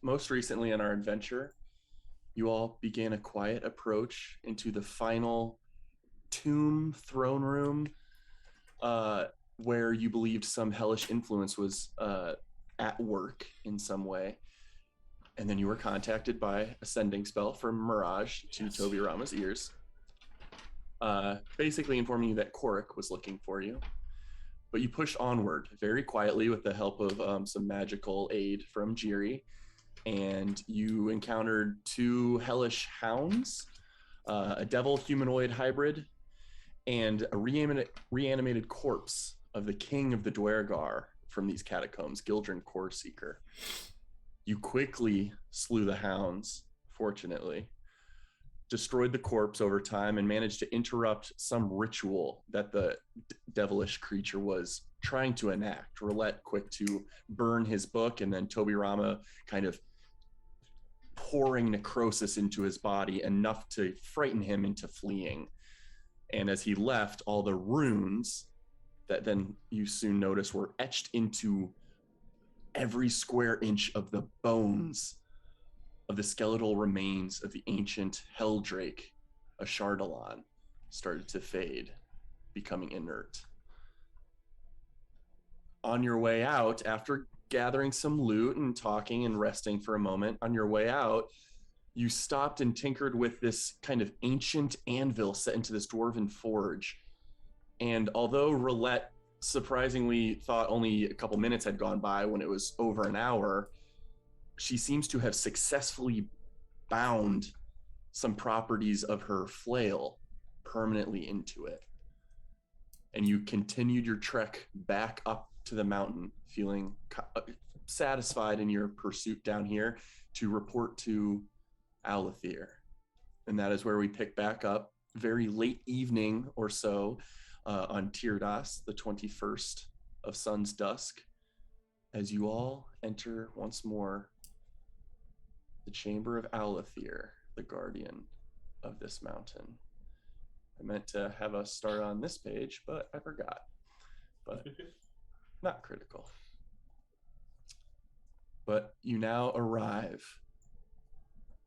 most recently in our adventure, you all began a quiet approach into the final tomb throne room, uh, where you believed some hellish influence was at work in some way. And then you were contacted by a sending spell from Mirage to Toby Rama's ears, basically informing you that Korik was looking for you. But you pushed onward very quietly with the help of some magical aid from Jiri, and you encountered two hellish hounds, a devil humanoid hybrid, and a reanimated corpse of the king of the Dwergar from these catacombs, Gildren Coreseeker. You quickly slew the hounds, fortunately, destroyed the corpse over time, and managed to interrupt some ritual that the devilish creature was trying to enact. Roulette quick to burn his book, and then Toby Rama kind of pouring necrosis into his body, enough to frighten him into fleeing. And as he left, all the runes that then you soon notice were etched into every square inch of the bones of the skeletal remains of the ancient Helldrake, Ashardalon, started to fade, becoming inert. On your way out, after gathering some loot and talking and resting for a moment, on your way out, you stopped and tinkered with this kind of ancient anvil set into this dwarven forge. And although Roulette surprisingly thought only a couple minutes had gone by when it was over an hour, she seems to have successfully bound some properties of her flail permanently into it. And you continued your trek back up to the mountain, feeling satisfied in your pursuit down here to report to Alathir. And that is where we pick back up very late evening or so, on Tirdas, the 21st of Sun's Dusk, as you all enter once more the chamber of Alathir, the guardian of this mountain. I meant to have us start on this page, but I forgot. But not critical. But you now arrive,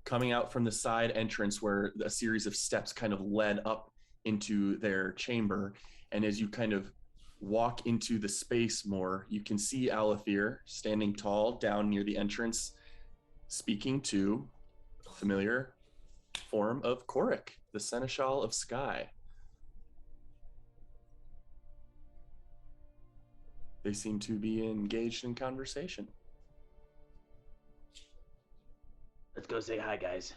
coming out from the side entrance where a series of steps kind of led up into their chamber. And as you kind of walk into the space more, you can see Alathir standing tall down near the entrance, speaking to a familiar form of Korik, the Seneschal of Sky. They seem to be engaged in conversation. Let's go say hi, guys.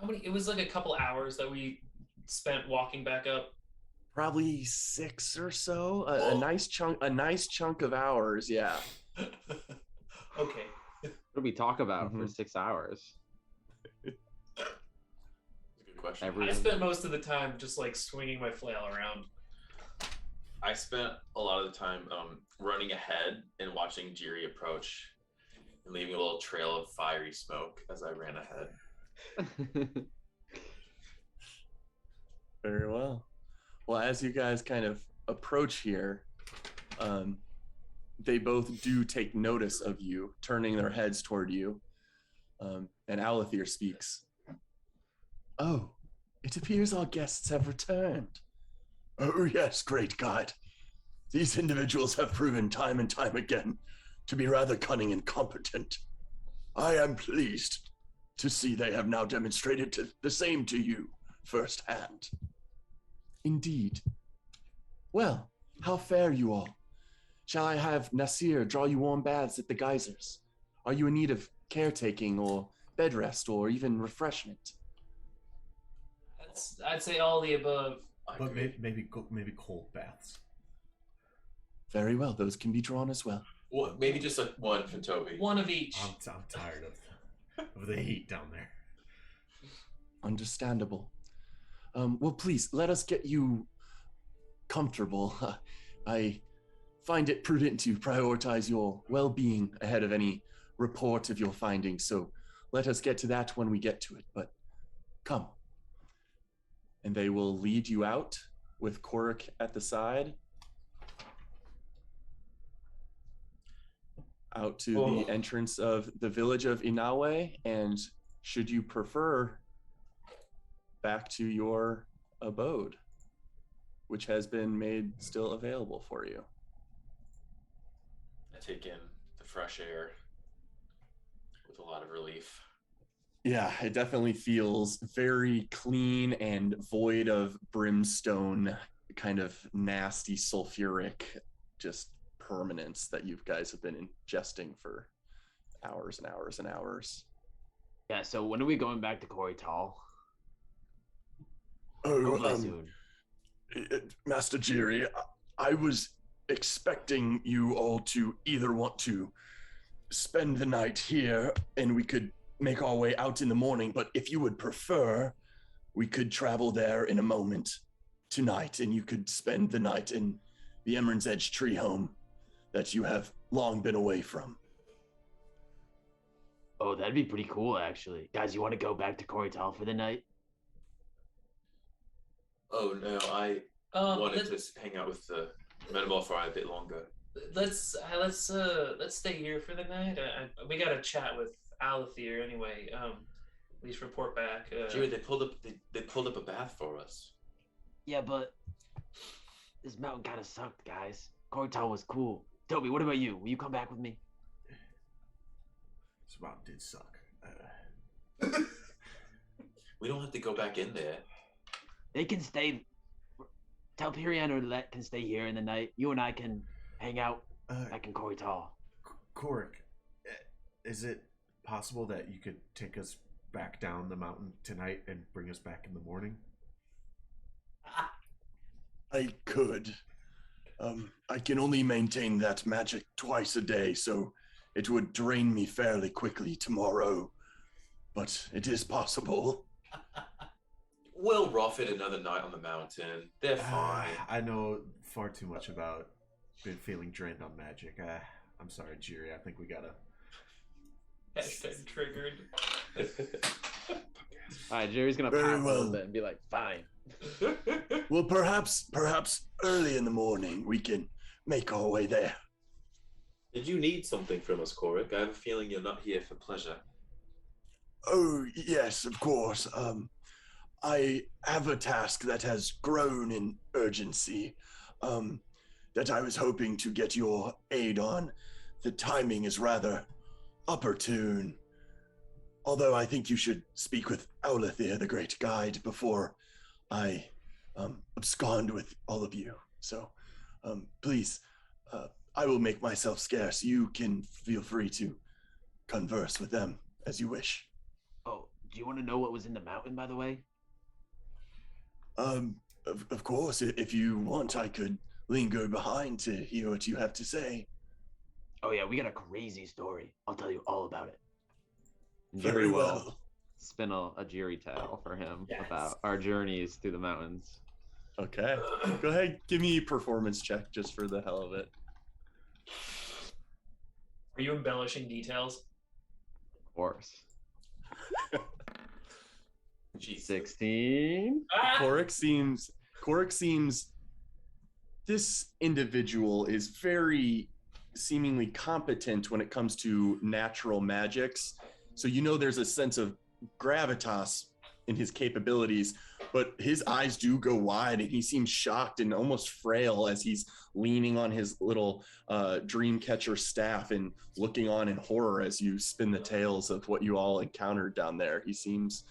How many? It was like a couple hours that we spent walking back up. Probably 6 or so. A nice chunk of hours, yeah. Okay. What do we talk about for 6 hours? That's a good question. I spent most of the time just like swinging my flail around. I spent a lot of the time running ahead and watching Jiri approach and leaving a little trail of fiery smoke as I ran ahead. Very well. Well, as you guys kind of approach here, they both do take notice of you, turning their heads toward you. And Alathir speaks. Oh, it appears our guests have returned. Oh, yes, great God. These individuals have proven time and time again to be rather cunning and competent. I am pleased to see they have now demonstrated the same to you firsthand. Indeed. Well, how fare you all? Shall I have Nasir draw you warm baths at the geysers? Are you in need of caretaking or bed rest or even refreshment? I'd say all the above. But maybe cold baths. Very well, those can be drawn as well. Well, maybe just like one for Toby. One of each. I'm tired of the heat down there. Understandable. Well, please, let us get you comfortable. I find it prudent to prioritize your well-being ahead of any report of your findings, so let us get to that when we get to it, but come. And they will lead you out with Korik at the side. out to Oh. the entrance of the village of Inawe, and should you prefer, back to your abode, which has been made still available for you. I take in the fresh air with a lot of relief. Yeah, it definitely feels very clean and void of brimstone, kind of nasty sulfuric just permanence that you guys have been ingesting for hours and hours and hours. Yeah, so when are we going back to Corey Tall? Oh, Hopefully soon. Master Jiri, I was expecting you all to either want to spend the night here and we could make our way out in the morning, but if you would prefer, we could travel there in a moment tonight and you could spend the night in the Emerald's Edge tree home that you have long been away from. Oh, that'd be pretty cool, actually. Guys, you want to go back to Corey Tall for the night? Oh no, I wanted let's, to hang out with the Metabol for a bit longer. let's stay here for the night. We gotta chat with Alethir anyway. At least report back. Jerry, they pulled up a bath for us. Yeah, but this mountain kind of sucked, guys. Corey Tall was cool. Toby, what about you? Will you come back with me? This mountain did suck. We don't have to go back in there. They can stay. Telperion or Let can stay here in the night. You and I can hang out back in Corey Tall. Korik, is it possible that you could take us back down the mountain tonight and bring us back in the morning? I could. I can only maintain that magic twice a day, so it would drain me fairly quickly tomorrow. But it is possible. We'll rough it another night on the mountain. They're fine. I know far too much about been feeling drained on magic. I'm sorry, Jiri. I think we gotta. Hashtag triggered. All right, Jerry's gonna Very pout a little well. bit and be like, "Fine." Well, perhaps early in the morning we can make our way there. Did you need something from us, Korik? I have a feeling you're not here for pleasure. Oh, yes, of course. I have a task that has grown in urgency, that I was hoping to get your aid on. The timing is rather opportune. Although I think you should speak with Aulethir, the great guide, before I abscond with all of you. So, please, I will make myself scarce. You can feel free to converse with them as you wish. Oh, do you want to know what was in the mountain, by the way? Of course, if you want, I could linger behind to hear what you have to say. Oh yeah, we got a crazy story. I'll tell you all about it. Very well. Spin a Jiri tale for him Yes. about our journeys through the mountains. Okay. Go ahead, give me a performance check just for the hell of it. Are you embellishing details? Of course. Jeez. 16. Ah! Korik seems this individual is very seemingly competent when it comes to natural magics. So you know there's a sense of gravitas in his capabilities, but his eyes do go wide and he seems shocked and almost frail as he's leaning on his little dream catcher staff and looking on in horror as you spin the tales of what you all encountered down there. He seems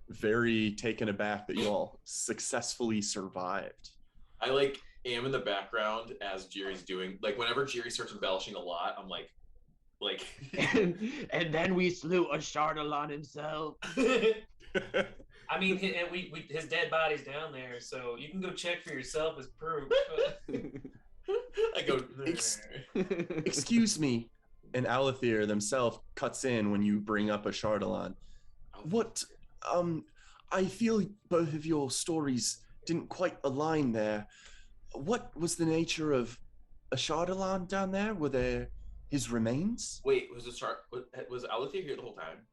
very taken aback that you all successfully survived. I am in the background as Jerry's doing, whenever Jerry starts embellishing a lot, I'm like and then we slew a Chardalon himself. I mean, his dead body's down there, so you can go check for yourself as proof. I go, Excuse me. And Alethir themselves cuts in when you bring up a Chardalon. What, I feel both of your stories didn't quite align there. What was the nature of a Chardalon down there? Were there his remains? Wait, was Alethir here the whole time?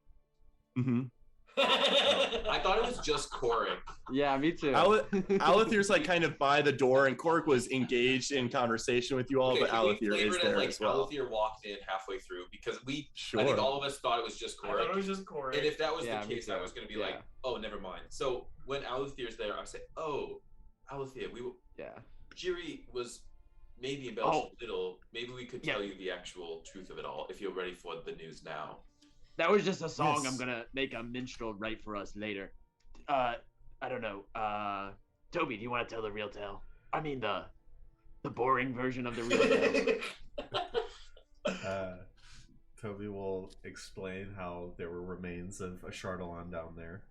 Mm-hmm. I thought it was just Korik. Yeah, me too. Alathir's like kind of by the door, and Korik was engaged in conversation with you all, but Alathir is there as well. Alathir walked in halfway through because Sure. I think all of us thought it was just I thought Korik. it was just Korik. And if that was Yeah, the me case, I too. was going to be Yeah. like, oh, never mind. So when Alathir's there, I say, oh, Alathir, Yeah. Jiri was maybe embellished a little. Maybe we could tell you the actual truth of it all if you're ready for the news now. That was just a song Yes. I'm gonna make a minstrel write for us later. I don't know. Toby, do you want to tell the real tale? I mean the boring version of the real tale. Toby will explain how there were remains of a Chardalon down there,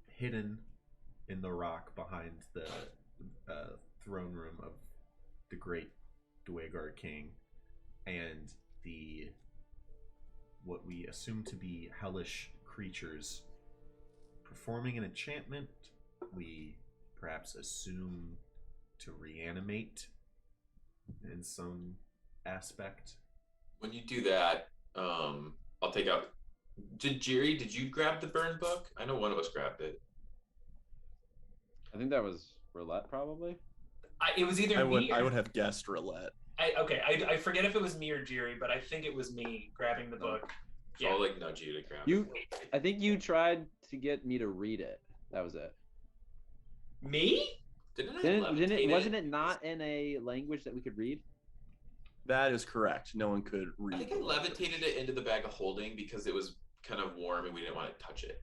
hidden in the rock behind the throne room of the great Dwaegard King, and what we assume to be hellish creatures performing an enchantment. We perhaps assume to reanimate in some aspect. When you do that, I'll take out. Did you grab the burn book? I know one of us grabbed it. I think that was Roulette, probably. It was either me. I would have guessed Roulette. I forget if it was me or Jiri, but I think it was me grabbing the book. So I'll like nudge you to grab it. I think you tried to get me to read it. That was it. Me? Wasn't it not in a language that we could read? That is correct. No one could read. I think I levitated it into the bag of holding because it was kind of warm and we didn't want to touch it.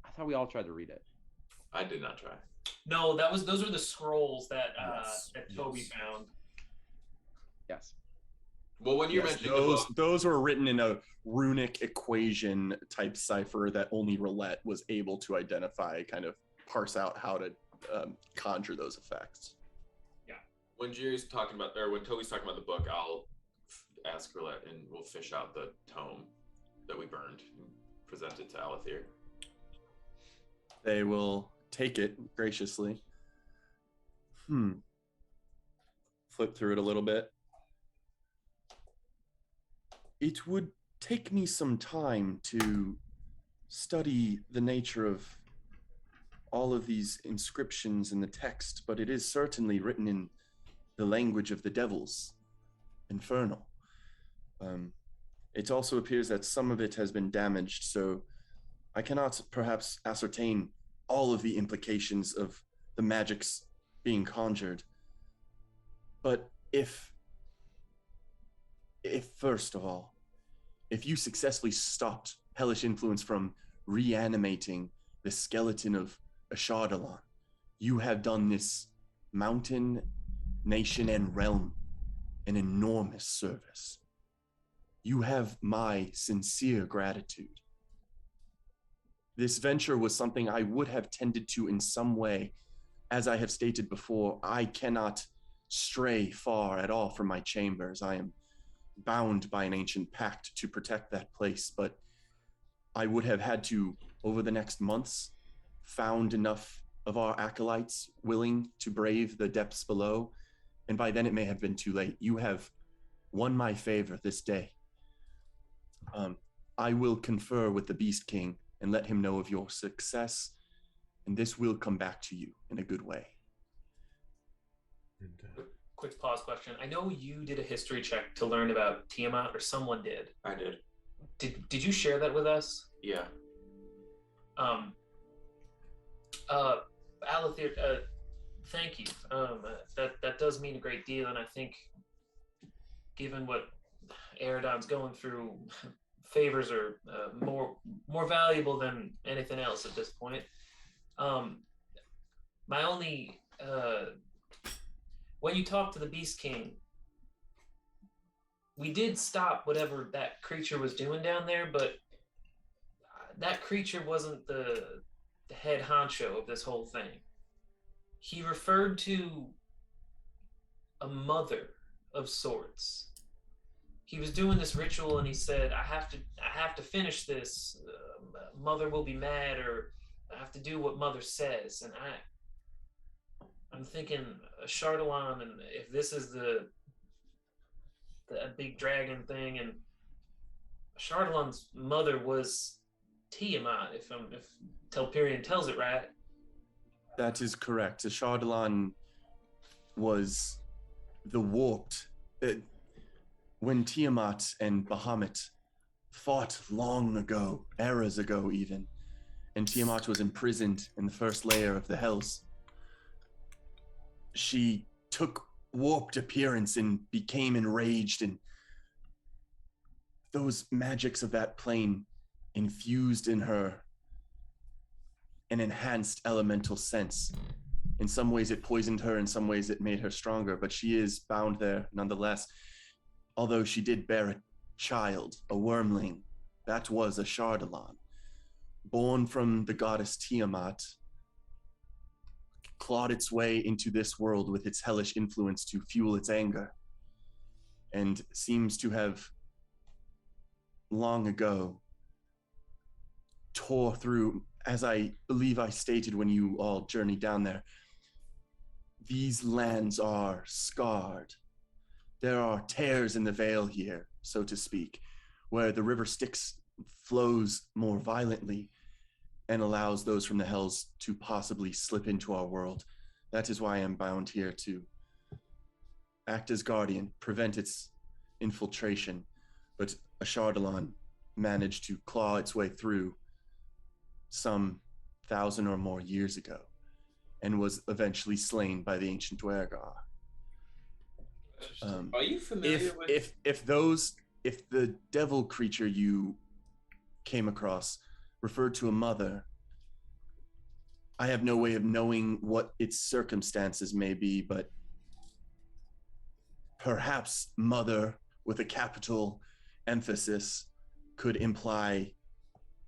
I thought we all tried to read it. I did not try. No, those are the scrolls that that Toby Yes. found. Yes. Well, when you're Yes, mentioning the book, those were written in a runic equation type cipher that only Roulette was able to identify, kind of parse out how to conjure those effects. when Jerry's talking about, or when Toby's talking about the book, I'll ask Roulette and we'll fish out the tome that we burned and present it to Alathir. They will take it graciously. Flip through it a little bit. It would take me some time to study the nature of all of these inscriptions in the text, but it is certainly written in the language of the devils, Infernal. It also appears that some of it has been damaged, so I cannot perhaps ascertain all of the implications of the magics being conjured. But if first of all, if you successfully stopped hellish influence from reanimating the skeleton of Ashardalon, you have done this mountain, nation, and realm an enormous service. You have my sincere gratitude. This venture was something I would have tended to in some way. As I have stated before, I cannot stray far at all from my chambers. I am bound by an ancient pact to protect that place, but I would have had to, over the next months, found enough of our acolytes willing to brave the depths below, and by then it may have been too late. You have won my favor this day. I will confer with the Beast King and let him know of your success, and this will come back to you in a good way. And, Quick pause question. I know you did a history check to learn about Tiamat, or someone did. I did. Did you share that with us? Yeah. Alathir, thank you. That does mean a great deal, and I think, given what Eridon's going through, favors are more valuable than anything else at this point. My only when you talk to the Beast King, we did stop whatever that creature was doing down there, but that creature wasn't the head honcho of this whole thing. He referred to a mother of sorts. He was doing this ritual and he said, I have to finish this. Mother will be mad, or I have to do what mother says. And I'm thinking Chardalon, and if this is the big dragon thing, and Chardalon's mother was Tiamat, if Telperion tells it right. That is correct. Ashardalon was the warped. When Tiamat and Bahamut fought long ago, eras ago even, and Tiamat was imprisoned in the first layer of the Hells, she took warped appearance and became enraged, and those magics of that plane infused in her an enhanced elemental sense. In some ways it poisoned her, in some ways it made her stronger, but she is bound there nonetheless. Although she did bear a child, a wormling, that was Ashardalon, born from the goddess Tiamat, clawed its way into this world with its hellish influence to fuel its anger, and seems to have long ago tore through, as I believe I stated when you all journeyed down there, these lands are scarred. There are tears in the veil here, so to speak, where the river Styx flows more violently and allows those from the Hells to possibly slip into our world. That is why I am bound here to act as guardian, prevent its infiltration. But Ashardalon managed to claw its way through some 1,000 or more years ago and was eventually slain by the ancient Dwergar. Are you familiar with... If the devil creature you came across referred to a mother, I have no way of knowing what its circumstances may be, but perhaps mother with a capital emphasis could imply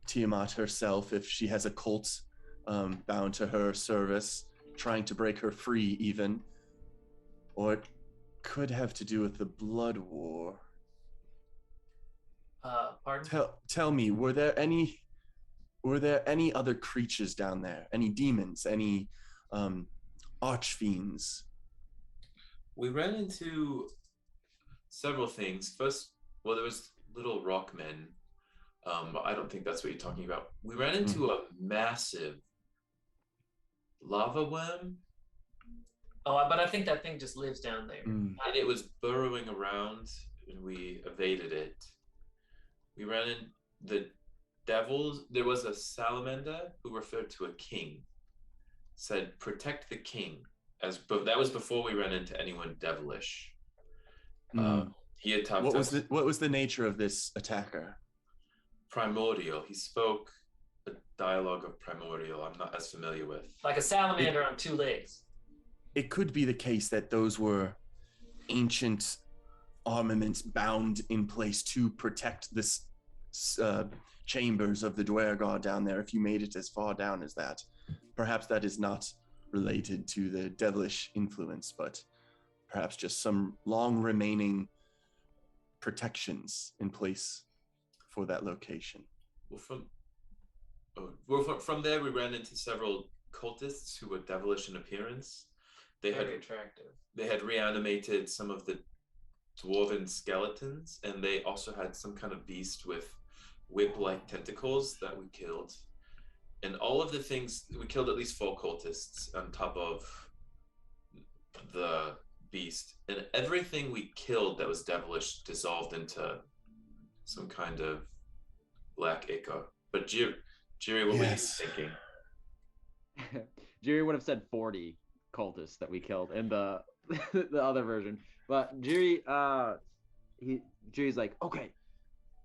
Tiamat herself, if she has a cult bound to her service, trying to break her free even. Or it could have to do with the blood war. Pardon? Tell me, were there any other creatures down there? Any demons? Any archfiends? We ran into several things. First, well, there was little rock men, but I don't think that's what you're talking about. We ran into a massive lava worm. Oh, but I think that thing just lives down there. And it was burrowing around, and we evaded it. We ran in the devils. There was a salamander who referred to a king. Said, "Protect the king." But that was before we ran into anyone devilish. He attacked us. What was the nature of this attacker? Primordial. He spoke a dialogue of primordial. I'm not as familiar with. Like a salamander on two legs. It could be the case that those were ancient armaments bound in place to protect this chambers of the Dwergar down there. If you made it as far down as that, perhaps that is not related to the devilish influence, but perhaps just some long remaining protections in place for that location. From there, we ran into several cultists who were devilish in appearance. Very attractive. They had reanimated some of the dwarven skeletons, and they also had some kind of beast with whip-like tentacles that we killed. And all of the things, we killed at least 4 cultists on top of the beast. And everything we killed that was devilish dissolved into some kind of black ichor. But Jiri, what were you thinking? Jiri would have said 40 cultists that we killed in the the other version. But Jiri's like, okay,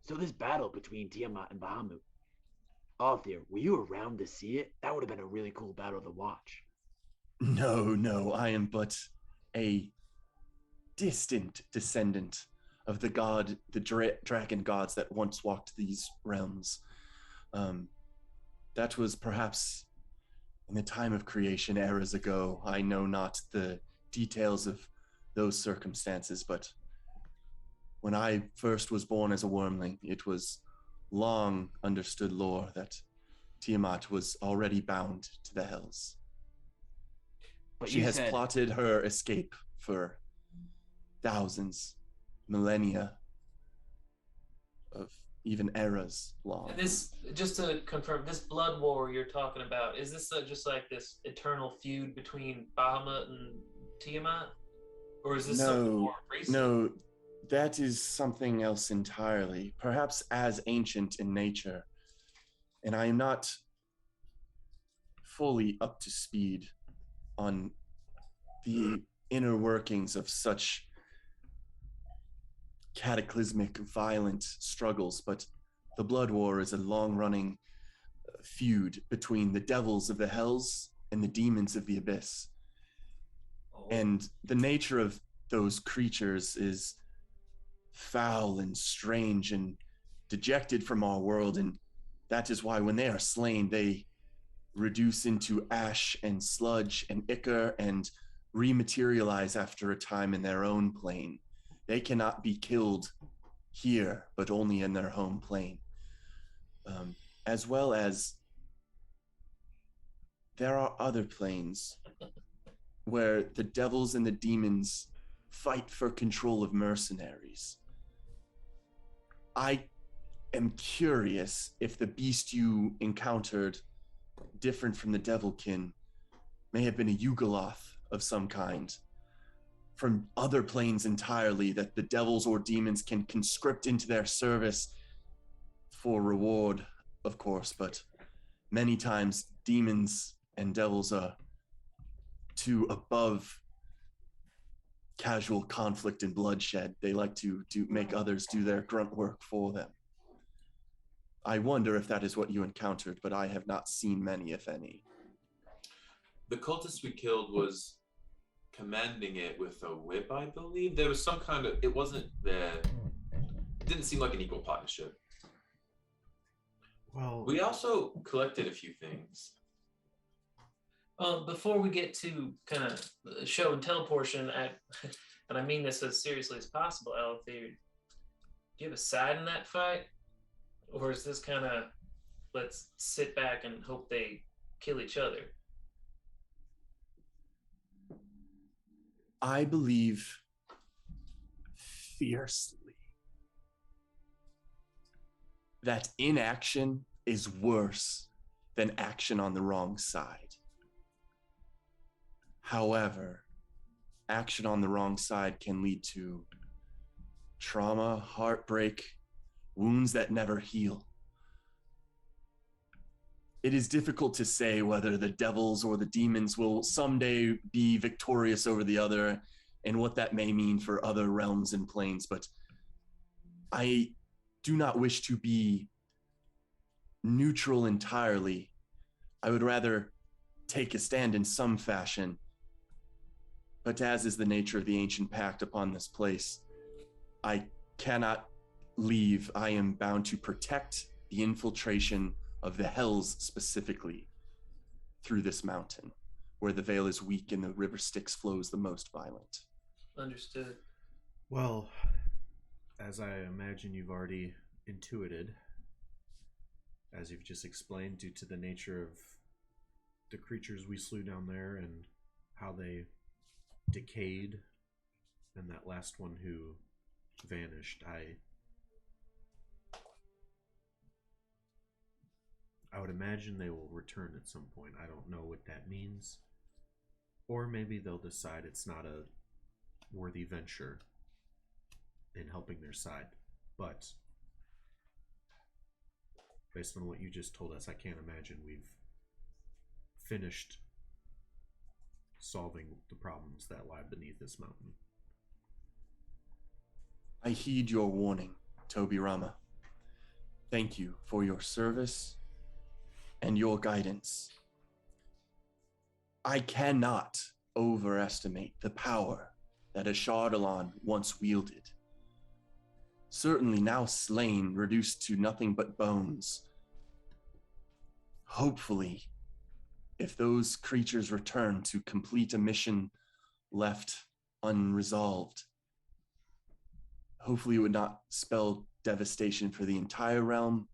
so this battle between Tiamat and Bahamut, Althir, were you around to see it? That would have been a really cool battle to watch. No, I am but a distant descendant of the dragon gods that once walked these realms. That was perhaps in the time of creation, eras ago. I know not the details of those circumstances, but when I first was born as a wormling, it was long understood lore that Tiamat was already bound to the Hells. But she has plotted her escape for thousands, millennia of even eras long. And this, just to confirm, this blood war you're talking about, is this just like this eternal feud between Bahamut and Tiamat? Or is this something more recent? No, that is something else entirely, perhaps as ancient in nature. And I am not fully up to speed on the inner workings of such cataclysmic, violent struggles, but the Blood War is a long-running feud between the devils of the hells and the demons of the abyss. Oh. And the nature of those creatures is foul and strange and dejected from our world, and that is why when they are slain, they reduce into ash and sludge and ichor and rematerialize after a time in their own plane. They cannot be killed here, but only in their home plane. As well as there are other planes where the devils and the demons fight for control of mercenaries. I am curious if the beast you encountered, different from the Devilkin, may have been a Yugoloth of some kind, from other planes entirely, that the devils or demons can conscript into their service for reward, of course, but many times demons and devils are too above casual conflict and bloodshed. They like to make others do their grunt work for them. I wonder if that is what you encountered, but I have not seen many, if any. The cultist we killed was commanding it with a whip, I believe. There was some kind of, it didn't seem like an equal partnership. Well, We also collected a few things. Before we get to kind of the show and tell portion, and I mean this as seriously as possible, Alethea, do you have a side in that fight? Or is this kind of, let's sit back and hope they kill each other? I believe fiercely that inaction is worse than action on the wrong side. However, action on the wrong side can lead to trauma, heartbreak, wounds that never heal. It is difficult to say whether the devils or the demons will someday be victorious over the other and what that may mean for other realms and planes, but I do not wish to be neutral entirely. I would rather take a stand in some fashion. But as is the nature of the ancient pact upon this place, I cannot leave. I am bound to protect the infiltration of the hells specifically through this mountain, where the veil is weak and the river Styx flows the most violent. Understood. well, as I imagine you've already intuited, as you've just explained, due to the nature of the creatures we slew down there and how they decayed, and that last one who vanished, I would imagine they will return at some point. I don't know what that means. Or maybe they'll decide it's not a worthy venture in helping their side. But based on what you just told us, I can't imagine we've finished solving the problems that lie beneath this mountain. I heed your warning, Tobirama. Thank you for your service and your guidance. I cannot overestimate the power that Ashardalon once wielded. Certainly now slain, reduced to nothing but bones. Hopefully, if those creatures return to complete a mission left unresolved, hopefully it would not spell devastation for the entire realm,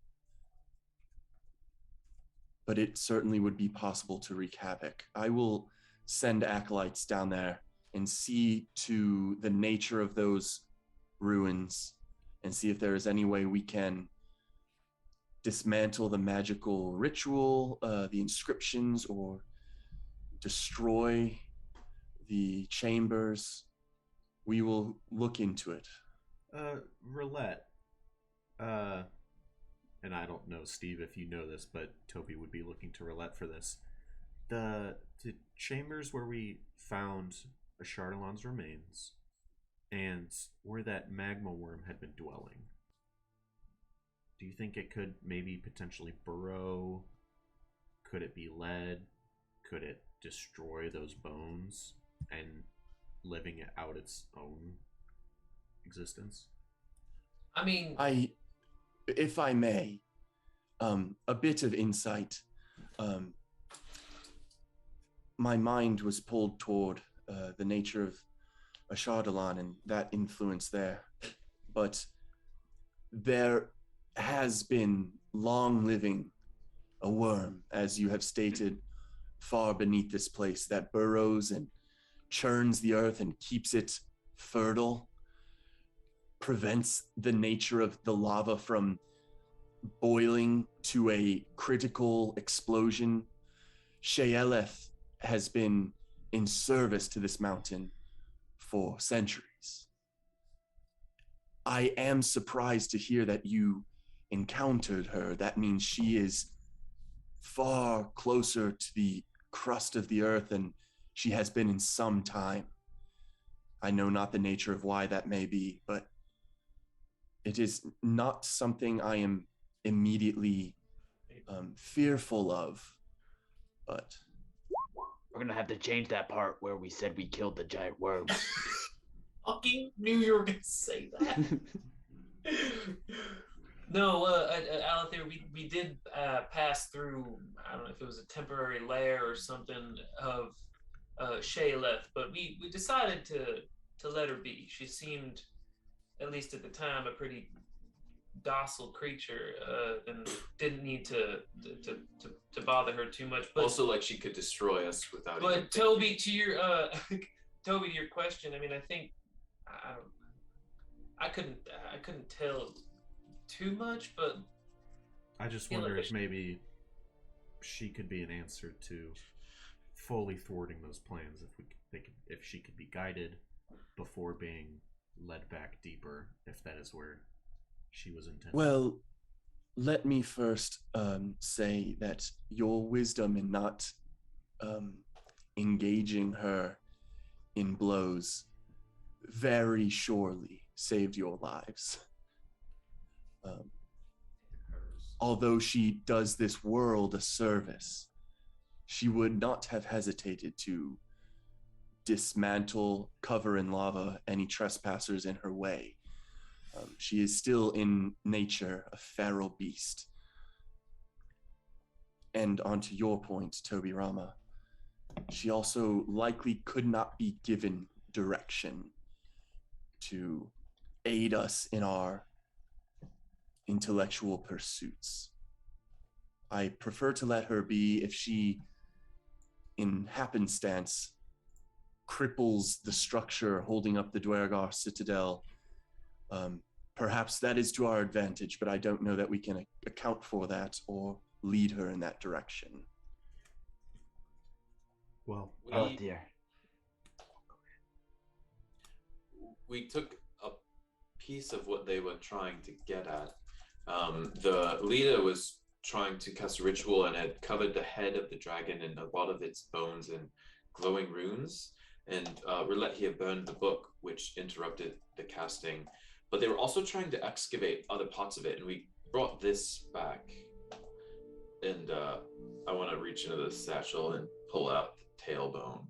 but it certainly would be possible to wreak havoc. I will send acolytes down there and see to the nature of those ruins and see if there is any way we can dismantle the magical ritual, the inscriptions, or destroy the chambers, we will look into it. Roulette. And I don't know, Steve, if you know this, but Toby would be looking to Roulette for this. The chambers where we found Ashardalon's remains and where that magma worm had been dwelling. Do you think it could maybe potentially burrow? Could it be led? Could it destroy those bones and living it out its own existence? I mean, If I may, a bit of insight. My mind was pulled toward the nature of Ashardalon and that influence there. But there has been long living a worm, as you have stated, far beneath this place that burrows and churns the earth and keeps it fertile, prevents the nature of the lava from boiling to a critical explosion. Sheeleth has been in service to this mountain for centuries. I am surprised to hear that you encountered her. That means she is far closer to the crust of the earth than she has been in some time. I know not the nature of why that may be, but it is not something I am immediately fearful of. But We're gonna have to change that part where we said we killed the giant worm. fucking knew you were gonna say that. No, Alethea, we did pass through, I don't know if it was a temporary lair or something of Sheeleth, but we decided to let her be. She seemed, at least at the time, a pretty docile creature, and didn't need to bother her too much. But Also, like she could destroy us without. even but thinking. Toby, to your Toby, to your question, I mean, I think I couldn't tell too much, but I just feel wonder like if maybe she could be an answer to fully thwarting those plans. If she could be guided before being led back deeper, if that is where she was intended. well, let me first say that your wisdom in not engaging her in blows very surely saved your lives. Although she does this world a service, she would not have hesitated to dismantle, cover in lava any trespassers in her way. She is still in nature a feral beast. And onto your point, Toby Rama, she also likely could not be given direction to aid us in our intellectual pursuits. I prefer to let her be. If she, in happenstance, cripples the structure holding up the Dwergar Citadel, perhaps that is to our advantage, but I don't know that we can account for that or lead her in that direction. Well, Oh dear. We took a piece of what they were trying to get at. The leader was trying to cast a ritual and had covered the head of the dragon and a lot of its bones in glowing runes. And Roulette here burned the book, which interrupted the casting. But they were also trying to excavate other parts of it, and we brought this back. And I want to reach into the satchel and pull out the tailbone.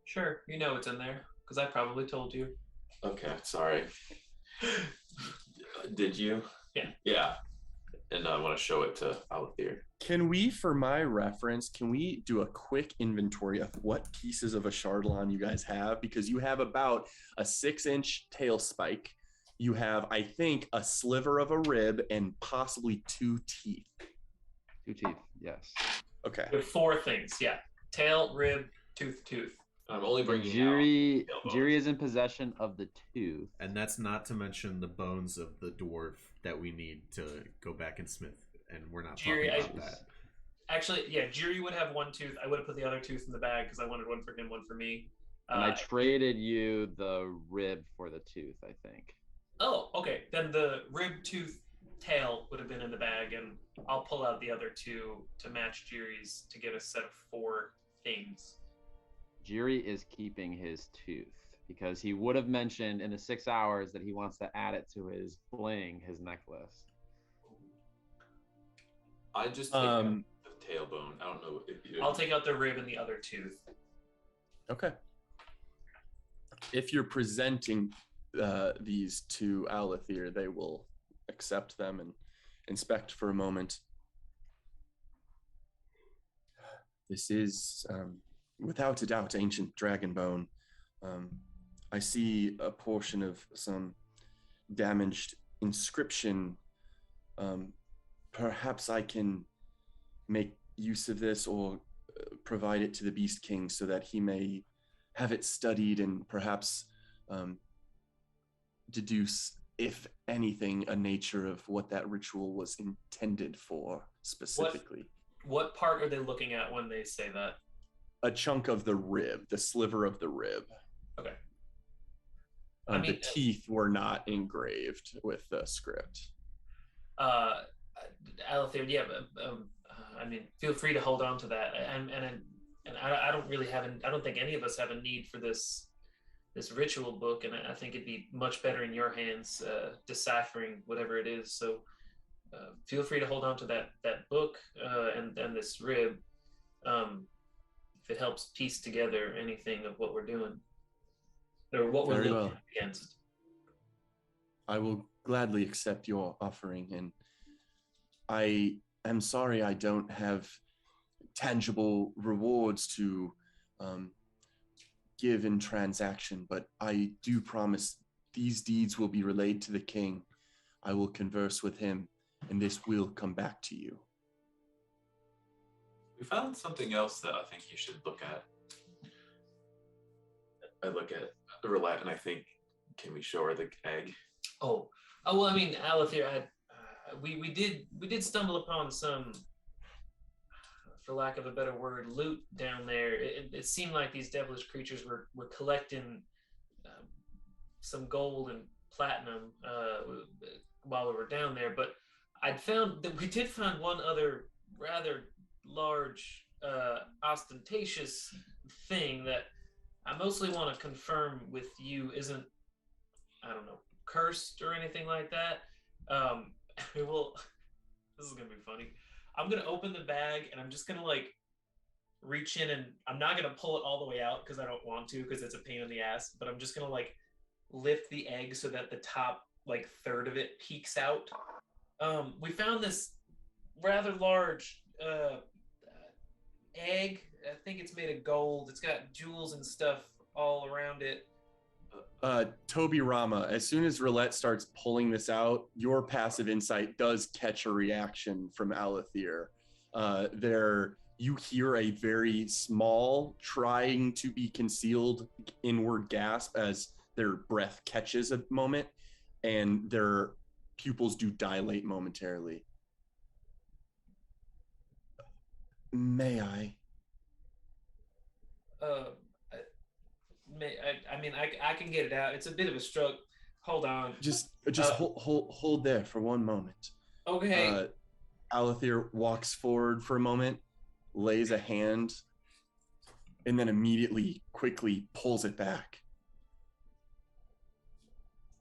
sure, you know it's in there because I probably told you. Okay, sorry. Did you? Yeah. Yeah. And I want to show it to Alethea. Can we, for my reference, can we do a quick inventory of what pieces of Ashardalon you guys have? Because you have about a 6-inch tail spike. You have, I think, a sliver of a rib and possibly 2 teeth. 2 teeth, yes. Okay. With 4 things, yeah: tail, rib, tooth. I'm only bringing Jiri out Jiri is in possession of the tooth. And that's not to mention the bones of the dwarf that we need to go back and smith, and we're not Jiri, talking about that. Actually, yeah, Jiri would have one tooth. I would have put the other tooth in the bag because I wanted one for him, one for me. And I traded you the rib for the tooth, I think. Oh, okay. Then the rib, tooth, tail would have been in the bag, and I'll pull out the other two to match Jiri's to get a set of 4 things. Jiri is keeping his tooth because he would have mentioned in the 6 hours that he wants to add it to his bling, his necklace. I just take out the tailbone. I don't know if you. I'll take out the rib and the other tooth. Okay. If you're presenting these to Alathir, they will accept them and inspect for a moment. This is, without a doubt, ancient dragon bone. I see a portion of some damaged inscription. Perhaps I can make use of this or provide it to the Beast King so that he may have it studied and perhaps deduce, if anything, a nature of what that ritual was intended for specifically. What part are they looking at when they say that? A chunk of the rib, the sliver of the rib. Okay. The teeth were not engraved with the script. Alathir, yeah, I mean, feel free to hold on to that. And I don't really I don't think any of us have a need for this ritual book, and I think it'd be much better in your hands deciphering whatever it is. So feel free to hold on to that book and this rib if it helps piece together anything of what we're doing or what we're looking against. I will gladly accept your offering, and I am sorry I don't have tangible rewards to give in transaction, but I do promise these deeds will be relayed to the king. I will converse with him, and this will come back to you. We found something else that I think you should look at. I look at Roulette and I think, can we show her the egg? Oh, well, I mean, Alathir, we did stumble upon some, for lack of a better word, loot down there. It seemed like these devilish creatures were collecting some gold and platinum while we were down there. But I'd found that we did find one other rather large, ostentatious thing that I mostly want to confirm with you isn't, I don't know, cursed or anything like that. Well, this is gonna be funny. I'm gonna open the bag and I'm just gonna like reach in, and I'm not gonna pull it all the way out because I don't want to, because it's a pain in the ass, but I'm just gonna like lift the egg so that the top like third of it peeks out. We found this rather large egg. I think it's made of gold. It's got jewels and stuff all around it. Toby Rama, as soon as Roulette starts pulling this out, your passive insight does catch a reaction from Alathir. You hear a very small, trying to be concealed inward gasp as their breath catches a moment, and their pupils do dilate momentarily. May I? I mean, I can get it out. It's a bit of a stroke. Hold on. Just hold there for one moment. Okay. Alathir walks forward for a moment, lays a hand, and then immediately, quickly pulls it back.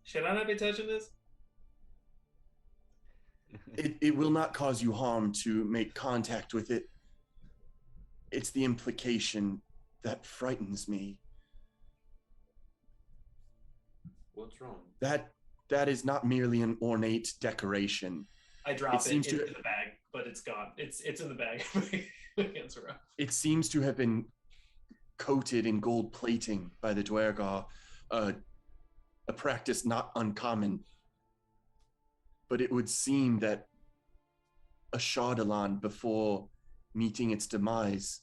Should I not be touching this? It will not cause you harm to make contact with it. It's the implication that frightens me. What's wrong? That is not merely an ornate decoration. I drop it into the bag, but it's gone. It's in the bag. My hands are up. It seems to have been coated in gold plating by the Duergar, a practice not uncommon. But it would seem that Ashardalon, before meeting its demise,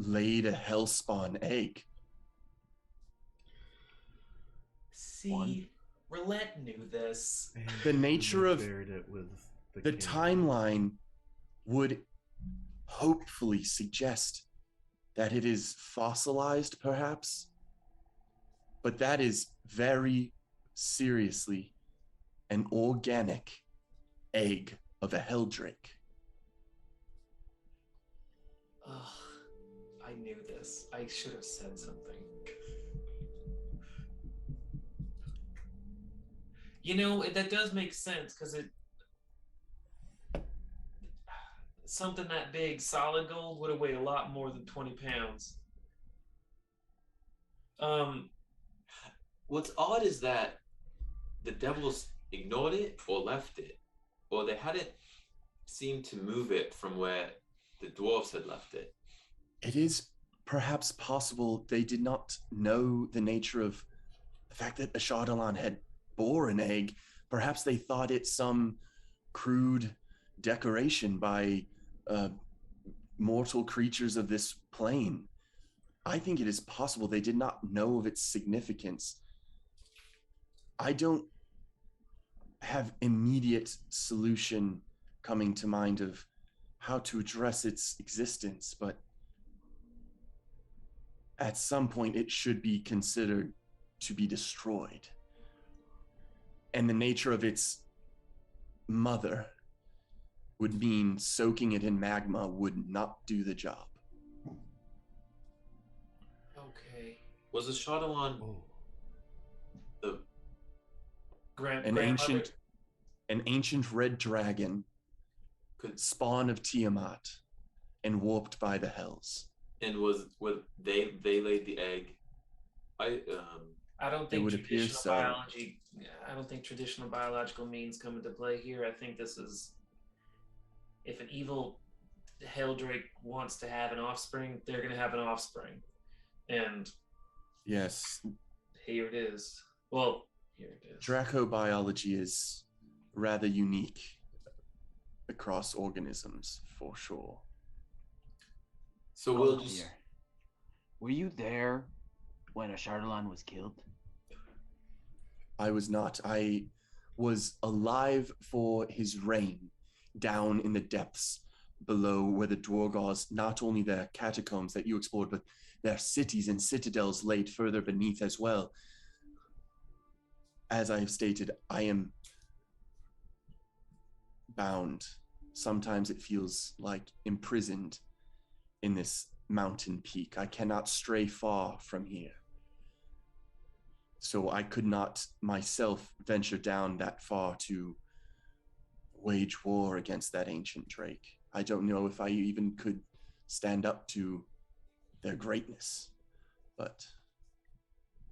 laid a hellspawn egg. See, One. Roulette knew this. The nature they of buried it with the king. timeline would hopefully suggest that it is fossilized, perhaps, but that is very seriously an organic egg of a helldrake. Ugh, I knew this. I should have said something. You know, that does make sense because something that big, solid gold, would have weighed a lot more than 20 pounds. What's odd is that the devils ignored it or left it, or they hadn't seemed to move it from where the dwarves had left it. It is perhaps possible they did not know the nature of the fact that Ashadalan had bore an egg. Perhaps they thought it some crude decoration by mortal creatures of this plane. I think it is possible they did not know of its significance. I don't have immediate solution coming to mind of how to address its existence, but at some point it should be considered to be destroyed. And the nature of its mother would mean soaking it in magma would not do the job. Okay. Was the Shadowlan Oh, the An ancient red dragon, spawn of Tiamat, and warped by the hells. and was they laid the egg? I don't It think would appear traditional so. biology. I don't think traditional biological means come into play here. I think this is, if an evil Helldrake wants to have an offspring, they're going to have an offspring, and Yes, here it is. Well, here it is. Dracobiology is rather unique across organisms, for sure. So we'll just Here. Were you there when Ashadalan was killed? I was not. I was alive for his reign down in the depths below where the Dwargars, not only their catacombs that you explored, but their cities and citadels laid further beneath as well. As I have stated, I am bound. Sometimes it feels like imprisoned in this mountain peak. I cannot stray far from here. So I could not myself venture down that far to wage war against that ancient drake. I don't know if I even could stand up to their greatness, but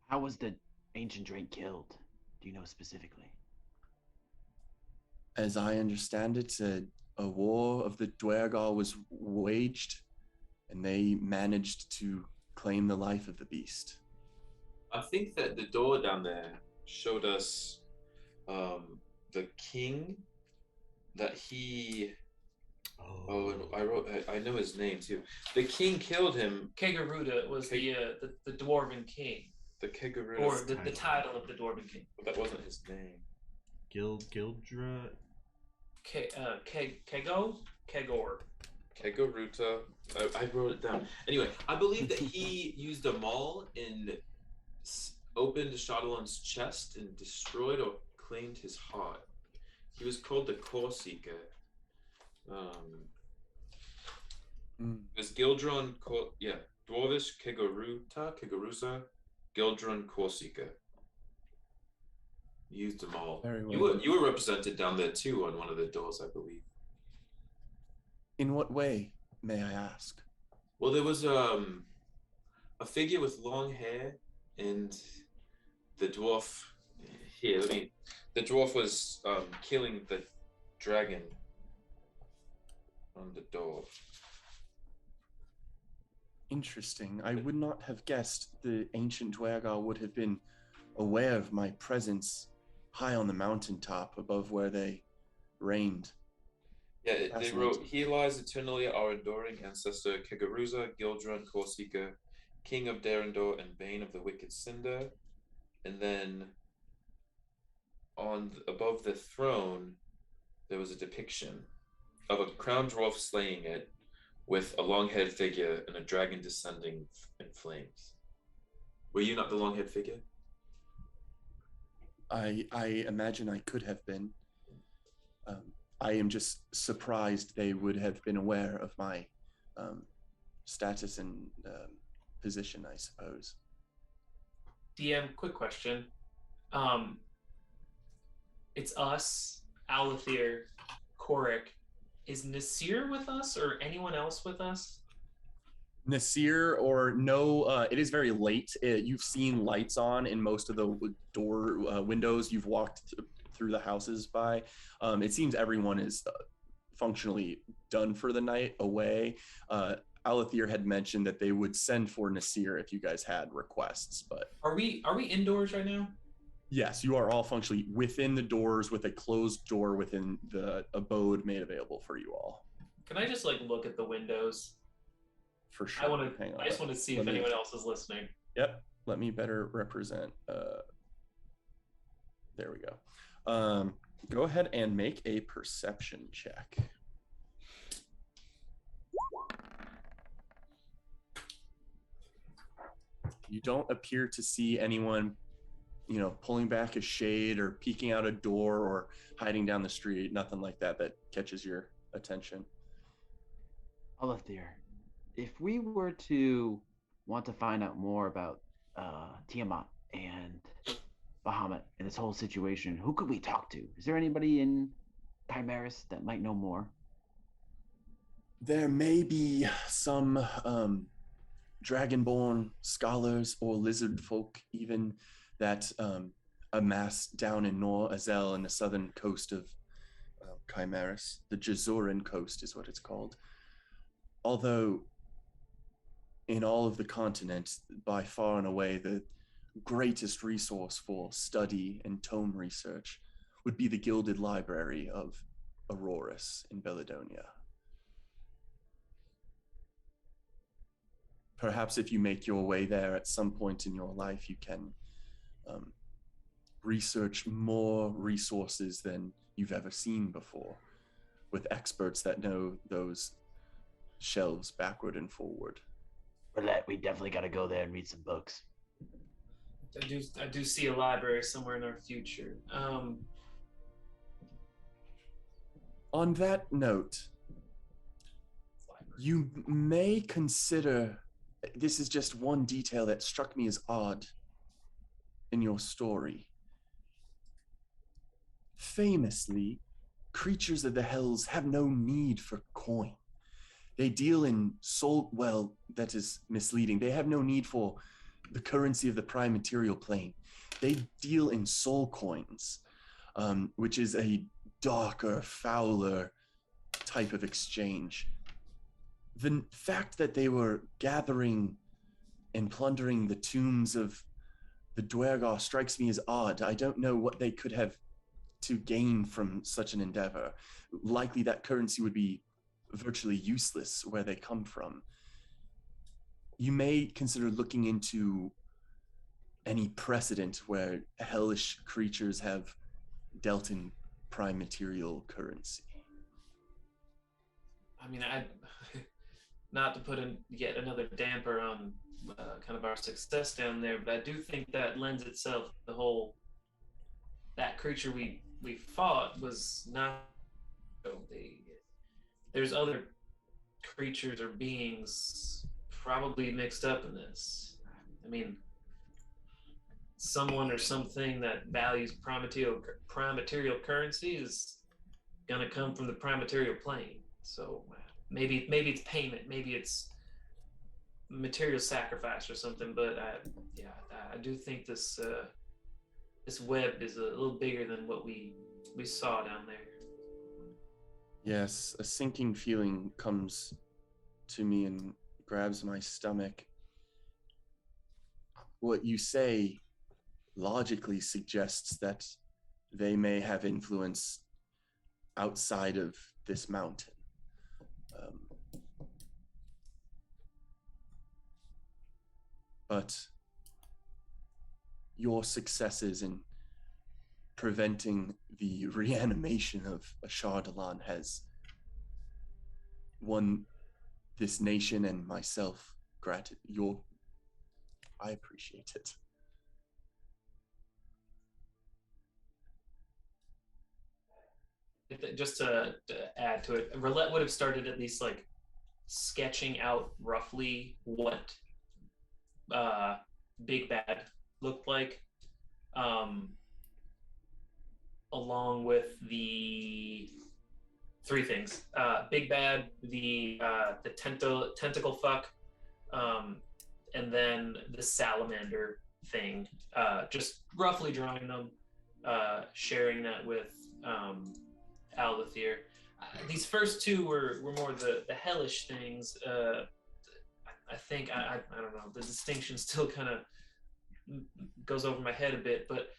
How was the ancient drake killed? Do you know specifically? as I understand it, a war of the Dwergar was waged, and they managed to claim the life of the beast. I think that the door down there showed us the king that he. Oh, and I know his name too. The king killed him. Kegaruda was the dwarven king, The Kegaruda. or the title of the dwarven king. That wasn't his name. Gildra. Kegor. Kegaruta. I wrote it down. Anyway, I believe that he used a maul and opened Shadalan's chest and destroyed or claimed his heart. He was called the Core Seeker. There's Gildron, Dwarvish Kegarusa, Gildron Core Seeker. You used them all. Very well. You were represented down there too on one of the doors, I believe. In what way, may I ask? Well, there was a figure with long hair, and the dwarf. Here, the dwarf was killing the dragon on the door. Interesting. I would not have guessed the ancient Dwergar would have been aware of my presence high on the mountaintop above where they reigned. Yeah, they Fascinating. wrote, "He lies eternally, our adoring ancestor Kegaruza, Gildrun, Corsica, King of Derendor, and Bane of the wicked Cinder." And then above the throne, there was a depiction of a crowned dwarf slaying it, with a long-haired figure and a dragon descending in flames. Were you not the long-haired figure? I imagine I could have been. I am just surprised they would have been aware of my status and position, I suppose. DM, quick question. It's us, Alathir, Korik. Is Nasir with us or anyone else with us? Nasir or no, it is very late. You've seen lights on in most of the door windows you've walked through the houses by. It seems everyone is functionally done for the night, away. Alathir had mentioned that they would send for Nasir if you guys had requests, but Are we indoors right now? yes, you are all functionally within the doors with a closed door within the abode made available for you all. Can I just like look at the windows? For sure. I just want to see if anyone else is listening. Yep. Let me better represent. There we go. Go ahead and make a perception check. You don't appear to see anyone, pulling back a shade or peeking out a door or hiding down the street. Nothing like that catches your attention. Alathir, if we were to want to find out more about Tiamat and Bahamut and this whole situation, who could we talk to? Is there anybody in Chimeras that might know more? There may be some dragonborn scholars or lizard folk even that amass down in Nor Azel in the southern coast of Chimeras. The Jazuran coast is what it's called. Although in all of the continent, by far and away, the greatest resource for study and tome research would be the Gilded Library of Aurorus in Bellidonia. Perhaps if you make your way there at some point in your life, you can research more resources than you've ever seen before, with experts that know those shelves backward and forward. We definitely got to go there and read some books. I do see a library somewhere in our future. On that note, you may consider, this is just one detail that struck me as odd in your story. Famously, creatures of the hells have no need for coin. They deal in soul, well, that is misleading. They have no need for the currency of the prime material plane. They deal in soul coins, which is a darker, fouler type of exchange. The fact that they were gathering and plundering the tombs of the Duergar strikes me as odd. I don't know what they could have to gain from such an endeavor. Likely that currency would be virtually useless where they come from. You may consider looking into any precedent where hellish creatures have dealt in prime material currency. I mean, not to put in yet another damper on kind of our success down there, but I do think that lends itself that creature we fought was not. There's other creatures or beings probably mixed up in this. I mean, someone or something that values prime material currency is gonna come from the prime material plane. So maybe it's payment, maybe it's material sacrifice or something. But I do think this web is a little bigger than what we saw down there. Yes, a sinking feeling comes to me and grabs my stomach. What you say logically suggests that they may have influence outside of this mountain. But your successes in preventing the reanimation of Ashar-Dalan has won this nation and myself gratitude. I appreciate it. Just to add to it, Roulette would have started at least like sketching out roughly what Big Bad looked like, along with the three things: Big Bad, the tentacle fuck, and then the salamander thing. Just roughly drawing them, sharing that with Alethir. These first two were more the hellish things. I think I don't know. The distinction still kind of goes over my head a bit, but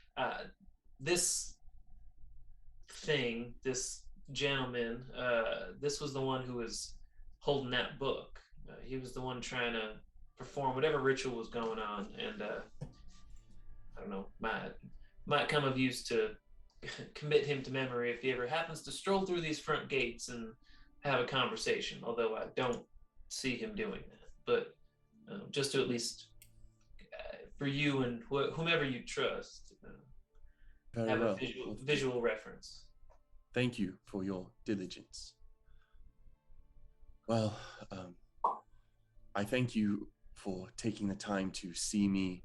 this thing, this gentleman, this was the one who was holding that book. He was the one trying to perform whatever ritual was going on, and I don't know, might come of use to commit him to memory if he ever happens to stroll through these front gates and have a conversation, although I don't see him doing that. But just to at least, for you and whomever you trust, have a visual reference. Thank you for your diligence. Well, I thank you for taking the time to see me,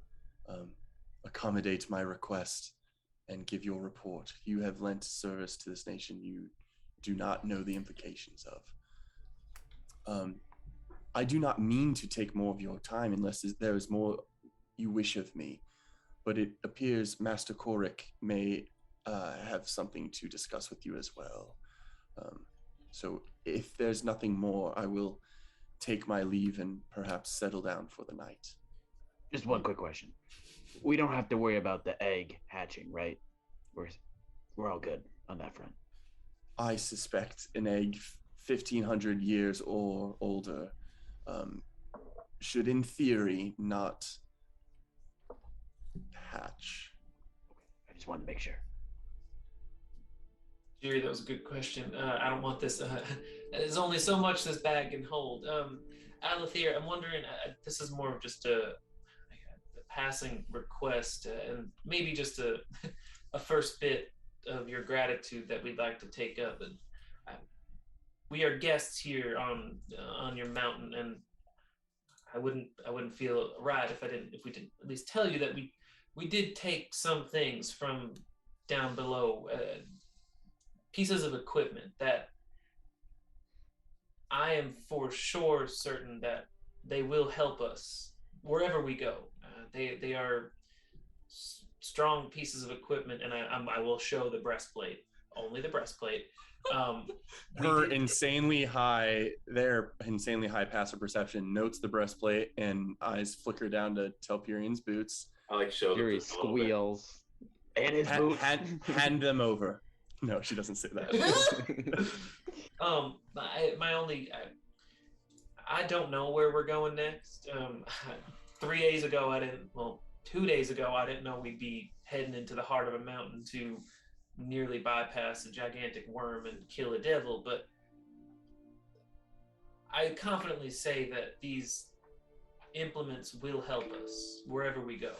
accommodate my request, and give your report. You have lent service to this nation you do not know the implications of. I do not mean to take more of your time unless there is more you wish of me, but it appears Master Korik may have something to discuss with you as well. So if there's nothing more, I will take my leave and perhaps settle down for the night. Just one quick question. We don't have to worry about the egg hatching, right? We're all good on that front. I suspect an egg 1,500 years or older should, in theory, not hatch. I just wanted to make sure. Jerry, that was a good question. I don't want this. There's only so much this bag can hold. Alethir, I'm wondering, this is more of just a passing request, and maybe just a first bit of your gratitude that we'd like to take up. And we are guests here on your mountain, and I wouldn't feel right if we didn't at least tell you that we did take some things from down below, pieces of equipment that I am for sure certain that they will help us wherever we go. They are strong pieces of equipment, and I will show the breastplate, only the breastplate. Their insanely high passive perception notes the breastplate, and eyes flicker down to Telperian's boots. I like show Fury squeals. And his boots. Hand them over. No, she doesn't say that. I don't know where we're going next. 3 days ago, 2 days ago, I didn't know we'd be heading into the heart of a mountain to nearly bypass a gigantic worm and kill a devil, but I confidently say that these implements will help us wherever we go.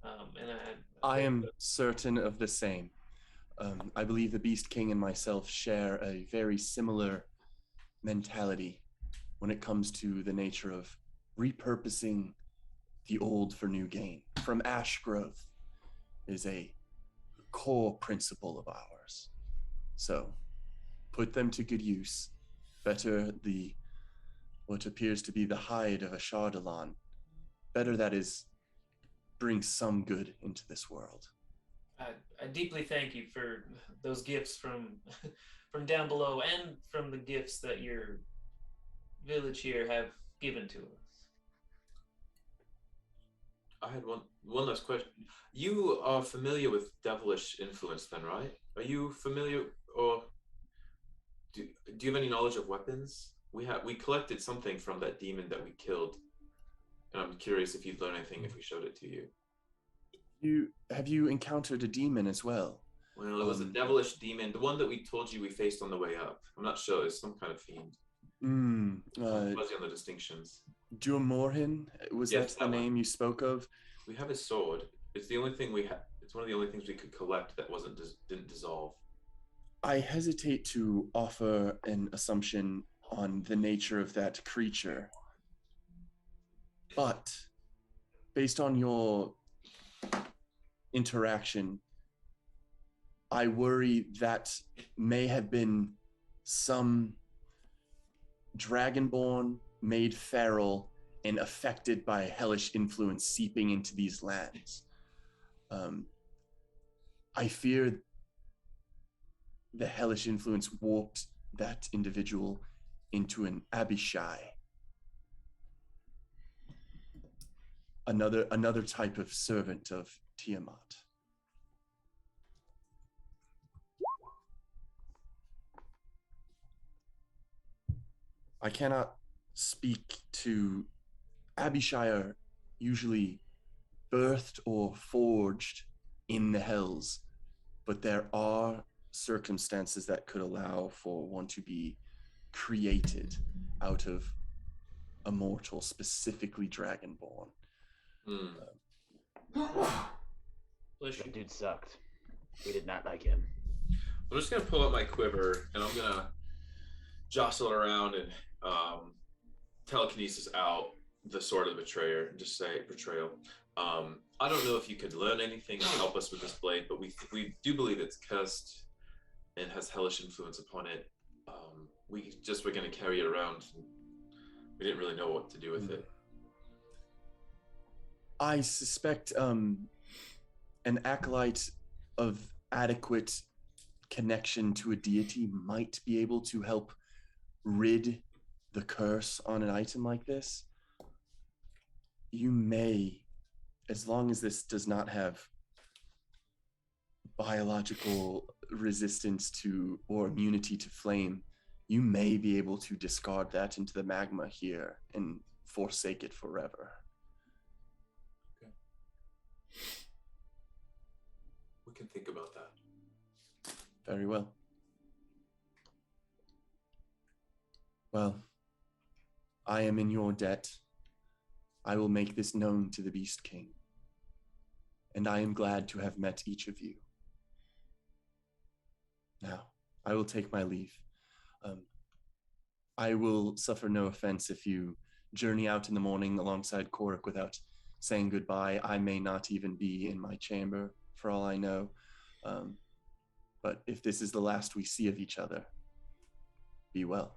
And I am certain of the same. I believe the Beast King and myself share a very similar mentality when it comes to the nature of repurposing the old for new gain. From ash growth is a core principle of ours. So put them to good use. Better what appears to be the hide of Ashar-Dalan. Better that is bring some good into this world. I deeply thank you for those gifts from down below, and from the gifts that your village here have given to us. I had one last question. You are familiar with devilish influence then, right? Are you familiar, or Do you have any knowledge of weapons? We collected something from that demon that we killed, and I'm curious if you'd learn anything if we showed it to you. Have you encountered a demon as well? Well, it was a devilish demon, the one that we told you we faced on the way up. I'm not sure. It's some kind of fiend. Fuzzy on the distinctions. Jurmorhin, was Yes, that the that one. name you spoke of? We have his sword. It's the only thing we have. It's one of the only things we could collect that didn't dissolve. I hesitate to offer an assumption on the nature of that creature, but based on your interaction, I worry that may have been some dragonborn made feral and affected by hellish influence seeping into these lands. I fear the hellish influence warped that individual into an Abishai, another type of servant of Tiamat. I cannot speak to Abishai are usually birthed or forged in the hells, but there are circumstances that could allow for one to be created out of a mortal, specifically dragonborn. That dude sucked. We did not like him. I'm just gonna pull up my quiver and I'm gonna jostle around and telekinesis out the sword of the betrayer and just say betrayal. I don't know if you could learn anything to help us with this blade, but we do believe it's cursed and has hellish influence upon it. We just were going to carry it around. We didn't really know what to do with it. I suspect an acolyte of adequate connection to a deity might be able to help rid the curse on an item like this. You may, as long as this does not have biological resistance to or immunity to flame, you may be able to discard that into the magma here and forsake it forever. Okay. We can think about that. Very well. Well, I am in your debt. I will make this known to the Beast King. And I am glad to have met each of you. Now, I will take my leave. I will suffer no offense if you journey out in the morning alongside Korik without saying goodbye. I may not even be in my chamber, for all I know. But if this is the last we see of each other, be well.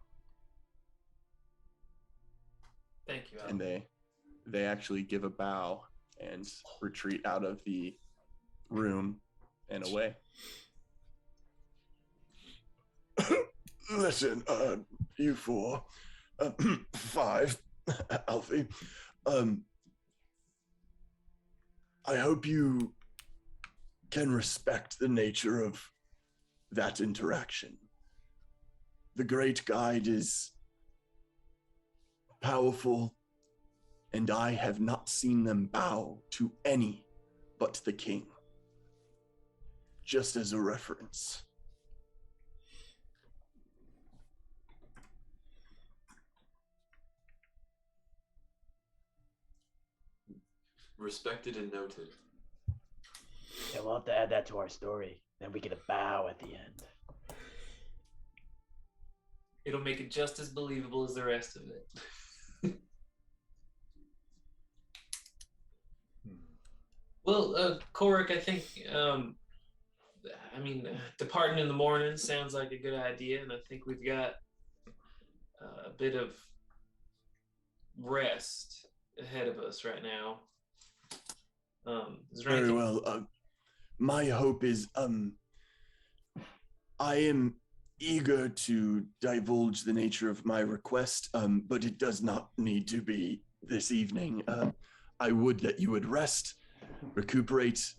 Thank you, Al. And they actually give a bow and retreat out of the room and away. Listen, you four, 5, Alfie, I hope you can respect the nature of that interaction. The Great Guide is powerful, and I have not seen them bow to any but the king. Just as a reference. Respected and noted. Yeah, we'll have to add that to our story. Then we get a bow at the end. It'll make it just as believable as the rest of it. Well, Korik, I think, departing in the morning sounds like a good idea, and I think we've got a bit of rest ahead of us right now. Is there Very anything- well. My hope is, I am eager to divulge the nature of my request, but it does not need to be this evening. I would that you would rest, recuperate.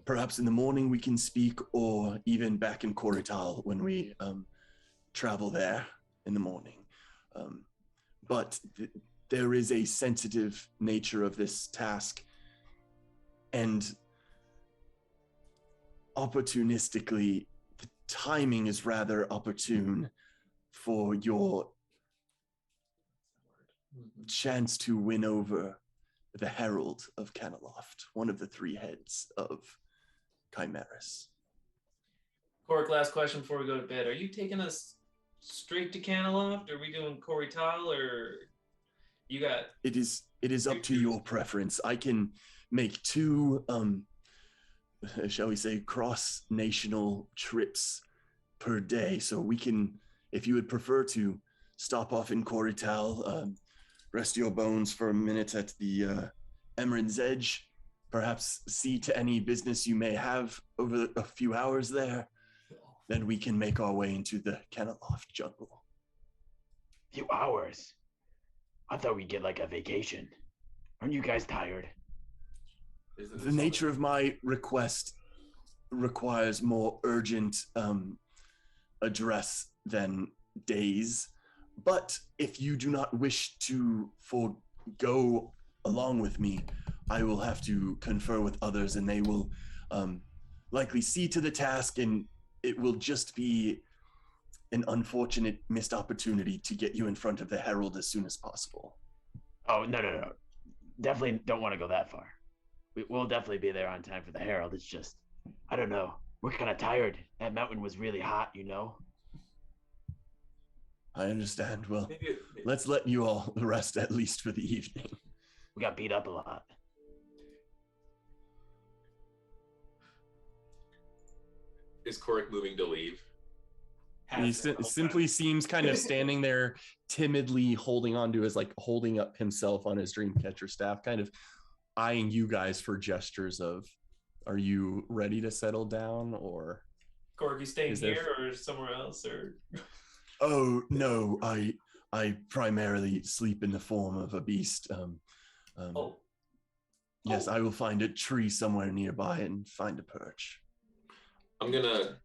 Perhaps in the morning we can speak, or even back in Korital when we travel there in the morning. But there is a sensitive nature of this task, and opportunistically, the timing is rather opportune for your chance to win over the Herald of Caneloft, one of the three heads of Chimeras. Cork, last question before we go to bed. Are you taking us straight to Caneloft? Are we doing Corey Tile, or you got... It is up to your preference. I can make two, shall we say, cross-national trips per day. So we can, if you would prefer to stop off in Corital, rest your bones for a minute at the Emerald's Edge, perhaps see to any business you may have over a few hours there, then we can make our way into the Caneloft jungle. Few hours? I thought we'd get like a vacation. Aren't you guys tired? The nature of my request requires more urgent address than days. But if you do not wish to go along with me, I will have to confer with others, and they will likely see to the task, and it will just be an unfortunate missed opportunity to get you in front of the Herald as soon as possible. Oh, no. Definitely don't want to go that far. We'll definitely be there on time for the Herald. It's just, I don't know. We're kind of tired. That mountain was really hot, you know? I understand. Well, Maybe let's let you all rest at least for the evening. We got beat up a lot. Is Cork moving to leave? He simply seems kind of standing there timidly holding on to his, like holding up himself on his Dreamcatcher staff, kind of eyeing you guys for gestures of, are you ready to settle down, or? Cork, you staying Is there- here or somewhere else, or? Oh, no, I primarily sleep in the form of a beast. Oh. Yes, I will find a tree somewhere nearby and find a perch. I'm gonna.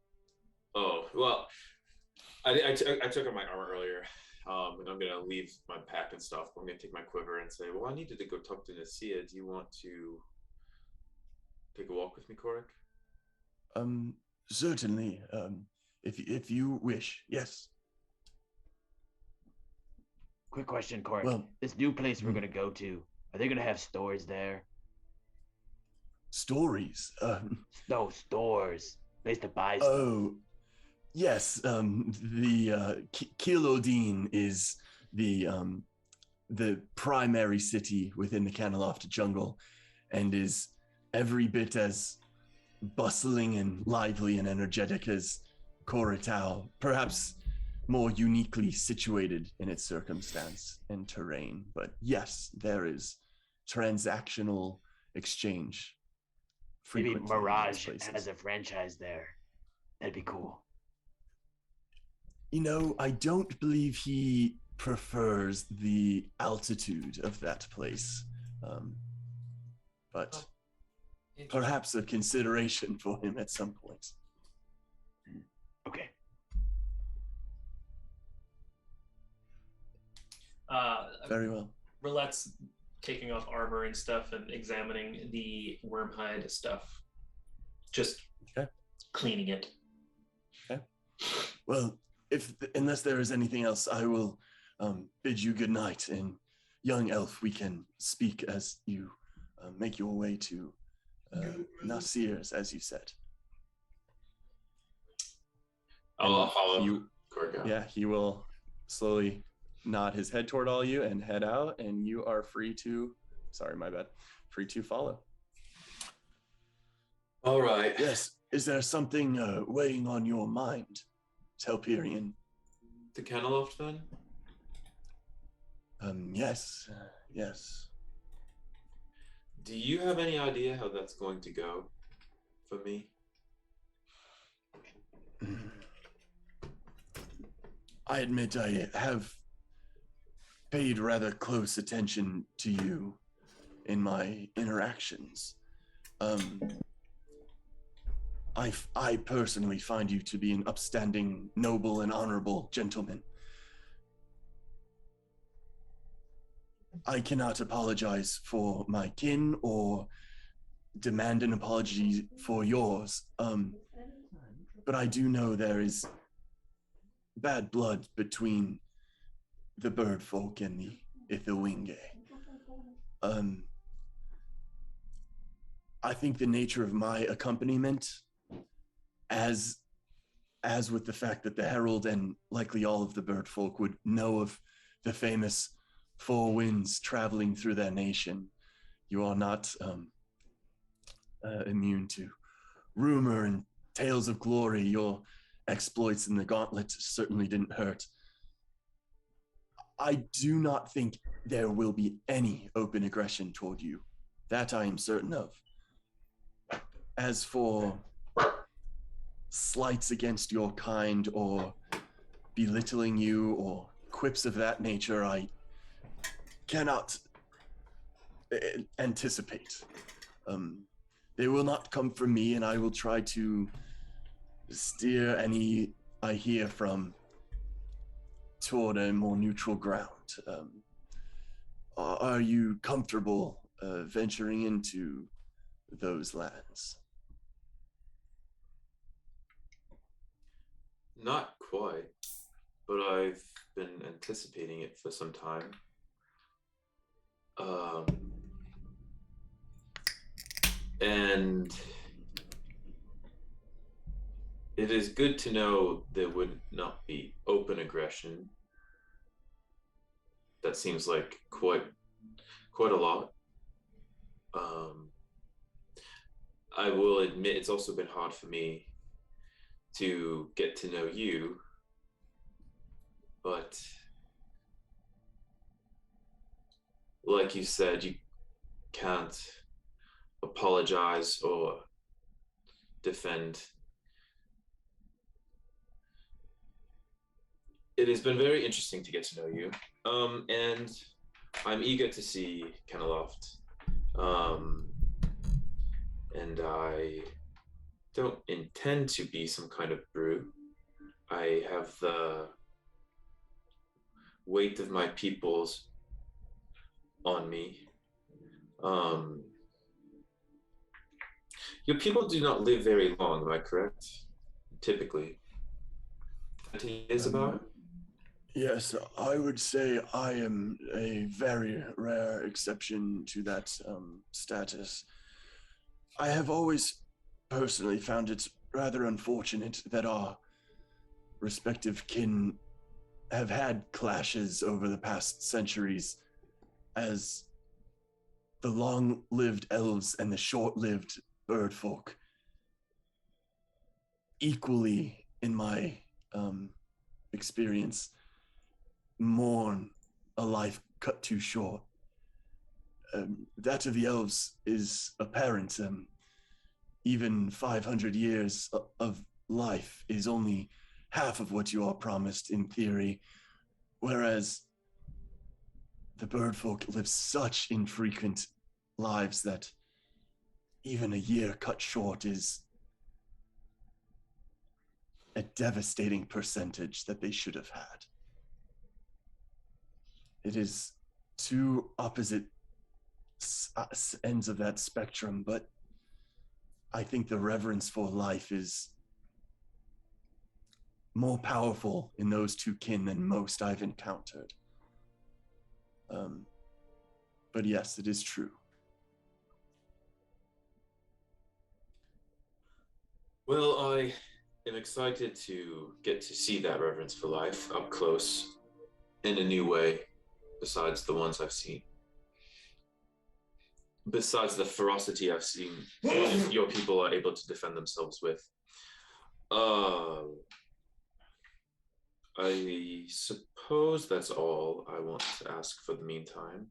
Oh well, I took out my armor earlier, and I'm gonna leave my pack and stuff. I'm gonna take my quiver and say, "Well, I needed to go talk to Nasia. Do you want to take a walk with me, Korik?" Certainly. If you wish, yes. Quick question, Cork. Well, this new place we're going to go to, are they going to have stores there? Stories. No, stores. Place to buy stuff. Oh, yes. The Kilodine is the primary city within the Caneloft jungle, and is every bit as bustling and lively and energetic as Koritao, perhaps more uniquely situated in its circumstance and terrain. But yes, there is transactional exchange. Maybe frequently in these Mirage places. has a franchise there. That'd be cool. You know, I don't believe he prefers the altitude of that place. But perhaps a consideration for him at some point. Okay. Very well. Roulette's taking off armor and stuff and examining the wormhide stuff. Just cleaning it. Okay. Well, unless there is anything else, I will bid you good night. And young elf, we can speak as you make your way to Nasir's, as you said. I'll follow You, Cork out. yeah, he will slowly nod his head toward all you and head out, and you are free to, free to follow. All right. Yes, is there something weighing on your mind, Telperion? To Caneloft then? Yes, yes. Do you have any idea how that's going to go for me? I admit I have paid rather close attention to you in my interactions. I personally find you to be an upstanding, noble, and honorable gentleman. I cannot apologize for my kin or demand an apology for yours. But I do know there is bad blood between the bird folk and the Ithilwinge. I think the nature of my accompaniment, as with the fact that the Herald and likely all of the bird folk would know of the famous four winds traveling through their nation, you are not immune to rumor and tales of glory. Your exploits in the gauntlet certainly didn't hurt. I do not think there will be any open aggression toward you. That I am certain of. As for slights against your kind or belittling you or quips of that nature, I cannot anticipate. They will not come from me, and I will try to steer any I hear from toward a more neutral ground. Are you comfortable venturing into those lands? Not quite, but I've been anticipating it for some time. And it is good to know there would not be open aggression. That seems like quite a lot. I will admit it's also been hard for me to get to know you, but like you said, you can't apologize or defend. It has been very interesting to get to know you, and I'm eager to see Kenneloft. And I don't intend to be some kind of brew. I have the weight of my peoples on me. Your people do not live very long, am I correct? Typically. 20 years about? Yes, I would say I am a very rare exception to that status. I have always personally found it rather unfortunate that our respective kin have had clashes over the past centuries, as the long-lived elves and the short-lived bird folk equally, in my experience, mourn a life cut too short. That of the elves is apparent. Even 500 years of life is only half of what you are promised in theory, whereas the bird folk live such infrequent lives that even a year cut short is a devastating percentage that they should have had. It is two opposite ends of that spectrum, but I think the reverence for life is more powerful in those two kin than most I've encountered. But yes, it is true. Well, I am excited to get to see that reverence for life up close in a new way, besides the ones I've seen. Besides the ferocity I've seen your people are able to defend themselves with. I suppose that's all I want to ask for the meantime.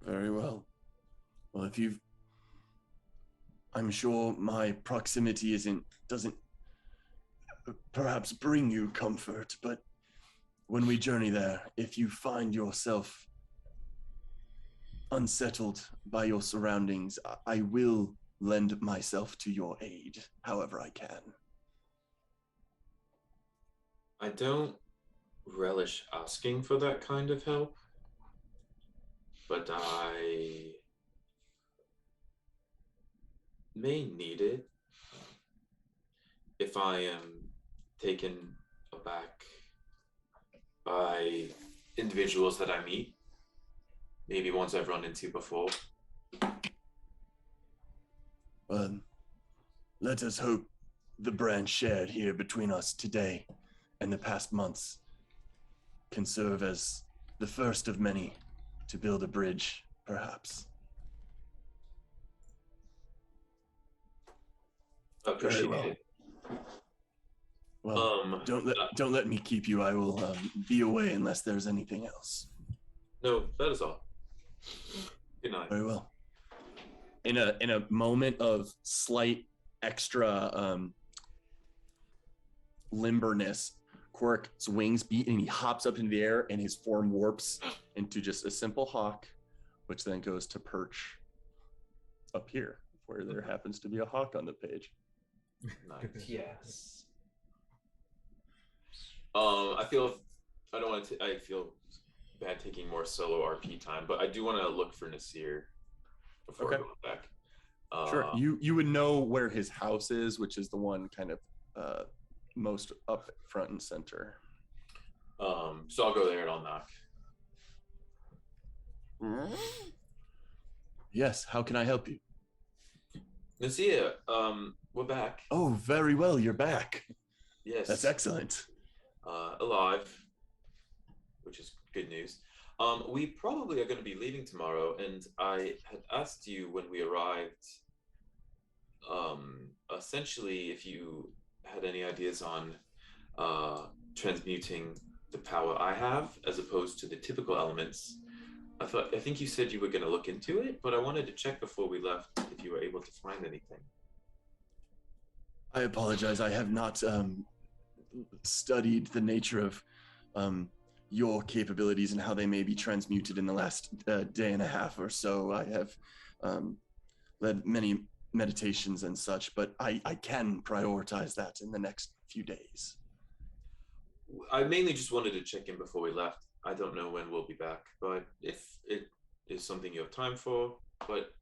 Very well. Well, if you've... I'm sure my proximity doesn't perhaps bring you comfort, but when we journey there, if you find yourself unsettled by your surroundings, I will lend myself to your aid however I can. I don't relish asking for that kind of help, but I may need it if I am taken aback by individuals that I meet, maybe ones I've run into before. Let us hope the brand shared here between us today and the past months can serve as the first of many to build a bridge, perhaps. Appreciate well. it. Well, don't let me keep you. I will be away unless there's anything else. No, that is all. Good night. Very well. In a moment of slight extra limberness, Quirk's wings beat and he hops up into the air and his form warps into just a simple hawk, which then goes to perch up here where there happens to be a hawk on the page. Nice. Yes. I feel bad taking more solo RP time, but I do want to look for Nasir before I go back. Sure. You would know where his house is, which is the one kind of most up front and center. So I'll go there and I'll knock. Yes, how can I help you? Nasir, we're back. Oh, very well, you're back. Yes. That's excellent. Alive, which is good news. We probably are going to be leaving tomorrow, and I had asked you when we arrived, essentially, if you had any ideas on transmuting the power I have as opposed to the typical elements. I think you said you were going to look into it, but I wanted to check before we left if you were able to find anything. I apologize. I have not studied the nature of your capabilities and how they may be transmuted in the last day and a half or so. I have led many meditations and such, but I can prioritize that in the next few days. I mainly just wanted to check in before we left. I don't know when we'll be back, but if it is something you have time for, but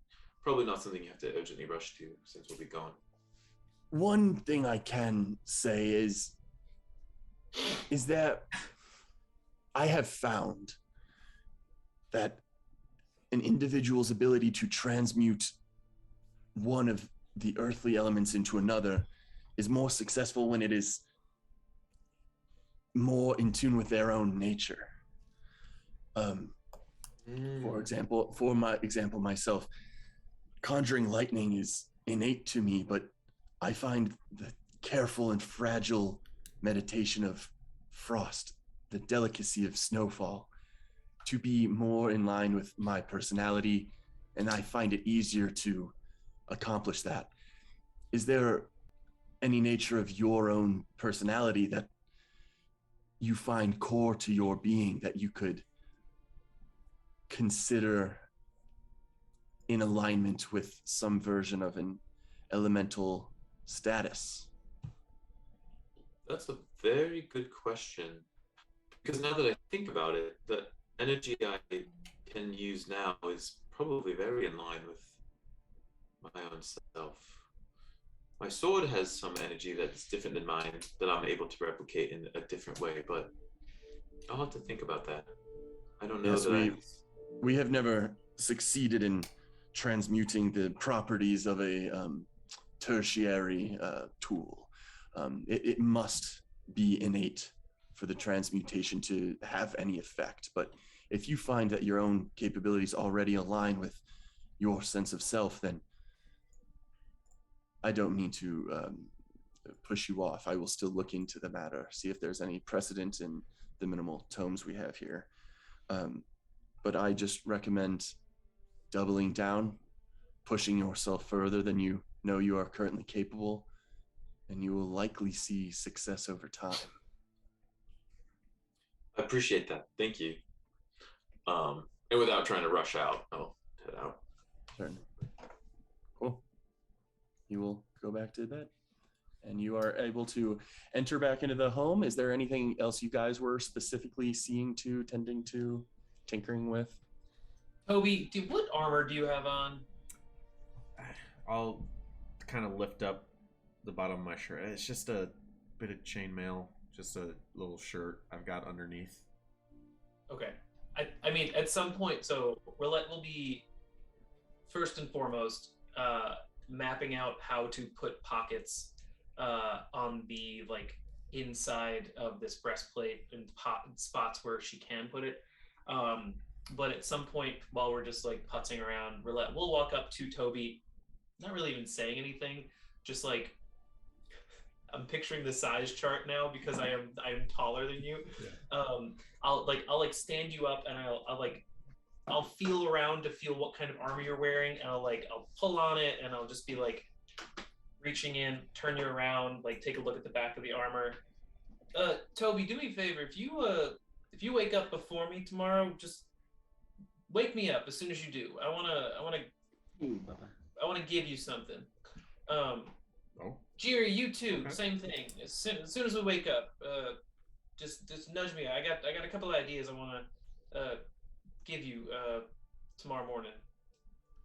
probably not something you have to urgently rush to since we'll be gone. One thing I can say is that I have found that an individual's ability to transmute one of the earthly elements into another is more successful when it is more in tune with their own nature. For my example, myself, conjuring lightning is innate to me, but I find the careful and fragile meditation of frost, the delicacy of snowfall, to be more in line with my personality, and I find it easier to accomplish that. Is there any nature of your own personality that you find core to your being that you could consider in alignment with some version of an elemental status? That's a very good question. Because now that I think about it, the energy I can use now is probably very in line with my own self. My sword has some energy that's different than mine that I'm able to replicate in a different way, but I'll have to think about that. I don't know that we have never succeeded in transmuting the properties of a tertiary tool. It must be innate for the transmutation to have any effect. But if you find that your own capabilities already align with your sense of self, then I don't mean to push you off. I will still look into the matter, see if there's any precedent in the minimal tomes we have here. But I just recommend doubling down, pushing yourself further than you know you are currently capable, and you will likely see success over time. I appreciate that. Thank you. And without trying to rush out, I'll head out. Certainly. Cool. you will go back to bed. And you are able to enter back into the home. Is there anything else you guys were specifically seeing to, tending to, tinkering with? Toby, what armor do you have on? I'll kind of lift up the bottom of my shirt. It's just a bit of chainmail, just a little shirt I've got underneath. Okay. I mean, at some point, so Roulette will be first and foremost mapping out how to put pockets on the like inside of this breastplate and spots where she can put it. But at some point, while we're just like putzing around, we'll walk up to Toby, not really even saying anything, just like I'm picturing the size chart now because I am taller than you. Yeah. I'll stand you up and I'll feel around to feel what kind of armor you're wearing, and I'll pull on it, and I'll just be like reaching in, turn you around, like take a look at the back of the armor. Toby, do me a favor, if you wake up before me tomorrow, just wake me up as soon as you do. I wanna give you something. Jiri, you too. Okay. Same thing. As soon as we wake up, just nudge me. I got a couple of ideas I want to give you tomorrow morning.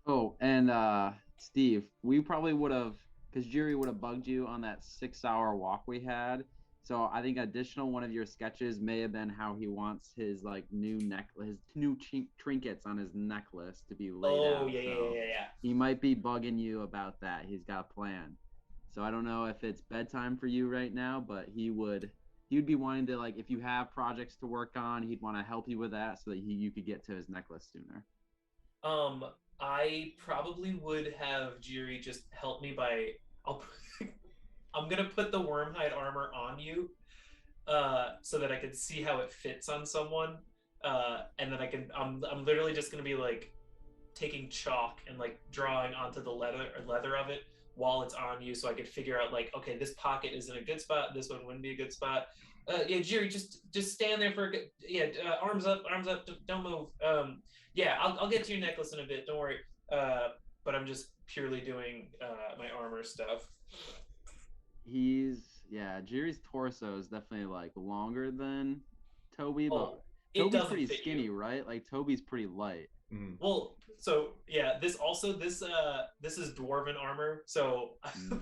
Oh, and Steve, we probably would have, because Jiri would have bugged you on that 6-hour walk we had. So I think additional one of your sketches may have been how he wants his like new necklace, his new trinkets on his necklace to be laid out. Oh yeah. He might be bugging you about that. He's got a plan. So I don't know if it's bedtime for you right now, but he would be wanting to, like, if you have projects to work on, he'd want to help you with that so that you could get to his necklace sooner. I probably would have Jiri just help me by I'm gonna put the wormhide armor on you so that I can see how it fits on someone, and then I'm literally just gonna be like taking chalk and like drawing onto the leather of it while it's on you, so I could figure out like, okay, this pocket is in a good spot, this one wouldn't be a good spot. Yeah, Jiri, just stand there for a good, arms up, don't move. Yeah, I'll get to your necklace in a bit, don't worry. But I'm just purely doing my armor stuff. Jiri's torso is definitely like longer than Toby, but Toby's pretty skinny, right? Like Toby's pretty light. Mm. Well, so yeah, this is dwarven armor, so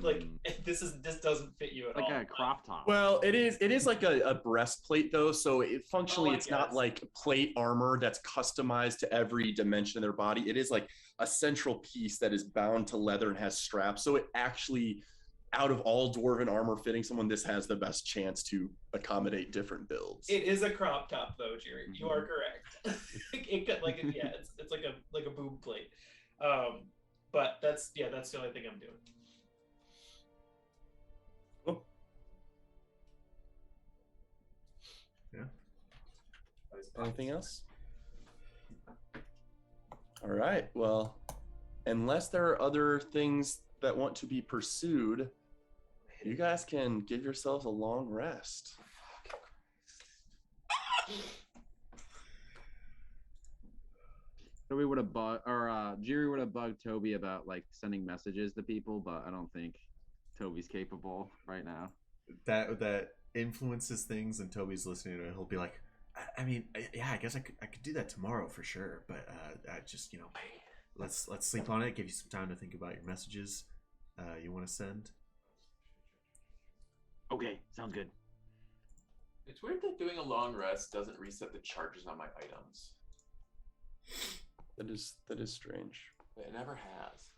like this doesn't fit you at all. Like a crop top. Well, it is like a breastplate though, so functionally it's not like plate armor that's customized to every dimension of their body. It is like a central piece that is bound to leather and has straps. So it actually, out of all dwarven armor fitting someone, this has the best chance to accommodate different builds. It is a crop top though, Jiri. You are correct. It's like a boob plate. But that's the only thing I'm doing. Cool. Yeah. Anything else? All right. Well, unless there are other things that want to be pursued, you guys can give yourselves a long rest. Jiri would have bugged Toby about like sending messages to people, but I don't think Toby's capable right now. That influences things, and Toby's listening to it. He'll be like, I guess I could do that tomorrow for sure, but I just let's sleep on it. Give you some time to think about your messages you want to send. Okay, sounds good. It's weird that doing a long rest doesn't reset the charges on my items. That is strange. It never has.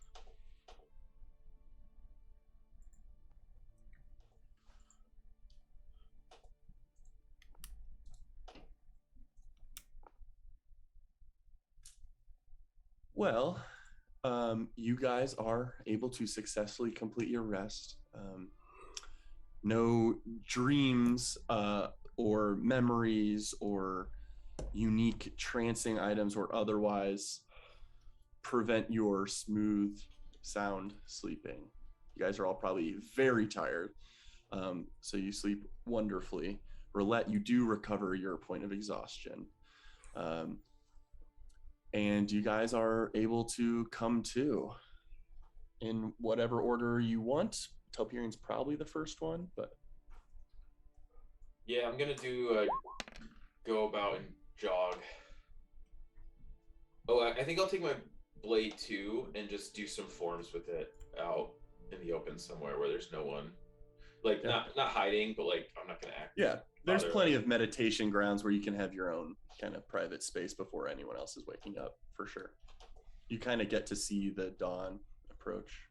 Well, you guys are able to successfully complete your rest. No dreams or memories or unique trancing items or otherwise prevent your smooth, sound sleeping. You guys are all probably very tired, so you sleep wonderfully. Roulette, you do recover your point of exhaustion. And you guys are able to come to. in whatever order you want. Telperian's probably the first one, but Yeah, I'm gonna do go about and jog. Oh, I think I'll take my blade too and just do some forms with it out in the open somewhere where there's no one. Like Yeah. not hiding, but like I'm not gonna act. yeah, there's bother. plenty of meditation grounds where you can have your own kind of private space before anyone else is waking up, for sure. You kind of get to see the dawn approach.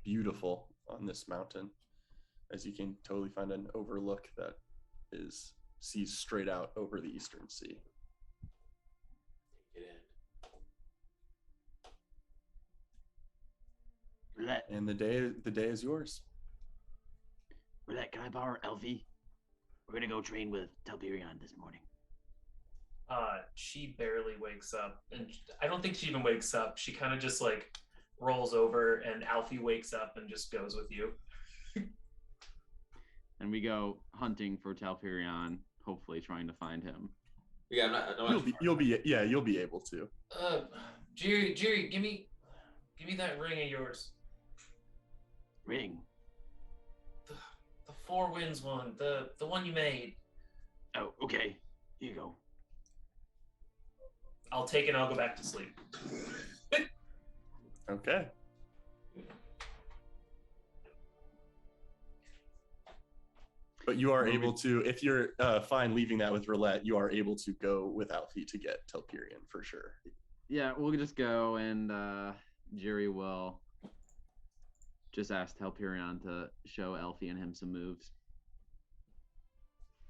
Beautiful on this mountain, as you can totally find an overlook that sees straight out over the eastern sea. Get in. Roulette, And the day is yours. Roulette, can I borrow Elfie? We're gonna go train with Telperion this morning. She barely wakes up, and I don't think she even wakes up. She kind of just like rolls over, and Alfie wakes up and just goes with you. And we go hunting for Telperion, hopefully trying to find him. Yeah, I'm not. You'll be able to. Jerry, give me that ring of yours. Ring. The Four Winds one, the one you made. Oh, okay. Here you go. I'll take it and I'll go back to sleep. Okay. But you are able to, if you're fine leaving that with Roulette, you are able to go with Alfie to get Telperion for sure. Yeah, we'll just go, and Jerry will just ask Telperion to show Elfie and him some moves.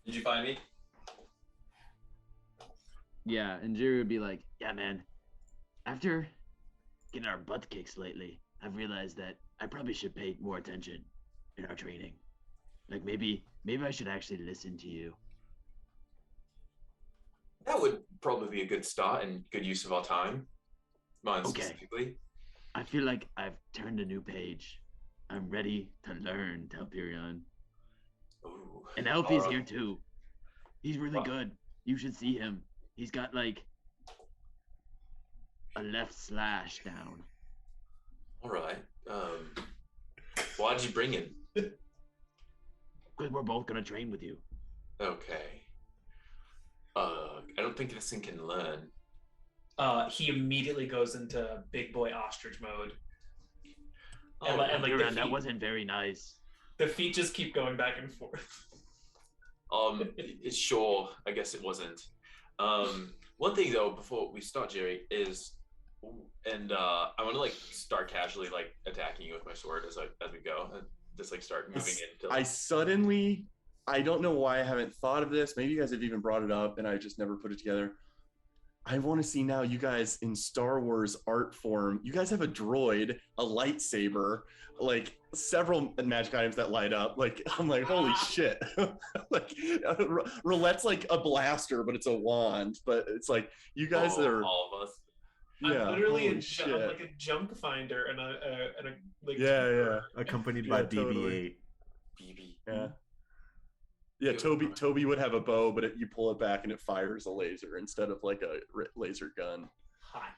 Did you find me? Yeah, and Jerry would be like, Yeah, man. After getting our butt kicks lately, I've realized that I probably should pay more attention in our training. Like maybe I should actually listen to you. That would probably be a good start and good use of our time. Mine Okay. specifically. I feel like I've turned a new page. I'm ready to learn, Telperion. Ooh. And Elfie's Alright. here too. He's really Wow. good. You should see him. He's got like a left slash down. All right. Why'd you bring him? Because we're both gonna train with you. Okay. I don't think this thing can learn. He immediately goes into big boy ostrich mode. Oh, like, the Telperion, that feet- wasn't very nice. The feet just keep going back and forth. Sure. I guess it wasn't. One thing though, before we start, Jerry, is, and I want to like start casually like attacking you with my sword as we go, and just like start moving into. I don't know why I haven't thought of this. Maybe you guys have even brought it up and I just never put it together. I want to see now you guys in Star Wars art form. You guys have a droid, a lightsaber, like several magic items that light up. Like I'm like, holy shit! Like Roulette's like a blaster, but it's a wand. But it's like you guys are. all of us. Yeah, I'm literally holy I'm shit. like a junk finder and a like Yeah. Accompanied Yeah, by totally. BB-8. BB. Yeah. Yeah, Toby would have a bow, but you pull it back and it fires a laser instead of like a laser gun. hot.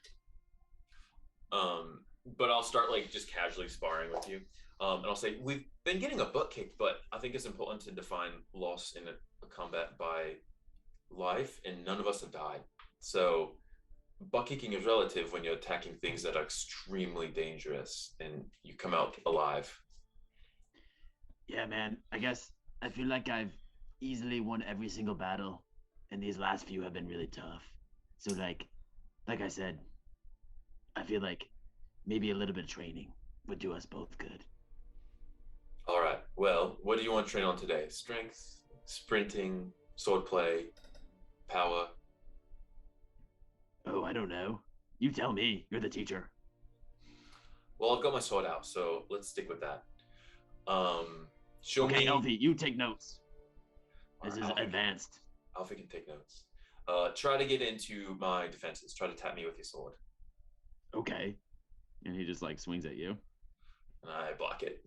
But I'll start like just casually sparring with you. And I'll say, we've been getting a butt kicked, but I think it's important to define loss in a combat by life, and none of us have died. So butt kicking is relative when you're attacking things that are extremely dangerous and you come out alive. Yeah, man. I guess I feel like I've easily won every single battle, and these last few have been really tough. So like I said, I feel like maybe a little bit of training would do us both good. All right. Well, what do you want to train on today? Strength, sprinting, swordplay, power. Oh, I don't know. You tell me. You're the teacher. Well, I've got my sword out, so let's stick with that. Show Okay, me. Elfie, you take notes. This is Alfie, advanced. Alfie can take notes. Try to get into my defenses. Try to tap me with your sword, Okay. and he just like swings at you. and I block it.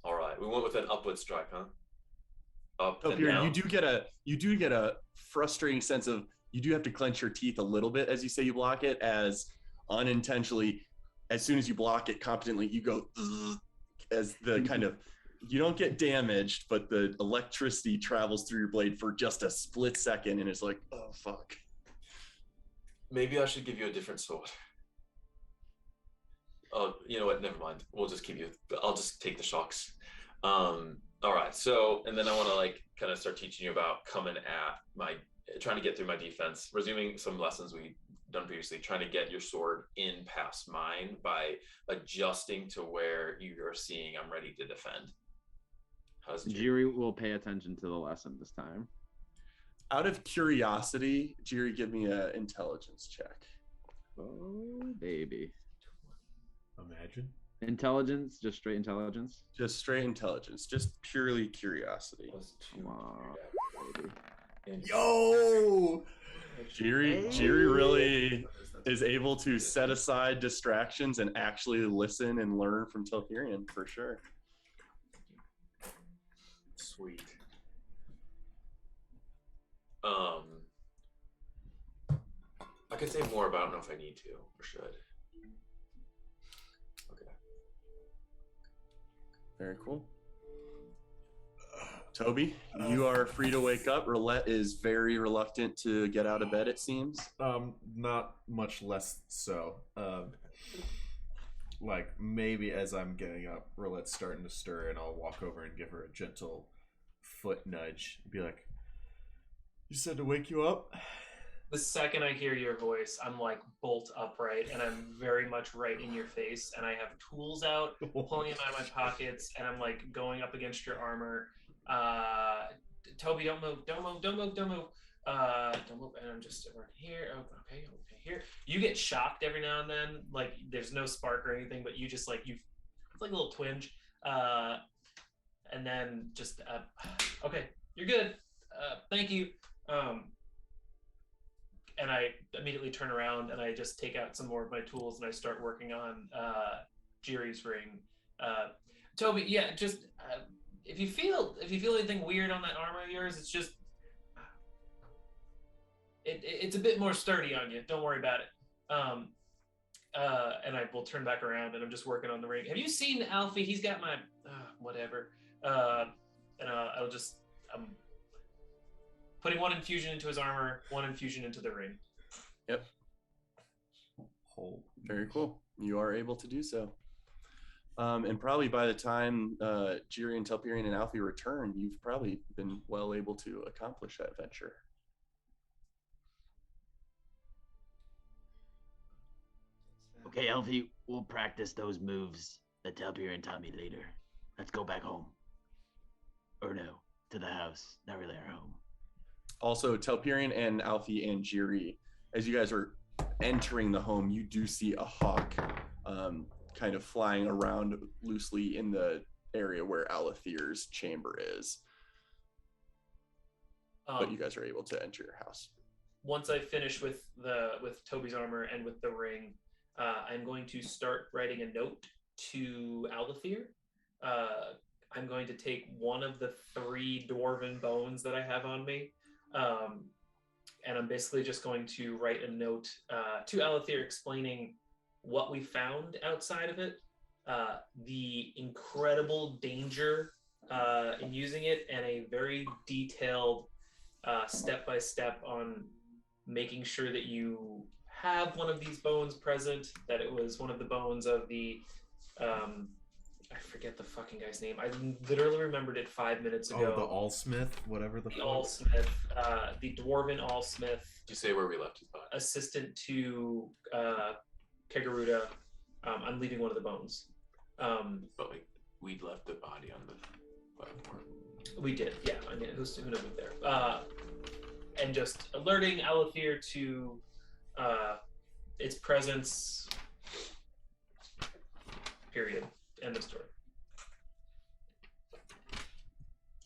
All right. We went with an upward strike, huh? Up and Here, down. you do get a frustrating sense of you do have to clench your teeth a little bit as you say you block it, as unintentionally, as soon as you block it competently, you go as the kind of, you don't get damaged, but the electricity travels through your blade for just a split second, and it's like, oh fuck. Maybe I should give you a different sword. Oh, you know what? Never mind. We'll just keep you. I'll just take the shocks. All right. So, and then I want to like kind of start teaching you about coming at trying to get through my defense, resuming some lessons we done previously, trying to get your sword in past mine by adjusting to where you are seeing I'm ready to defend. How's it? Jiri will pay attention to the lesson this time. Out of curiosity, Jiri, give me an intelligence check. Oh, baby. Imagine. Intelligence, just straight intelligence. Just straight intelligence, just purely curiosity. Come on, baby. Yo! Jiri really is able to set aside distractions and actually listen and learn from Telperion for sure. Sweet. I could say more, but I don't know if I need to or should. Okay. Very cool. Toby, you are free to wake up. Roulette is very reluctant to get out of bed, it seems. Not much less so. Like maybe as I'm getting up, Roulette's starting to stir, and I'll walk over and give her a gentle foot nudge. Be like, "You said to wake you up." The second I hear your voice, I'm like bolt upright, and I'm very much right in your face, and I have tools out, pulling them out of my pockets, and I'm like going up against your armor. Toby, don't move, don't move, don't move, don't move. Don't move. And I'm just right here. Oh, okay, here. You get shocked every now and then, like there's no spark or anything, but you just like it's like a little twinge. And then just okay, you're good. Thank you. And I immediately turn around and I just take out some more of my tools and I start working on Jiri's ring. Toby, yeah, just if you feel anything weird on that armor of yours, it's just it's a bit more sturdy on you. Don't worry about it. And I will turn back around and I'm just working on the ring. Have you seen Alfie? He's got my whatever. And I'm putting one infusion into his armor, one infusion into the ring. Yep. Very cool. You are able to do so. And probably by the time Jiri and Telperion and Alfie return, you've probably been well able to accomplish that venture. Okay, Alfie, we'll practice those moves that Telperion taught me later. Let's go back home. Or no, to the house. Not really our home. Also, Telperion and Alfie and Jiri, as you guys are entering the home, you do see a hawk kind of flying around loosely in the area where Alathir's chamber is. But you guys are able to enter your house. Once I finish with Toby's armor and with the ring, I'm going to start writing a note to Alathir. I'm going to take one of the 3 dwarven bones that I have on me, and I'm basically just going to write a note to Alathir explaining what we found outside of it, the incredible danger in using it, and a very detailed step-by-step on making sure that you have one of these bones present, that it was one of the bones of the I forget the fucking guy's name. I literally remembered it 5 minutes ago. Oh, the Allsmith, whatever the Allsmith, the dwarven Allsmith. Did you say where we left his body? Assistant to Kegaruda. I'm leaving one of the bones. But like we left the body on the platform. We did, yeah. I mean, who knows what there? And just alerting Alathir to its presence. Period. End of story.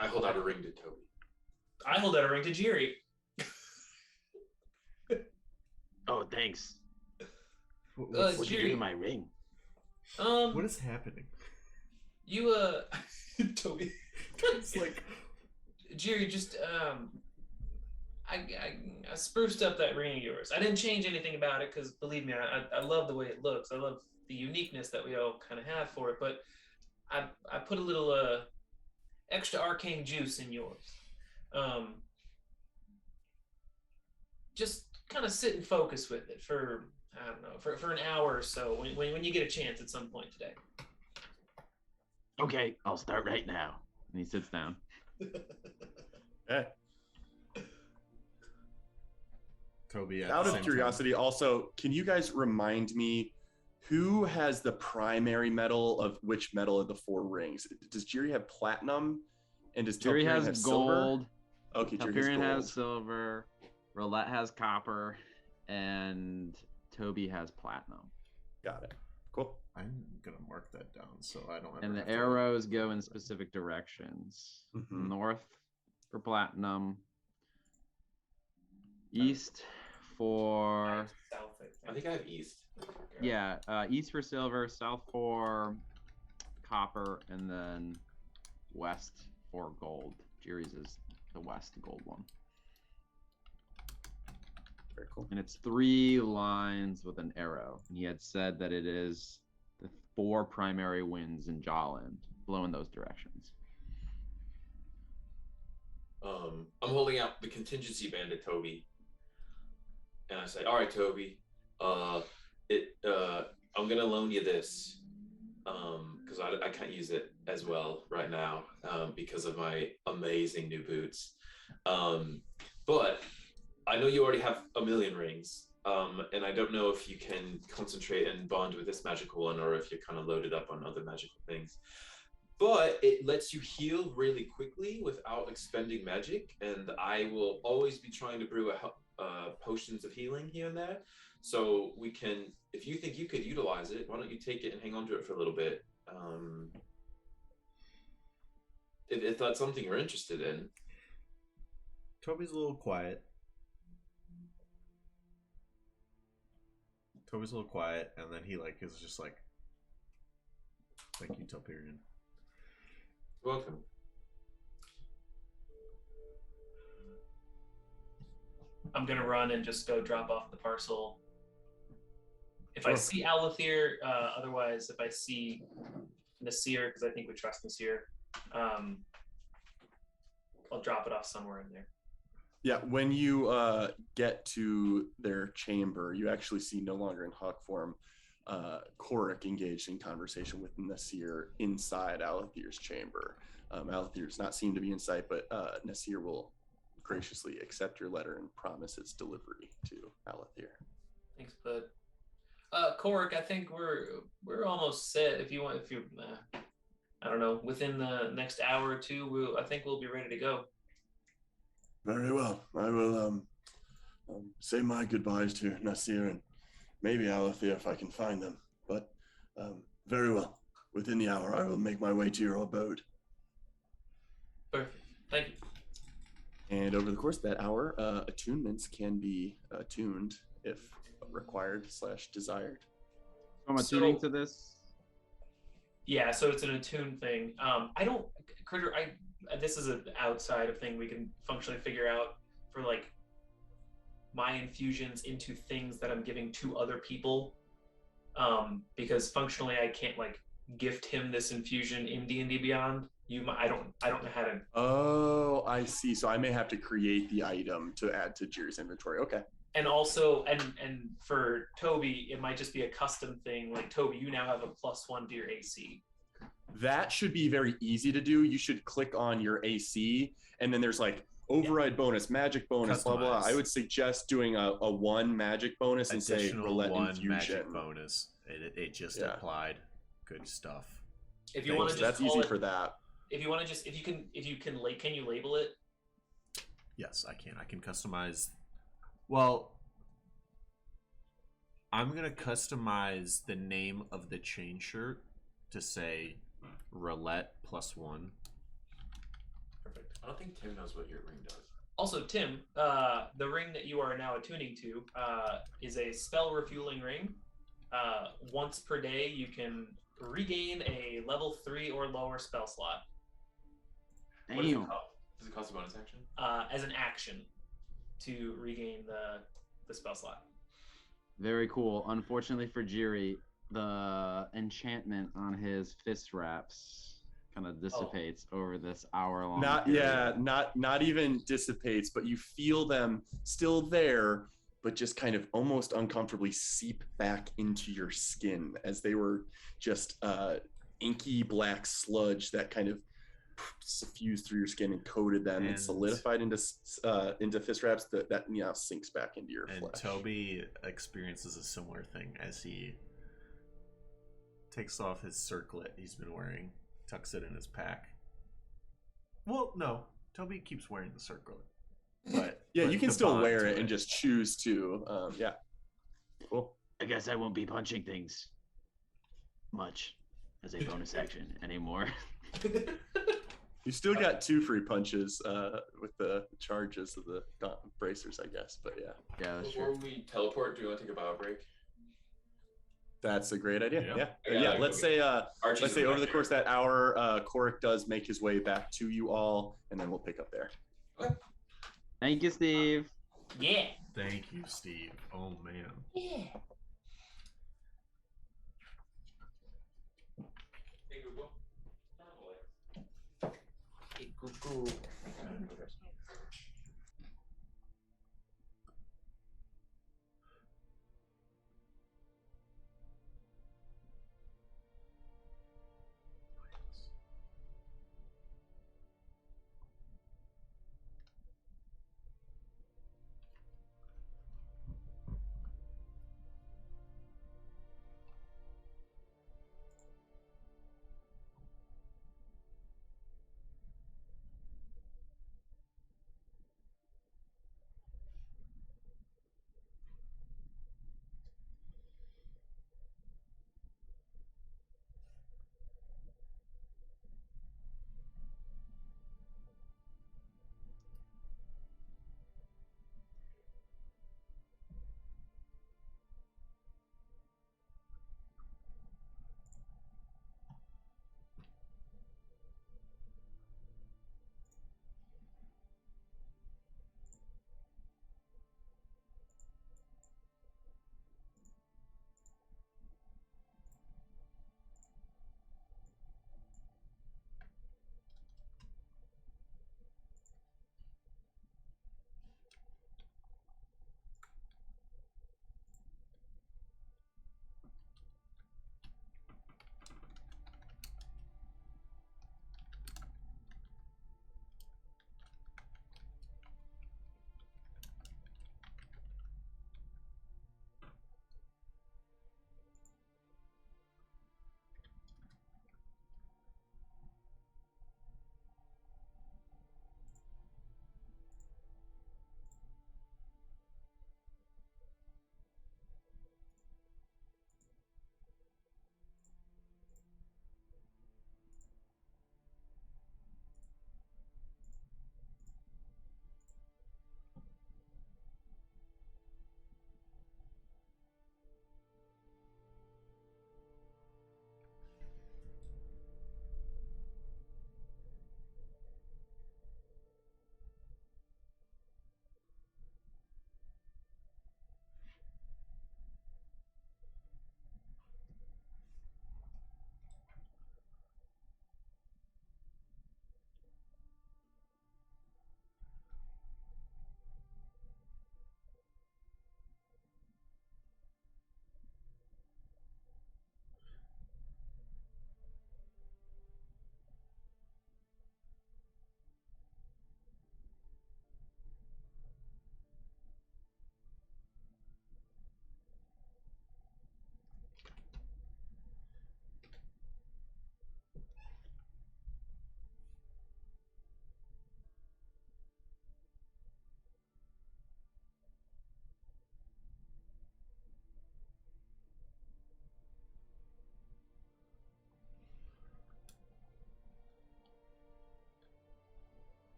I hold out a ring to Toby. I hold out a ring to Jiri. Oh, thanks. What's, What'd you do to my ring? what is happening? You Toby. It's like Jiri, just I spruced up that ring of yours. I didn't change anything about it because, believe me, I love the way it looks. I love the uniqueness that we all kind of have for it. But I put a little extra arcane juice in yours. Just kind of sit and focus with it for, I don't know, for an hour or so when you get a chance at some point today. Okay, I'll start right now. And he sits down. Okay. Toby, Out of curiosity, also, can you guys remind me who has the primary metal of which metal of the 4 rings? Does Jiri have platinum? And does Jiri Telperion has have gold. silver? Okay, Jiri Telperion has has gold. silver. Roulette has copper. And Toby has platinum. Got it. Cool. I'm gonna mark that down so I don't. And ever the have to- arrows go in specific directions. Mhm. North for platinum. East for South, I think I have east. east for silver, south for copper, and then west for gold. Jiri's is the west gold one. Very cool. And it's 3 lines with an arrow. And he had said that it is the 4 primary winds in Jawland, blow in those directions. I'm holding out the contingency band to Toby, and I say, "All right, Toby, I'm gonna loan you this, because I can't use it as well right now, because of my amazing new boots. But I know you already have a million rings, and I don't know if you can concentrate and bond with this magical one, or if you're kind of loaded up on other magical things. But it lets you heal really quickly without expending magic, and I will always be trying to brew potions of healing here and there. So we can, if you think you could utilize it, why don't you take it and hang on to it for a little bit? If that's something you're interested in. Toby's a little quiet. And then he is just like, "Thank you, Telperion." Welcome. I'm gonna run and just go drop off the parcel. If I see Alethir, otherwise, if I see Nasir, because I think we trust Nasir, I'll drop it off somewhere in there. Yeah, when you get to their chamber, you actually see, no longer in hawk form, Korik engaged in conversation with Nasir inside Alethir's chamber. Alethir does not seem to be in sight, but Nasir will graciously accept your letter and promise its delivery to Alethir. Thanks, bud. Korik, I think we're almost set. If you, I don't know, within the next hour or two, I think we'll be ready to go. Very well. I will say my goodbyes to Nasir and maybe Alethir if I can find them. But very well. Within the hour, I will make my way to your abode. Perfect. Thank you. And over the course of that hour, attunements can be attuned if required / desired. I'm attuning to this. Yeah, so it's an attune thing. I don't, Critter, this is an outside of thing we can functionally figure out for like my infusions into things that I'm giving to other people. Because functionally I can't like gift him this infusion in D&D Beyond. I don't know how to. Oh, I see. So I may have to create the item to add to Jiri's inventory. Okay. And also, and for Toby, it might just be a custom thing. Like, Toby, you now have a +1 to your AC. That should be very easy to do. You should click on your AC, and then there's like override bonus, magic bonus, blah, blah. Customize. I would suggest doing a 1 magic bonus and say Additional roulette 1 infusion. magic bonus. It just Yeah. applied. Good stuff. If you want to just That's call easy it, for that. if you want to just, if you can can you label it? Yes, I can. I can customize. Well, I'm going to customize the name of the chain shirt to say roulette +1. Perfect. I don't think Tim knows what your ring does. Also, Tim, the ring that you are now attuning to is a spell refueling ring. Once per day, you can regain a level 3 or lower spell slot What does it Damn. cost? Does it cost a bonus action? as an action. to regain the spell slot. Very cool. Unfortunately for Jiri, the enchantment on his fist wraps kind of dissipates over this hour-long period. Not even dissipates, but you feel them still there, but just kind of almost uncomfortably seep back into your skin as they were just inky black sludge that kind of suffused through your skin and coated them and solidified into fist wraps that sinks back into your and flesh. Toby experiences a similar thing as he takes off his circlet he's been wearing, tucks it in his pack. Well, no, Toby keeps wearing the circlet. But you can the still bond wear to it and just choose to. Cool. I guess I won't be punching things much as a bonus action anymore. You still got 2 free punches with the charges of the bracers, I guess. But yeah, Yeah, that's Before true. we teleport, do you want to take a bio break? that's a great idea. Yeah. Yeah. Let's say Archie's let's say in the over the back course of that hour, Korik does make his way back to you all, and then we'll pick up there. Thank you, Steve. Yeah. Thank you, Steve. Oh man. Yeah. Hey Google. Hey, Google.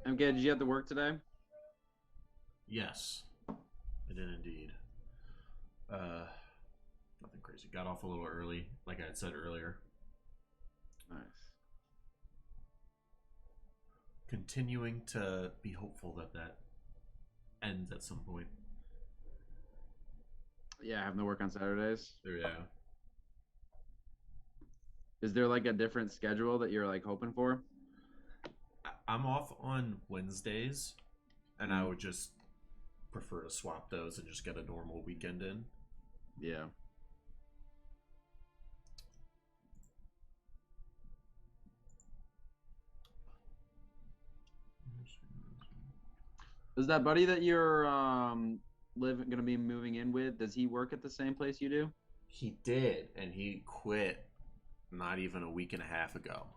MK, did you have to work today? Yes, I did indeed. Nothing crazy. Got off a little early, like I had said earlier. Nice. Continuing to be hopeful that that ends at some point. Yeah, having to work on Saturdays. Yeah. Is there like a different schedule that you're like hoping for? I'm off on Wednesdays, and I would just prefer to swap those and just get a normal weekend in. Yeah. Is that buddy that you're gonna be moving in with? Does he work at the same place you do? He did, and he quit not even a week and a half ago.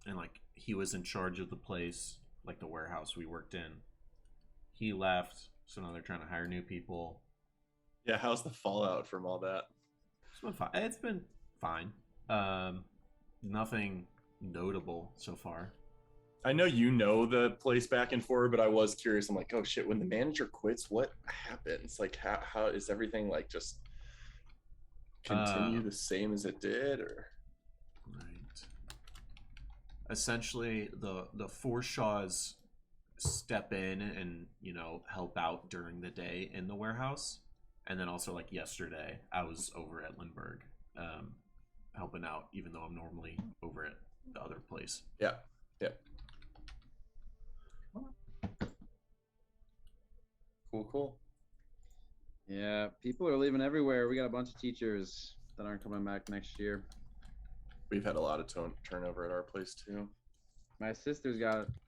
And like he was in charge of the place, like the warehouse we worked in. He left, so now they're trying to hire new people. Yeah, how's the fallout from all that? It's been fine. It's been fine. Nothing notable so far. I know you know the place back and forth, but I was curious. I'm like, oh shit, when the manager quits, what happens? Like, how is everything like just continue the same as it did, or? Right. Essentially, the Forshaws step in and help out during the day in the warehouse, and then also like yesterday, I was over at Lindbergh, helping out, even though I'm normally over at the other place. Yeah. Yeah. Cool. Yeah, people are leaving everywhere. We got a bunch of teachers that aren't coming back next year. We've had a lot of turnover at our place too. My sister's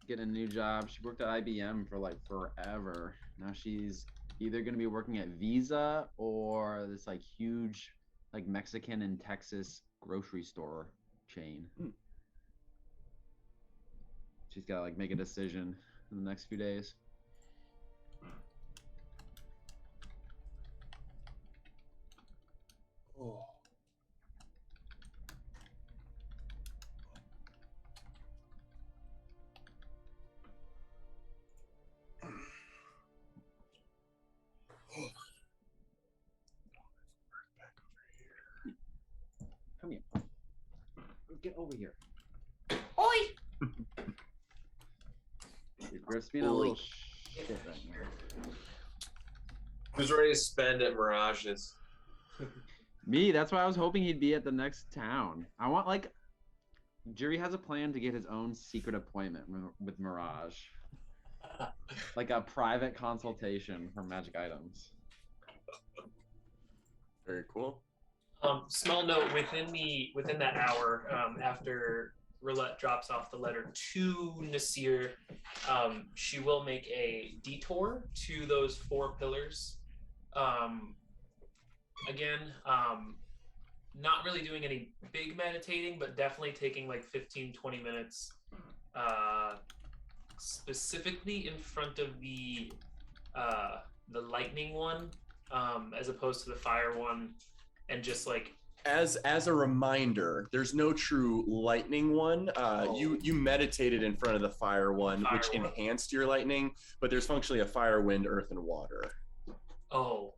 getting a new job. She worked at IBM for like forever. Now she's either going to be working at Visa or this like huge like Mexican and Texas grocery store chain. She's got to like make a decision in the next few days. Oh. Come here. Get over here. Oi! Griff's being a little shit right now. Who's ready to spend at Mirage's? Me, that's why I was hoping he'd be at the next town. I want like Jury has a plan to get his own secret appointment with Mirage. Like a private consultation for magic items. Very cool. Small note within that hour, after Roulette drops off the letter to Nasir, she will make a detour to those 4 pillars. Again, not really doing any big meditating, but definitely taking like 15-20 minutes, specifically in front of the lightning one, as opposed to the fire one, and just like as a reminder, there's no true lightning one. You meditated in front of the fire one, which enhanced your lightning, but there's functionally a fire, wind, earth, and water. Oh.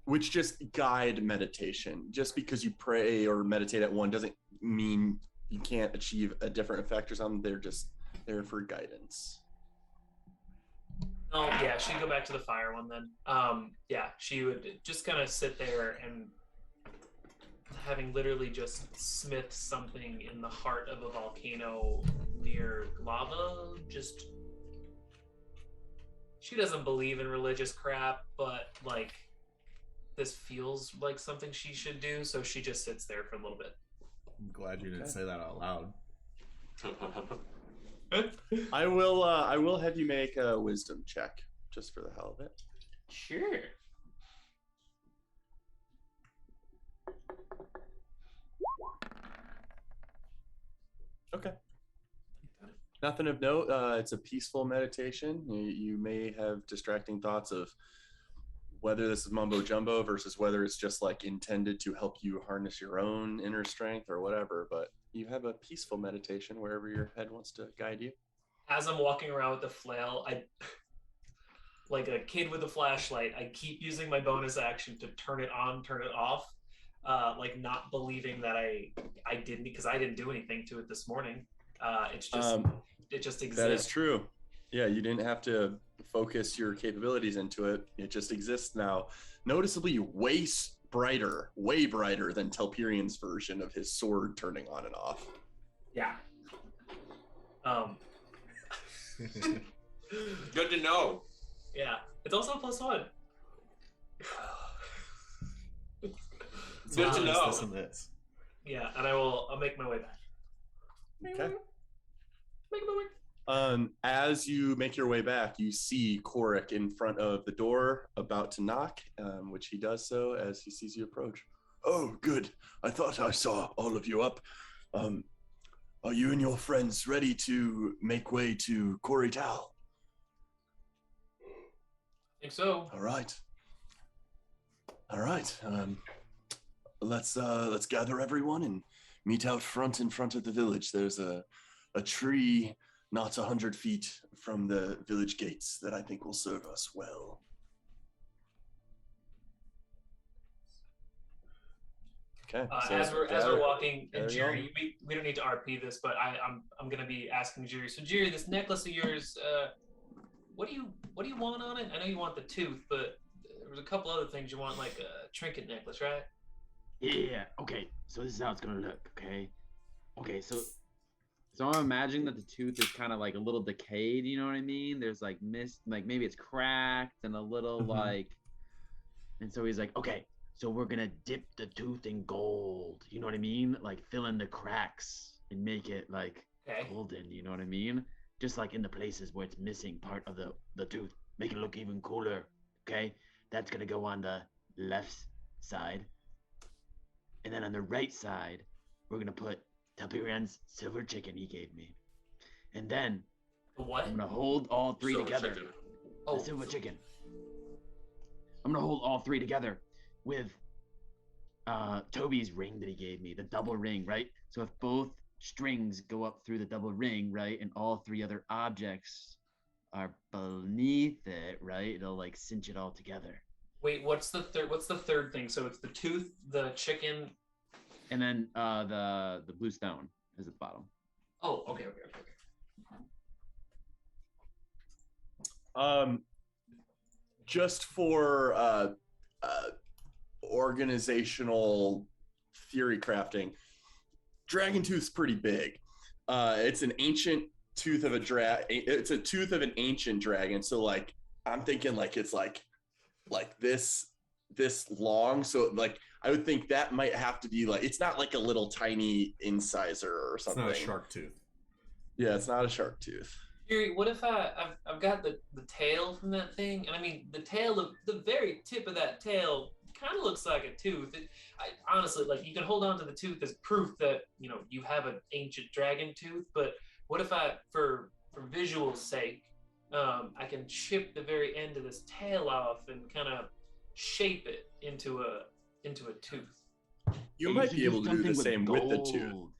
Which just guide meditation. Just because you pray or meditate at one doesn't mean you can't achieve a different effect or something. They're just there for guidance. Oh yeah, she'd go back to the fire one then. Yeah, she would just kind of sit there and, having literally just smithed something in the heart of a volcano near lava, just, she doesn't believe in religious crap, but like this feels like something she should do, so she just sits there for a little bit. I'm glad you didn't say that out loud. I will have you make a wisdom check just for the hell of it. Sure. Okay. Nothing of note. It's a peaceful meditation. You may have distracting thoughts of whether this is mumbo jumbo versus whether it's just like intended to help you harness your own inner strength or whatever. But you have a peaceful meditation wherever your head wants to guide you. As I'm walking around with the flail, I, like a kid with a flashlight, I keep using my bonus action to turn it on, turn it off, like not believing that I didn't, because I didn't do anything to it this morning. It's just it just exists. That is true. Yeah, you didn't have to focus your capabilities into it. It just exists now. Noticeably way brighter than Telperian's version of his sword turning on and off. Yeah. Good to know. Yeah. It's also a +1. Good to know. This and this. Yeah, and I'll make my way back. Okay. Make my way. As you make your way back, you see Korik in front of the door about to knock, which he does so as he sees you approach. Oh, good. I thought I saw all of you up. Are you and your friends ready to make way to Corital? I think so. All right. Let's gather everyone and meet out front in front of the village. There's a tree not 100 feet from the village gates that I think will serve us well. Okay. As we're walking, and carry on. Jiri, we don't need to RP this, but I'm gonna be asking Jiri. So Jiri, this necklace of yours, what do you want on it? I know you want the tooth, but there was a couple other things you want, like a trinket necklace, right? Yeah. Okay. So this is how it's gonna look. Okay. So I'm imagining that the tooth is kind of like a little decayed, you know what I mean? There's like mist, like maybe it's cracked and a little Mhm. and so he's like, Okay. So we're gonna dip the tooth in gold. You know what I mean? Like fill in the cracks and make it like Okay. golden. You know what I mean? Just like in the places where it's missing part of the tooth, make it look even cooler. Okay. That's gonna go on the left side, and then on the right side, we're gonna put Telperian's silver chicken he gave me, and then The what? I'm gonna hold all three Silver together. chicken. Oh, The silver chicken. I'm gonna hold all three together with Toby's ring that he gave me, the double ring, right? So if both strings go up through the double ring, right, and all three other objects are beneath it, right, it'll like cinch it all together. wait. What's the third thing? So it's the tooth, the chicken. and then the blue stone is at the bottom. Oh, okay. Just for organizational theory crafting, Dragon Tooth's pretty big. It's an ancient tooth of it's a tooth of an ancient dragon. So like I'm thinking like it's like this long. So like I would think that might have to be like, it's not like a little tiny incisor or It's something. not a shark tooth. Yeah, it's not a shark tooth. Jiri, what if I've got the tail from that thing, and I mean the tail, the very tip of that tail kind of looks like a tooth. I honestly, like, you can hold on to the tooth as proof that you have an ancient dragon tooth. But what if for visual's sake, I can chip the very end of this tail off and kind of shape it into a tooth. You Hey, might should be do able to do the something same with the tooth. gold.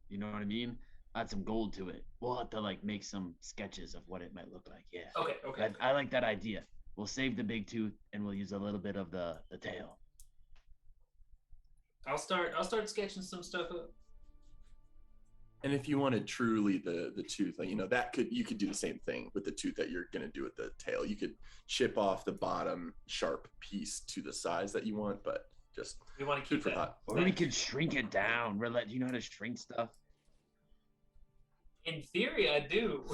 You know what I mean? Add some gold to it. We'll have to like make some sketches of what it might look like. Yeah. Okay. I like that idea. We'll save the big tooth and we'll use a little bit of the tail. I'll start sketching some stuff up. And if you wanted truly the tooth, like, you could do the same thing with the tooth that you're going to do with the tail. You could chip off the bottom sharp piece to the size that you want, but just We want to food keep for that. thought. Or we could shrink it down. Do you know how to shrink stuff? In theory, I do.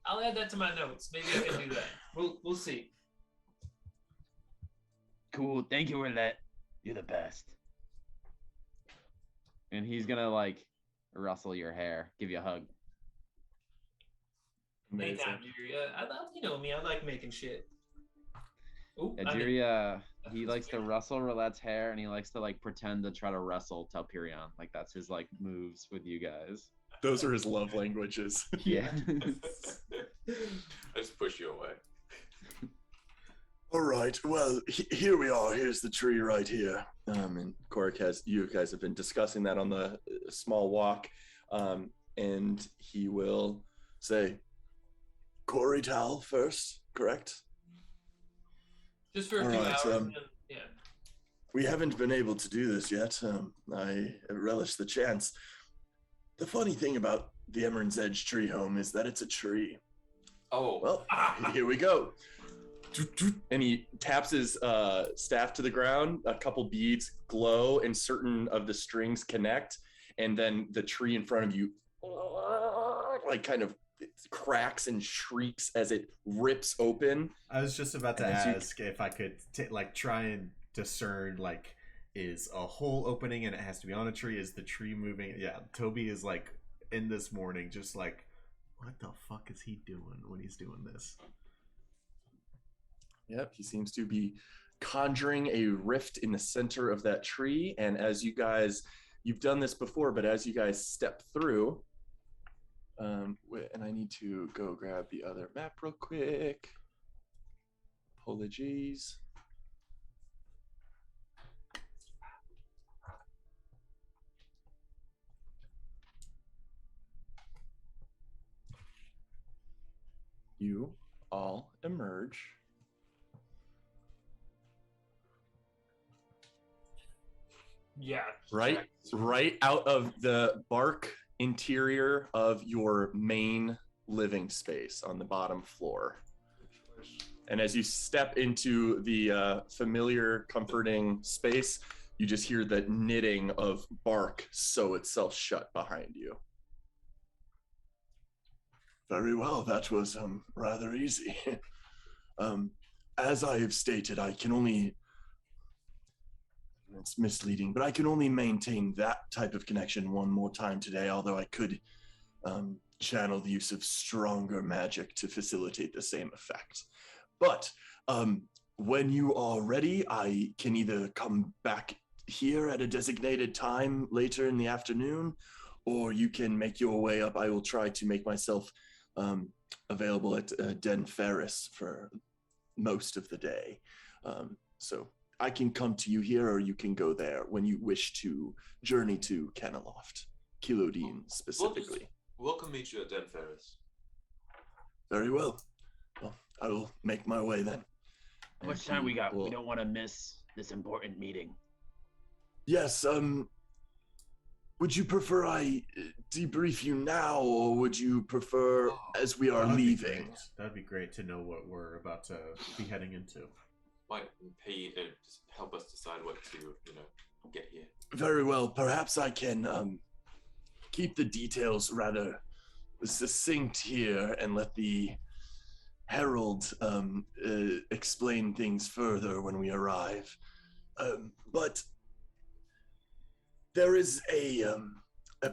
I'll add that to my notes. Maybe I can do that. We'll see. Cool. Thank you, Roulette. You're the best. And he's gonna like rustle your hair, give you a hug. Anytime, Jiri. You know me. I like making shit. Ooh, Yeah, I'm in. Jiri He likes to rustle Roulette's hair, and he likes to like pretend to try to wrestle Telperion. Like that's his like moves with you guys. Those are his love languages. Yeah. I just push you away. All right. Well, here we are. Here's the tree right here. And Korik you guys have been discussing that on the small walk. And he will say, Corital first, correct? Just for a All few right, hours. And then, yeah. We haven't been able to do this yet. I relish the chance. The funny thing about the Emerald's Edge tree home is that it's a tree. Oh, Well, here we go. And he taps his staff to the ground. A couple beads glow, and certain of the strings connect. And then the tree in front of you, like, kind of cracks and shrieks as it rips open. I was just about to And as you- ask if I could like try and discern like, is a hole opening and it has to be on a tree? Is the tree moving? Yeah, Toby is like in this morning, just like, what the fuck is he doing when he's doing this? Yep, he seems to be conjuring a rift in the center of that tree. And as you guys, you've done this before, but as you guys step through, and I need to go grab the other map real quick. Apologies. You all emerge. Yeah. Right out of the bark interior of your main living space on the bottom floor. And as you step into the familiar, comforting space, you just hear the knitting of bark sew itself shut behind you. Very well, that was rather easy. As I have stated, I can only, it's misleading, but I can only maintain that type of connection one more time today, although I could channel the use of stronger magic to facilitate the same effect. But when you are ready, I can either come back here at a designated time later in the afternoon, or you can make your way up. I will try to make myself available at Den Ferris for most of the day. So I can come to you here, or you can go there when you wish to journey to Kenneloft, Kilodine specifically. We'll come meet you at Den Ferris. Very well. Well, I will make my way then. How much time we got? Well, We don't want to miss this important meeting. yes, would you prefer I debrief you now, or would you prefer as we are That'd be leaving? great. That'd be great to know what we're about to be heading into. Might pay just help us decide what to, get here. Very well. Perhaps I can keep the details rather succinct here and let the Herald explain things further when we arrive. But there is a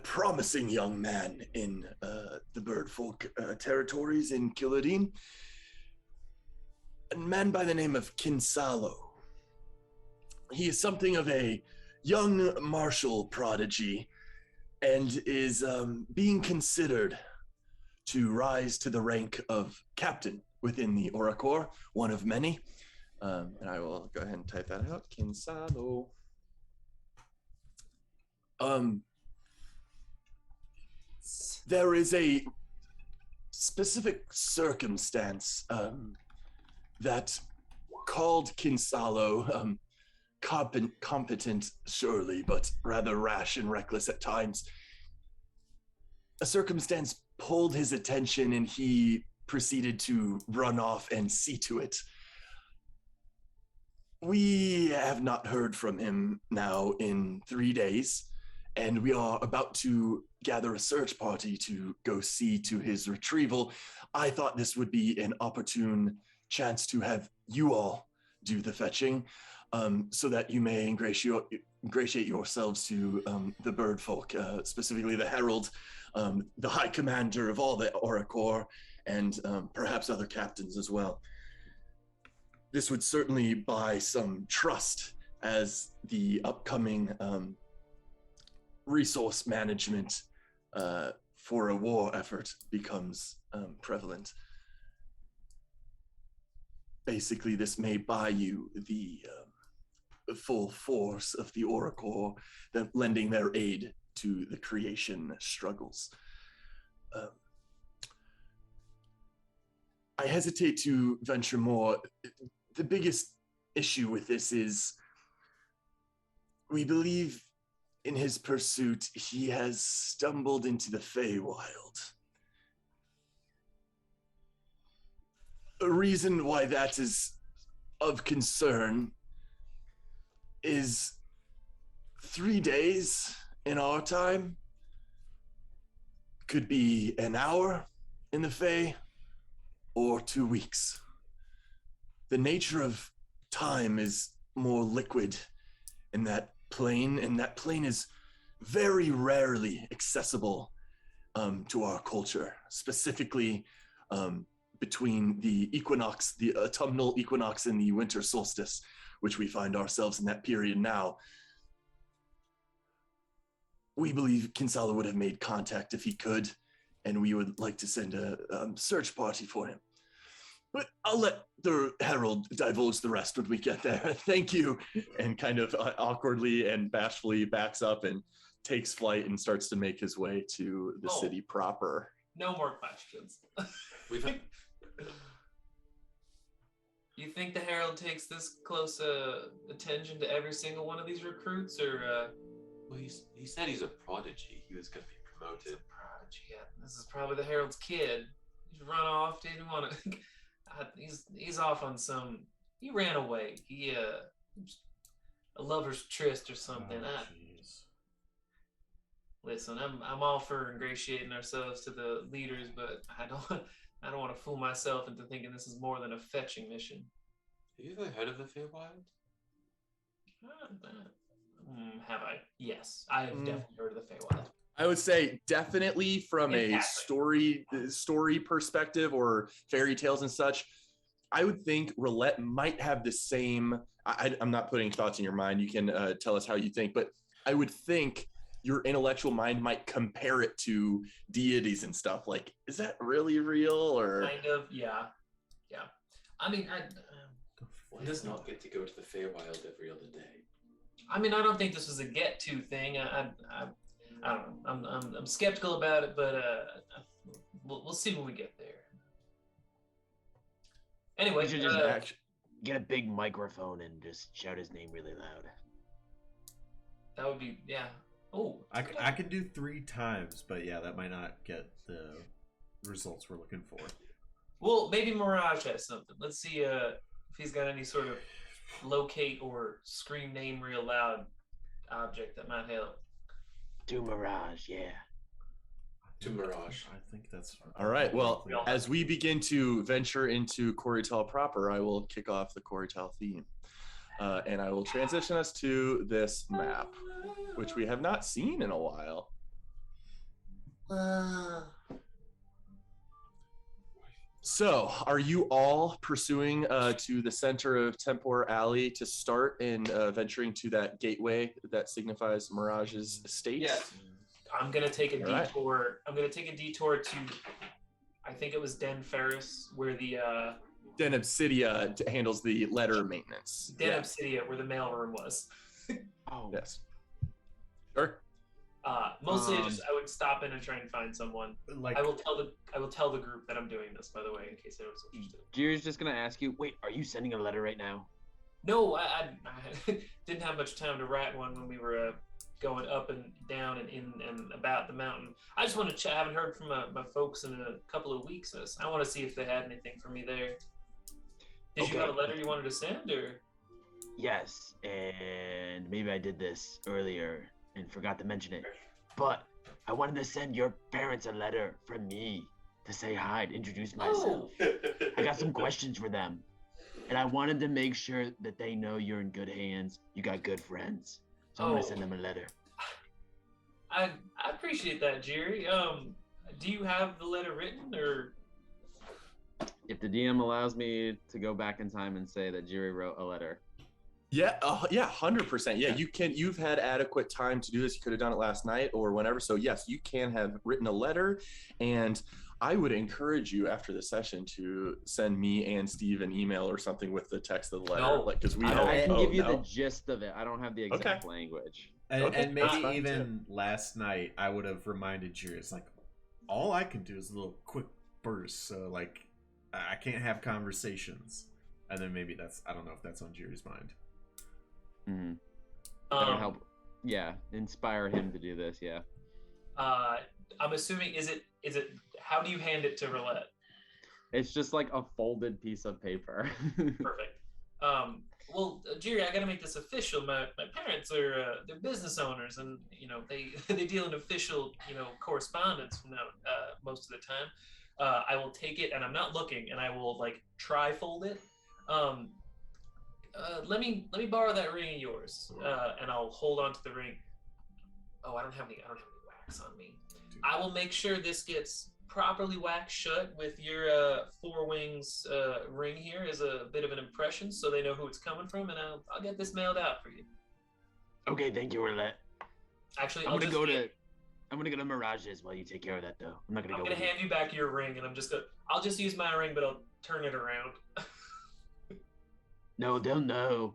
promising young man in the Birdfolk territories in Kilodine, a man by the name of Kinsalo. He is something of a young martial prodigy and is being considered to rise to the rank of captain within the Oracor, one of many. And I will go ahead and type that out. Kinsalo. There is a specific circumstance that called Kinsalo competent, surely, but rather rash and reckless at times. A circumstance pulled his attention, and he proceeded to run off and see to it. We have not heard from him now in 3 days, and we are about to gather a search party to go see to his retrieval. I thought this would be an opportune chance to have you all do the fetching, so that you may ingratiate yourselves to the Birdfolk, specifically the Herald, the High Commander of all the Oracor, and perhaps other captains as well. this would certainly buy some trust as the upcoming resource management for a war effort becomes prevalent. Basically, this may buy you the full force of the Oracle, lending their aid to the creation struggles. I hesitate to venture more. The biggest issue with this is we believe in his pursuit, he has stumbled into the Feywild. A reason why that is of concern is 3 days in our time could be an hour in the Fey or 2 weeks. The nature of time is more liquid in that plane, and that plane is very rarely accessible to our culture, specifically between the equinox, the autumnal equinox and the winter solstice, which we find ourselves in that period now. We believe Kinsala would have made contact if he could, and we would like to send a search party for him. But I'll let the Herald divulge the rest when we get there. Thank you. And kind of awkwardly and bashfully backs up and takes flight and starts to make his way to the city proper. No more questions. You think the Herald takes this close attention to every single one of these recruits, or? Well, he said he's a prodigy. He was going to be promoted. Prodigy. Yeah. This is probably the Herald's kid. He's run off. Didn't want to. He's off on some. He ran away. He a lover's tryst or something. Listen, I'm all for ingratiating ourselves to the leaders, but I don't want to fool myself into thinking this is more than a fetching mission. Have you ever heard of the Feywild? Have I? Yes, I have definitely heard of the Feywild. I would say definitely from a story perspective or fairy tales and such. I would think Roulette might have the same. I'm not putting thoughts in your mind. You can tell us how you think, but I would think your intellectual mind might compare it to deities and stuff. Like, is that really real? Or kind of, yeah. I mean, one does not get to go to the Feywild every other day. I mean, I don't think this was a get to thing. I don't know. I'm skeptical about it, but we'll see when we get there. Anyway, you should just get a big microphone and just shout his name really loud. That would be, yeah. Oh, I could do 3 times, but yeah, that might not get the results we're looking for. Well, maybe Mirage has something. Let's see if he's got any sort of locate or scream name real loud object that might help. Do Mirage, yeah. To Mirage. I think that's all right. Well, as we begin to venture into Corital proper, I will kick off the Corital theme. And I will transition us to this map, which we have not seen in a while. So, are you all pursuing to the center of Tempor Alley to start and venturing to that gateway that signifies Mirage's estate? Yes. I'm gonna take a detour. Right. I'm gonna take a detour to, I think it was Den Ferris, where the Den Obsidia handles the letter maintenance. Den Obsidia, where the mailroom was. Oh yes. Sure. Mostly, I would stop in and try and find someone. Like, I will tell the group that I'm doing this, by the way, in case anyone's interested. Jerry's just gonna ask you. Wait, are you sending a letter right now? No, I didn't have much time to write one when we were going up and down and in and about the mountain. I just want to chat. I haven't heard from my folks in a couple of weeks. I want to see if they had anything for me there. Did you have a letter you wanted to send, or? Yes, and maybe I did this earlier and forgot to mention it, but I wanted to send your parents a letter from me to say hi, to introduce myself. I got some questions for them, and I wanted to make sure that they know you're in good hands. You got good friends. So I'm gonna send them a letter. I appreciate that, Jerry. Do you have the letter written, or? If the DM allows me to go back in time and say that Jiri wrote a letter. Yeah, 100%. Yeah, you can. You've had adequate time to do this. You could have done it last night or whenever. So yes, you can have written a letter, and I would encourage you after the session to send me and Steve an email or something with the text of the letter, No. like because we I can give you no. the gist of it. I don't have the exact language. And, Okay, and that's maybe fine, even last night, I would have reminded you. It's like all I can do is a little quick burst. So like, I can't have conversations. And then maybe I don't know if that's on Jiri's mind. Mm-hmm. That would help. Yeah, inspire him to do this. Yeah. I'm assuming is it how do you hand it to Roulette? It's just like a folded piece of paper. Perfect. Well, Jiri, I got to make this official. My parents are they're business owners, and they deal in official correspondence from now most of the time. I will take it, and I'm not looking, and I will like tri-fold it. Let me borrow that ring of yours, and I'll hold on to the ring. Oh, I don't have any wax on me. I will make sure this gets properly waxed shut with your four wings ring here as a bit of an impression, so they know who it's coming from, and I'll get this mailed out for you. Okay, thank you, Roulette. Actually, I'm gonna go to Mirages while you take care of that, though. I'm not gonna I'm go. gonna with hand you back your ring, and I'll just use my ring, but I'll turn it around. No, they'll know.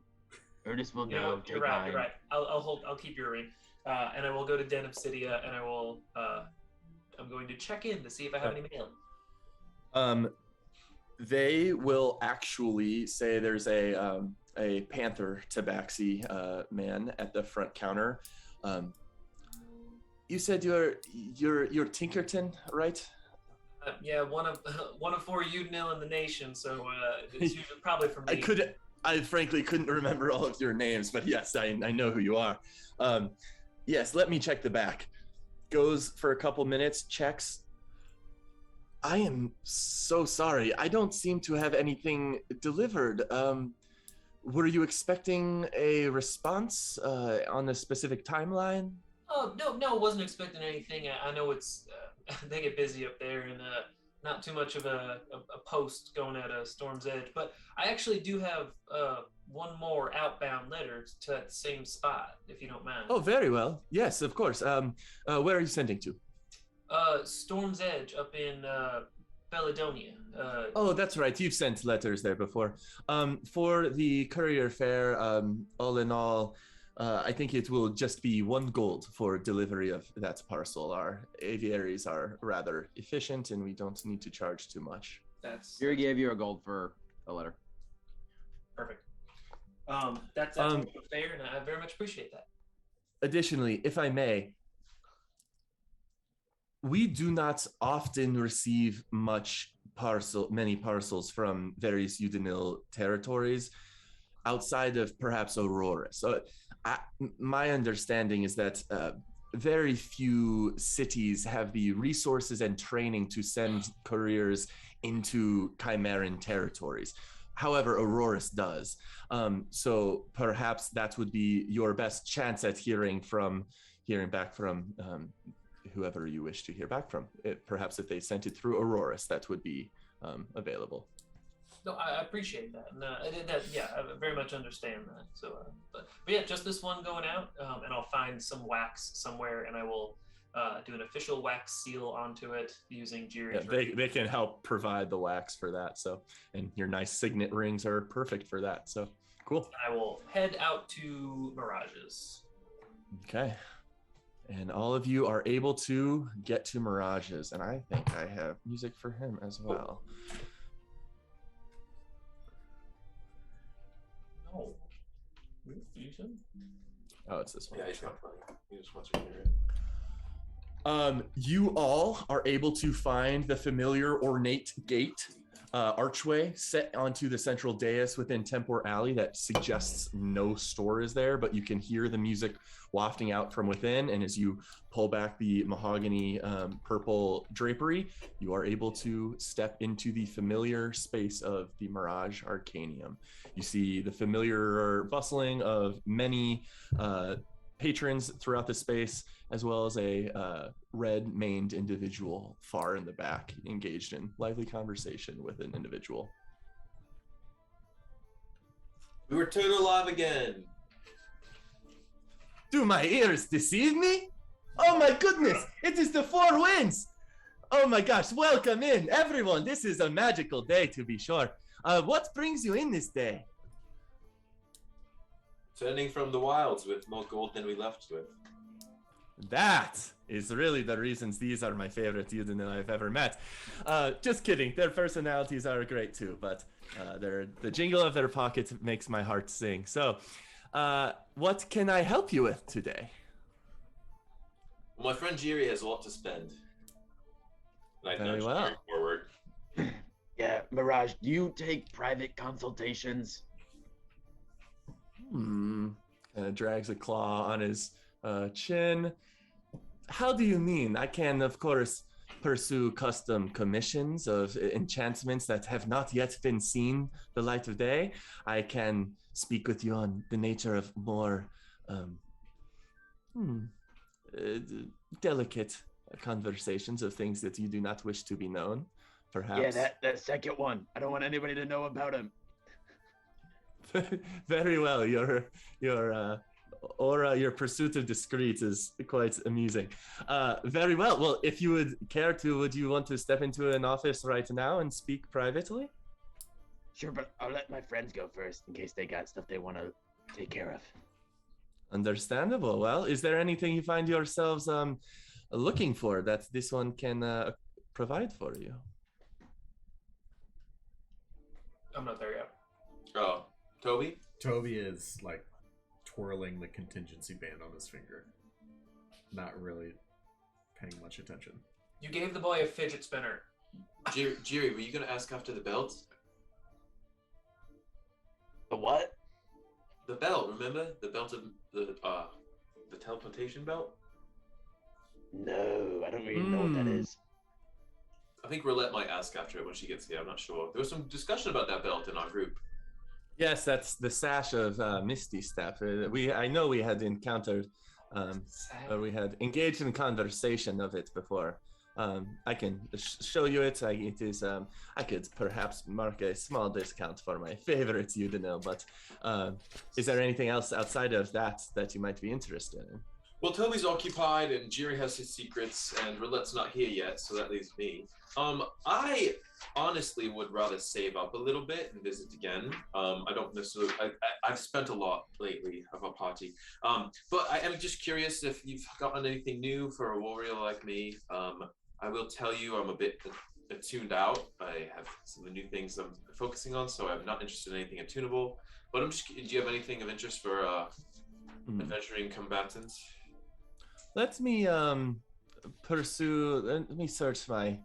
Ernest will know. You're right. You're right. I'll keep your ring, and I will go to Den Obsidia, and I will. I'm going to check in to see if I have any mail. They will actually say there's a Panther Tabaxi man at the front counter. You said you're Tinkerton, right? Yeah, one of four Udnil in the nation, so it's usually probably for me. I frankly couldn't remember all of your names, but yes, I know who you are. Yes, let me check the back. Goes for a couple minutes, checks. I am so sorry. I don't seem to have anything delivered. Were you expecting a response on a specific timeline? Oh, no, wasn't expecting anything. I know it's they get busy up there, and not too much of a post going at Storm's Edge. But I actually do have one more outbound letter to that same spot, if you don't mind. Oh, very well. Yes, of course. Where are you sending to? Storm's Edge up in Bellidonia. Oh, that's right. You've sent letters there before. For the courier fare, all in all, I think it will just be 1 gold for delivery of that parcel. Our aviaries are rather efficient, and we don't need to charge too much. Jiri gave you a gold for a letter. Perfect. That's fair, and I very much appreciate that. Additionally, if I may, we do not often receive many parcels from various Udinil territories outside of perhaps Aurora. So my understanding is that very few cities have the resources and training to send couriers into Chimeran territories. However, Aurorus does. So perhaps that would be your best chance at hearing back from whoever you wish to hear back from. Perhaps if they sent it through Aurorus, that would be available. No, I appreciate that. And, I very much understand that. So, but yeah, just this one going out, and I'll find some wax somewhere, and I will do an official wax seal onto it using Jiri's ring. They can help provide the wax for that. So, and your nice signet rings are perfect for that. So, cool. I will head out to Mirages. Okay. And all of you are able to get to Mirages, and I think I have music for him as well. Oh, oh, it's this one. Yeah, he's not playing. He just wants to hear it. You all are able to find the familiar ornate gate archway set onto the central dais within Tempor Alley that suggests no store is there, but you can hear the music wafting out from within, and as you pull back the mahogany purple drapery, you are able to step into the familiar space of the Mirage Arcanium. You see the familiar bustling of many patrons throughout the space, as well as a red-maned individual far in the back, engaged in lively conversation with an individual. We return alive again. Do my ears deceive me? Oh my goodness, it is the Four Winds! Oh my gosh, welcome in, everyone. This is a magical day, to be sure. What brings you in this day? Turning from the wilds with more gold than we left with. That is really the reasons these are my favorite Yudin I've ever met. Just kidding, their personalities are great too, but the jingle of their pockets makes my heart sing. So, what can I help you with today? Well, my friend Jiri has a lot to spend. And I Very nudge well. Jiri forward. Yeah, Mirage, do you take private consultations? And it drags a claw on his chin. How do you mean? I can, of course, pursue custom commissions of enchantments that have not yet been seen the light of day. I can speak with you on the nature of more delicate conversations of things that you do not wish to be known, perhaps. Yeah, that second one. I don't want anybody to know about him. Very well. Your aura, your pursuit of discreet is quite amusing. Very well. Well, if you would care to, would you want to step into an office right now and speak privately? Sure, but I'll let my friends go first in case they got stuff they want to take care of. Understandable. Well, is there anything you find yourselves looking for that this one can provide for you? I'm not there yet. Oh, Toby? Toby is like twirling the contingency band on his finger, not really paying much attention. You gave the boy a fidget spinner. Jiri, were you going to ask after the belt? The what? The belt, remember? The belt of the teleportation belt? No, I don't really know what that is. I think Roulette might ask after it when she gets here. I'm not sure. There was some discussion about that belt in our group. Yes, that's the sash of Misty Step. I know we had encountered, or we had engaged in conversation of it before. I can show you it. It is. I could perhaps mark a small discount for my favorite Udino, but is there anything else outside of that you might be interested in? Well, Toby's occupied and Jiri has his secrets and Roulette's not here yet, so that leaves me. I honestly would rather save up a little bit and visit again. I don't necessarily, I've spent a lot lately of a party. But I am just curious if you've gotten anything new for a warrior like me. I will tell you I'm a bit attuned out. I have some of the new things I'm focusing on, so I'm not interested in anything attunable. But do you have anything of interest for adventuring combatants? Let me let me search my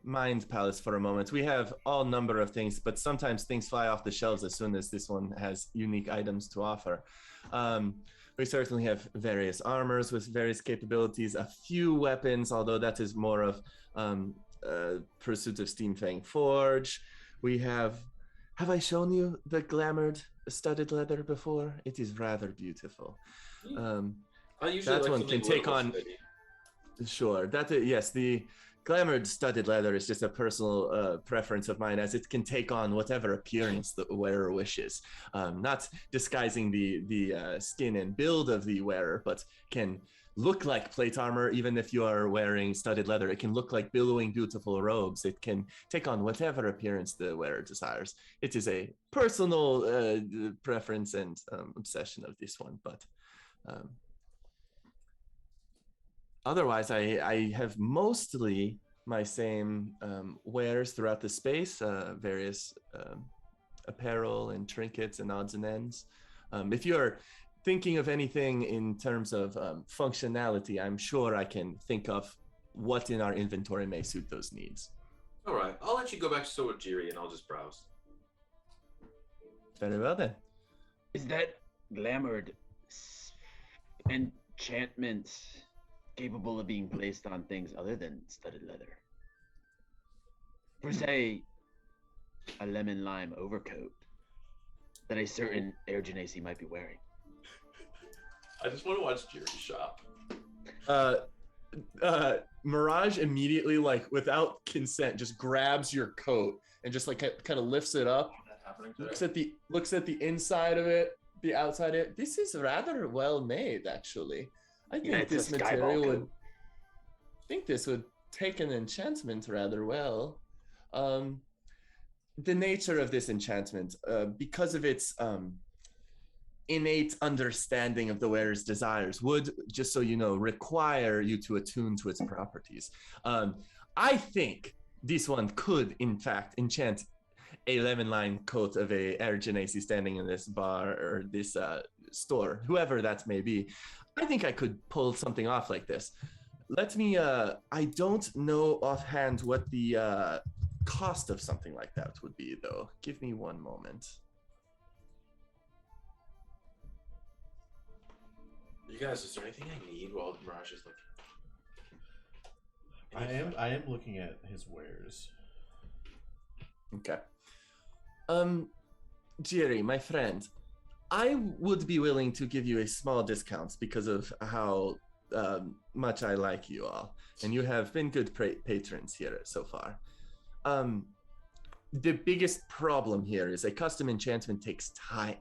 mind palace for a moment. We have all number of things, but sometimes things fly off the shelves as soon as this one has unique items to offer. We certainly have various armors with various capabilities, a few weapons, although that is more of Pursuit of Steamfang Forge. We have I shown you the glamored studded leather before? It is rather beautiful. I usually that like one can take on. Sure, yes, the glamored studded leather is just a personal preference of mine, as it can take on whatever appearance the wearer wishes. Not disguising the skin and build of the wearer, but can look like plate armor even if you are wearing studded leather. It can look like billowing beautiful robes. It can take on whatever appearance the wearer desires. It is a personal preference and obsession of this one, but otherwise, I have mostly my same wares throughout the space, various apparel and trinkets and odds and ends. If you're thinking of anything in terms of functionality, I'm sure I can think of what in our inventory may suit those needs. All right, I'll let you go back to store with Jiri and I'll just browse. Very well then. Is that glamored enchantment capable of being placed on things other than studded leather? For say, a lemon lime overcoat that a certain Air Genasi might be wearing. I just want to watch Jerry shop. Mirage immediately, like without consent, just grabs your coat and just like kind of lifts it up. Looks at the inside of it, the outside of it. This is rather well made, actually. I think it's this a Skyball material would. coat. I think this would take an enchantment rather well. The nature of this enchantment, because of its innate understanding of the wearer's desires, would, just so you know, require you to attune to its properties. I think this one could, in fact, enchant a lemon-lined coat of a Air Genasi standing in this bar or this store, whoever that may be. I think I could pull something off like this. Let me, I don't know offhand what the cost of something like that would be, though. Give me one moment. You guys, is there anything I need while Mirage is looking? I am looking at his wares. Okay. Jerry, my friend, I would be willing to give you a small discount because of how much I like you all, and you have been good patrons here so far. The biggest problem here is a custom enchantment takes time.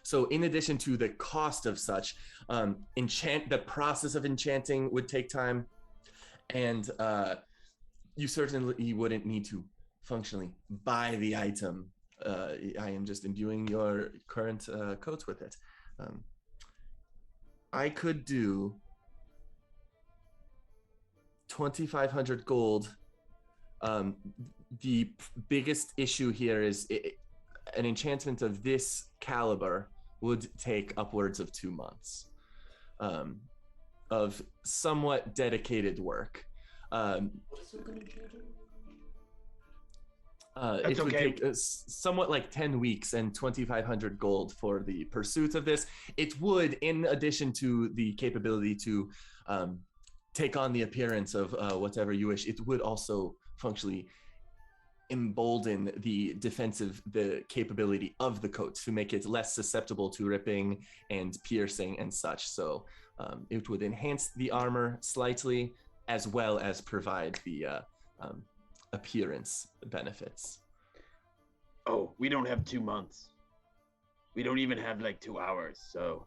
So in addition to the cost of such, the process of enchanting would take time, and you certainly wouldn't need to functionally buy the item. I am just imbuing your current coats with it. I could do 2,500 gold. The biggest issue here is an enchantment of this caliber would take upwards of 2 months of somewhat dedicated work. It would take somewhat like 10 weeks and 2,500 gold for the pursuit of this. It would, in addition to the capability to take on the appearance of whatever you wish, it would also functionally embolden the capability of the coat to make it less susceptible to ripping and piercing and such. So it would enhance the armor slightly, as well as provide the appearance benefits. Oh, we don't have 2 months. We don't even have like 2 hours. So,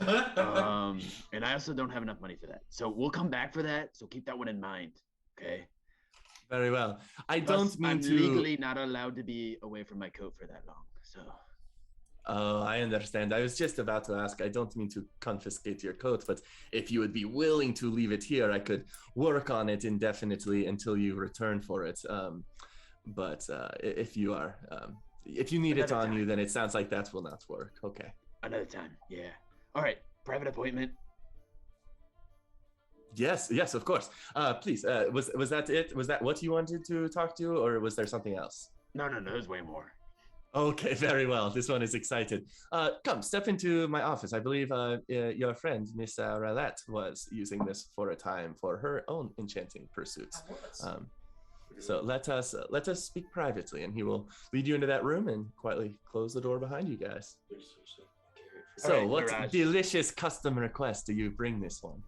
and I also don't have enough money for that. So we'll come back for that. So keep that one in mind. Okay. Very well. I'm legally not allowed to be away from my coat for that long. So. Oh, I understand. I was just about to ask. I don't mean to confiscate your coat, but if you would be willing to leave it here, I could work on it indefinitely until you return for it. But if you are, if you need it on you, then it sounds like that will not work. Okay. Another time. Yeah. All right. Private appointment. Yes, of course. Please, was that it? Was that what you wanted to talk to, or was there something else? No, there's way more. Okay, very well. This one is excited. Come, step into my office. I believe your friend, Miss Rowlett, was using this for a time for her own enchanting pursuits. So let us speak privately, and he will lead you into that room and quietly close the door behind you guys. So, right, what Mirage. delicious custom request do you bring this one?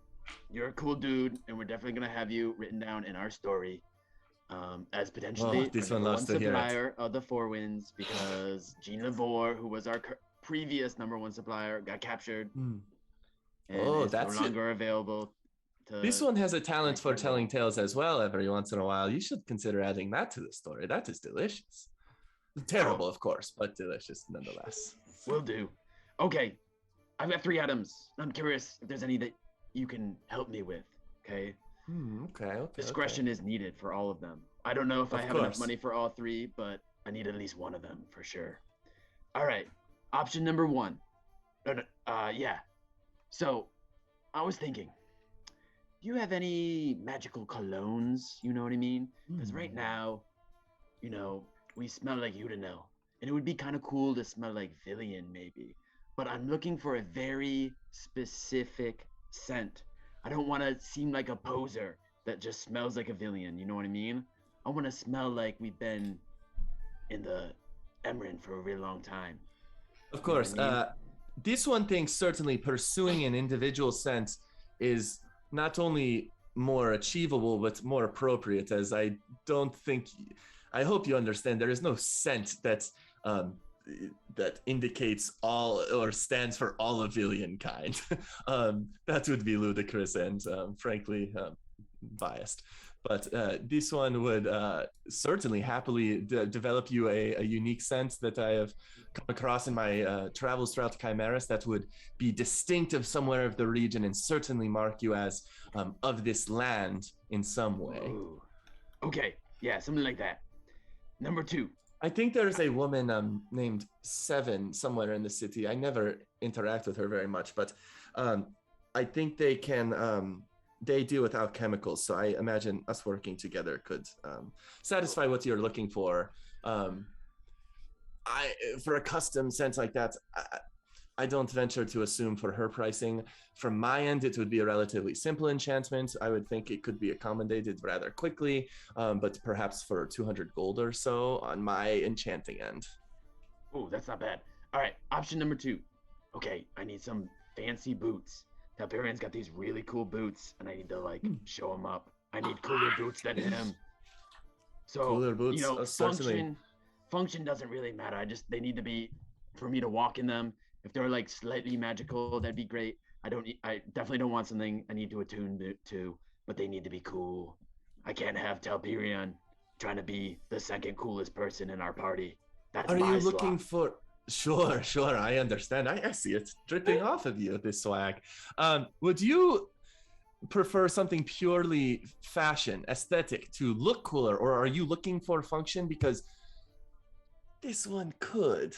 You're a cool dude, and we're definitely gonna have you written down in our story as potentially this the one number loves one to hear it. supplier of the Four Winds, because Jean Lavore, who was our previous number one supplier, got captured and is that's no longer available. This one has a talent for telling tales as well every once in a while. You should consider adding that to the story. That is delicious. Terrible, of course, but delicious nonetheless. Will do. Okay, I've got 3 items. I'm curious if there's any that you can help me with. Okay. Okay. Discretion is needed for all of them. I don't know if I have enough money for all 3, but I need at least one of them for sure. All right. Option number 1. Yeah. So, I was thinking, do you have any magical colognes? You know what I mean? Because right now, you know, we smell like Udinel, and it would be kind of cool to smell like Villian maybe. But I'm looking for a very specific scent. I don't want to seem like a poser that just smells like a Villian. You know what I mean? I want to smell like we've been in the Emerald for a really long time. Of course. You know what this one thing, certainly pursuing an individual scent is not only more achievable, but more appropriate, as I don't think, I hope you understand, there is no scent um, that indicates all or stands for all of alien kind. That would be ludicrous and frankly biased. But this one would certainly happily develop you a unique scent that I have come across in my travels throughout Chimeras that would be distinctive somewhere of the region and certainly mark you as of this land in some way. Ooh. Okay, yeah, something like that. Number 2. I think there's a woman named Seven somewhere in the city. I never interact with her very much, but I think they can... they deal with alchemicals, so I imagine us working together could satisfy what you're looking for. For a custom sense like that, I don't venture to assume for her pricing. From my end, it would be a relatively simple enchantment. I would think it could be accommodated rather quickly, but perhaps for 200 gold or so on my enchanting end. Oh, that's not bad. All right, option number 2. Okay, I need some fancy boots. Talparian's got these really cool boots, and I need to show him up. I need cooler boots than him. So Cooler boots, you know, certainly. function doesn't really matter. They need to be for me to walk in them. If they're like slightly magical, that'd be great. I definitely don't want something I need to attune to, but they need to be cool. I can't have Talparian trying to be the second coolest person in our party. That's Are my you looking slot. for... Sure, I understand. I see it dripping off of you, this swag. Would you prefer something purely fashion, aesthetic, to look cooler, or are you looking for function? Because this one could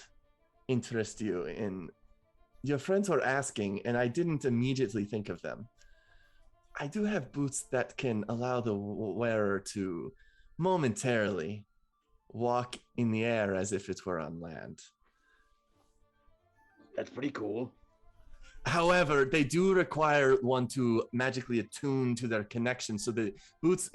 interest you in... Your friends were asking, and I didn't immediately think of them. I do have boots that can allow the wearer to momentarily walk in the air as if it were on land. That's pretty cool. However, they do require one to magically attune to their connection. So the boots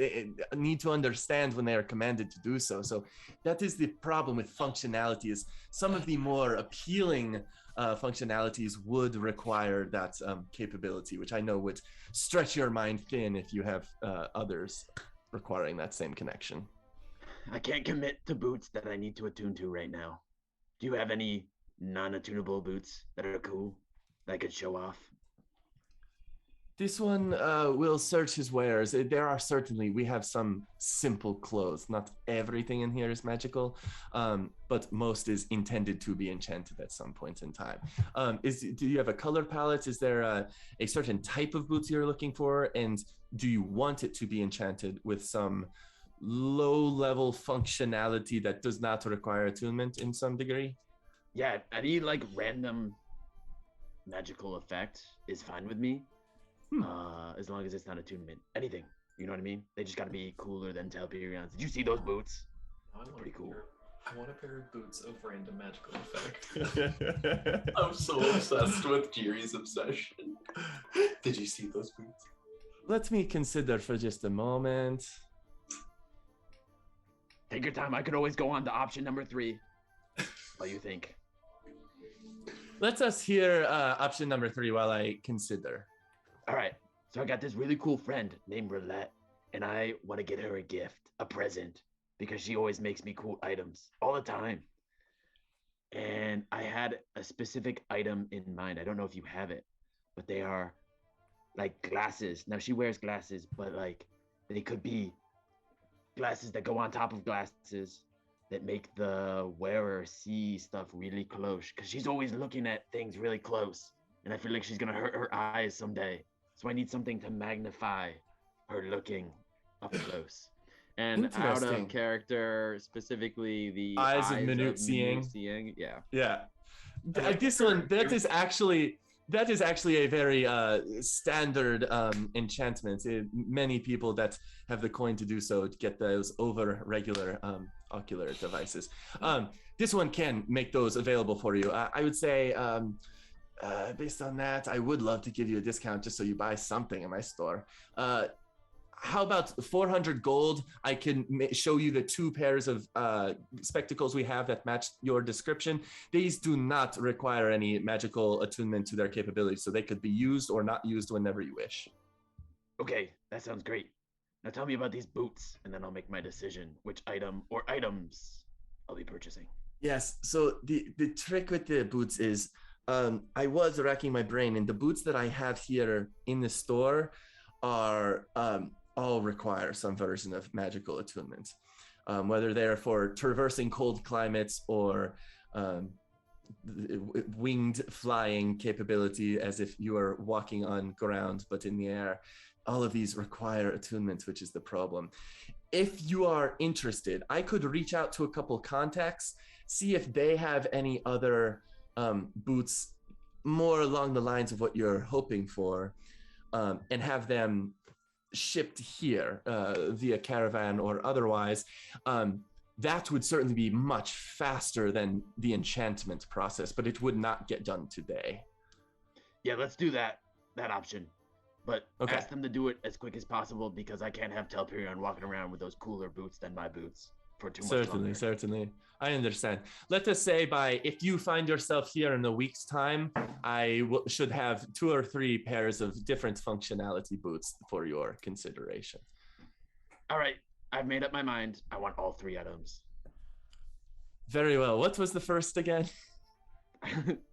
need to understand when they are commanded to do so. So that is the problem with functionality, is some of the more appealing functionalities would require that capability, which I know would stretch your mind thin if you have others requiring that same connection. I can't commit to boots that I need to attune to right now. Do you have any non-attunable boots that are cool that I could show off? This one will search his wares. There are certainly, we have some simple clothes. Not everything in here is magical, but most is intended to be enchanted at some point in time. Do you have a color palette? Is there a certain type of boots you're looking for? And do you want it to be enchanted with some low-level functionality that does not require attunement in some degree? Yeah, any like random magical effect is fine with me. As long as it's not attunement. Anything. You know what I mean? They just gotta be cooler than Talparians. Did you see those boots? Pretty cool. I want a pair of boots of random magical effect. I'm so obsessed with Jiri's obsession. Did you see those boots? Let me consider for just a moment. Take your time. I could always go on to option number 3. What do you think? Let us hear option number 3 while I consider. All right. So I got this really cool friend named Roulette, and I want to get her a gift, a present, because she always makes me cool items all the time. And I had a specific item in mind. I don't know if you have it, but they are like glasses. Now she wears glasses, but like they could be glasses that go on top of glasses that make the wearer see stuff really close, because she's always looking at things really close, and I feel like she's gonna hurt her eyes someday. So I need something to magnify her looking up close. And out of character, specifically the eyes of minute seeing. Yeah. This one, that is actually a very standard enchantment. Many people that have the coin to do so get those over regular ocular devices. This one can make those available for you. I would say, based on that, I would love to give you a discount just so you buy something in my store. how about 400 gold? I can show you the 2 pairs of spectacles we have that match your description. These do not require any magical attunement to their capabilities, so they could be used or not used whenever you wish. Okay, that sounds great. Now tell me about these boots, and then I'll make my decision which item or items I'll be purchasing. Yes, so the trick with the boots is I was racking my brain, and the boots that I have here in the store are all require some version of magical attunement, whether they're for traversing cold climates or winged flying capability, as if you are walking on ground but in the air. All of these require attunement, which is the problem. If you are interested, I could reach out to a couple contacts, see if they have any other boots more along the lines of what you're hoping for, and have them shipped here via caravan or otherwise. That would certainly be much faster than the enchantment process, but it would not get done today. Yeah, let's do that option. But Okay. ask them to do it as quick as possible, because I can't have Telperion walking around with those cooler boots than my boots for too much longer. Certainly. I understand. Let us say if you find yourself here in a week's time, I should have 2 or 3 pairs of different functionality boots for your consideration. All right, I've made up my mind. I want all 3 items. Very well. What was the first again?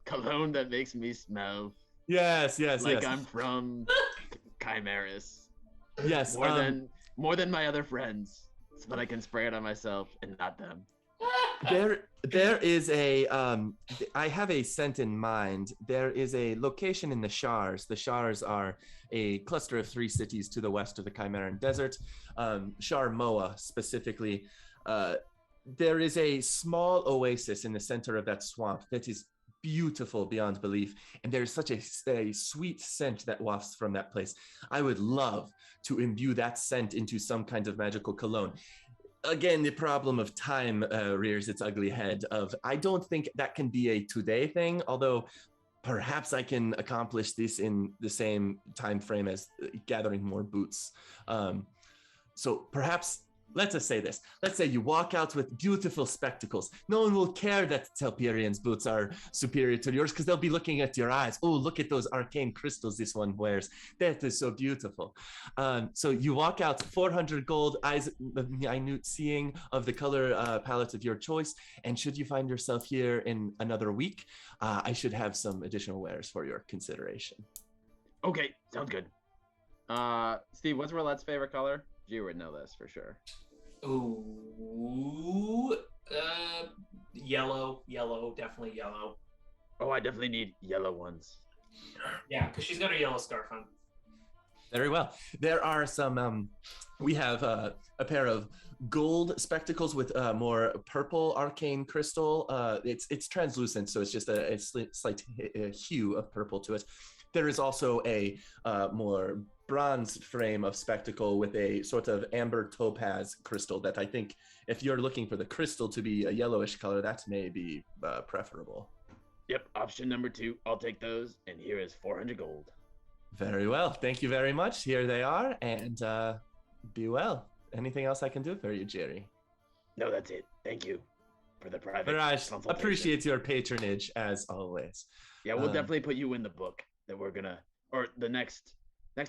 Cologne that makes me smell Yes. like I'm from Chimeras. Yes. More than my other friends, so that I can spray it on myself and not them. There is I have a scent in mind. There is a location in the Shars. The Shars are a cluster of 3 cities to the west of the Chimeran Desert. Shar Moa specifically. There is a small oasis in the center of that swamp that is beautiful beyond belief, and there's such a sweet scent that wafts from that place. I would love to imbue that scent into some kind of magical cologne. Again, the problem of time rears its ugly head. I don't think that can be a today thing, although perhaps I can accomplish this in the same time frame as gathering more boots. So perhaps, let us say this. Let's say you walk out with beautiful spectacles. No one will care that Telperion's boots are superior to yours, because they'll be looking at your eyes. Oh, look at those arcane crystals this one wears. That is so beautiful. So you walk out, 400 gold, eyes minute seeing of the color palette of your choice. And should you find yourself here in another week, I should have some additional wares for your consideration. Okay, sounds good. Steve, what's Roulette's favorite color? You would know this for sure. Ooh, yellow, definitely yellow. Oh, I definitely need yellow ones. Yeah, because she's got a yellow scarf on. Very well. There are some, we have a pair of gold spectacles with more purple arcane crystal. It's translucent, so it's just a slight hue of purple to it. There is also a more bronze frame of spectacle with a sort of amber topaz crystal that I think, if you're looking for the crystal to be a yellowish color, that may be preferable. Yep, option number 2. I'll take those, and here is 400 gold. Very well. Thank you very much. Here they are, and be well. Anything else I can do for you, Jerry? No, that's it. Thank you for the private Viraj, consultation. appreciate your patronage as always. Yeah, we'll definitely put you in the book that we're gonna, or the next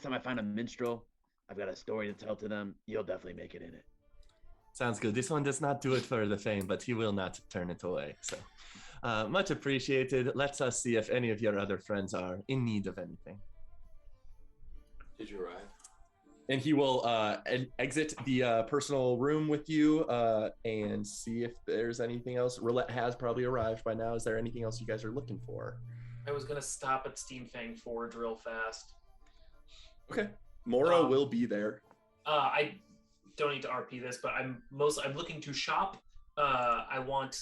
time I find a minstrel, I've got a story to tell to them. You'll definitely make it in it. Sounds good. This one does not do it for the fame, but he will not turn it away. So much appreciated. Let's see if any of your other friends are in need of anything. Did you arrive? And he will exit the personal room with you and see if there's anything else. Roulette has probably arrived by now. Is there anything else you guys are looking for? I was gonna stop at Steamfang Forge real fast. Okay. Mora will be there. I don't need to RP this, but I'm looking to shop. I want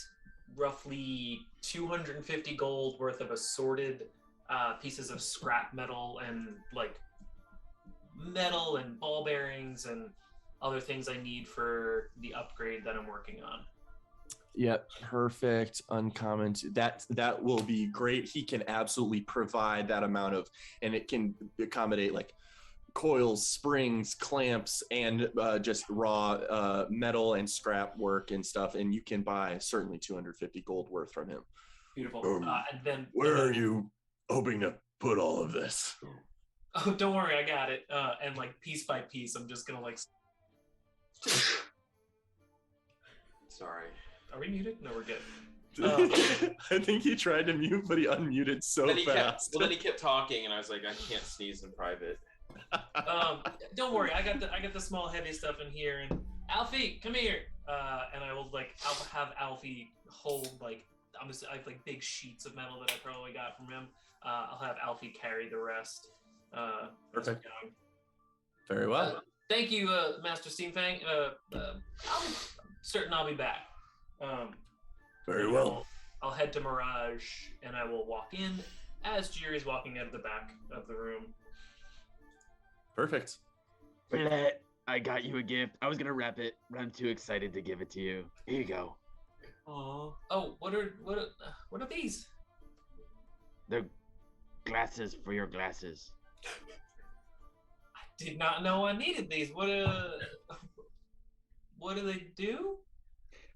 roughly 250 gold worth of assorted pieces of scrap metal and like metal and ball bearings and other things I need for the upgrade that I'm working on. Yep, perfect. Uncommon. That will be great. He can absolutely provide that amount of, and it can accommodate like coils, springs, clamps, and just raw metal and scrap work and stuff. And you can buy certainly 250 gold worth from him. Beautiful. Um, And then Where are you hoping to put all of this? Oh, don't worry, I got it. And like piece by piece, I'm just gonna like. Sorry. Are we muted? No, we're good. I think he tried to mute, but he unmuted so fast. Then he kept talking, and I was like, I can't sneeze in private. Don't worry, I got the small heavy stuff in here. And Alfie, come here. And I will have Alfie hold I have like big sheets of metal that I probably got from him. I'll have Alfie carry the rest. Perfect. Very well. Thank you, Master Steamfang. I'm certain I'll be back. Very well. I'll head to Mirage, and I will walk in as Jiri's walking out of the back of the room. Perfect. Roulette, I got you a gift. I was gonna wrap it, but I'm too excited to give it to you. Here you go. Oh, what are these? They're glasses for your glasses. I did not know I needed these. What do they do?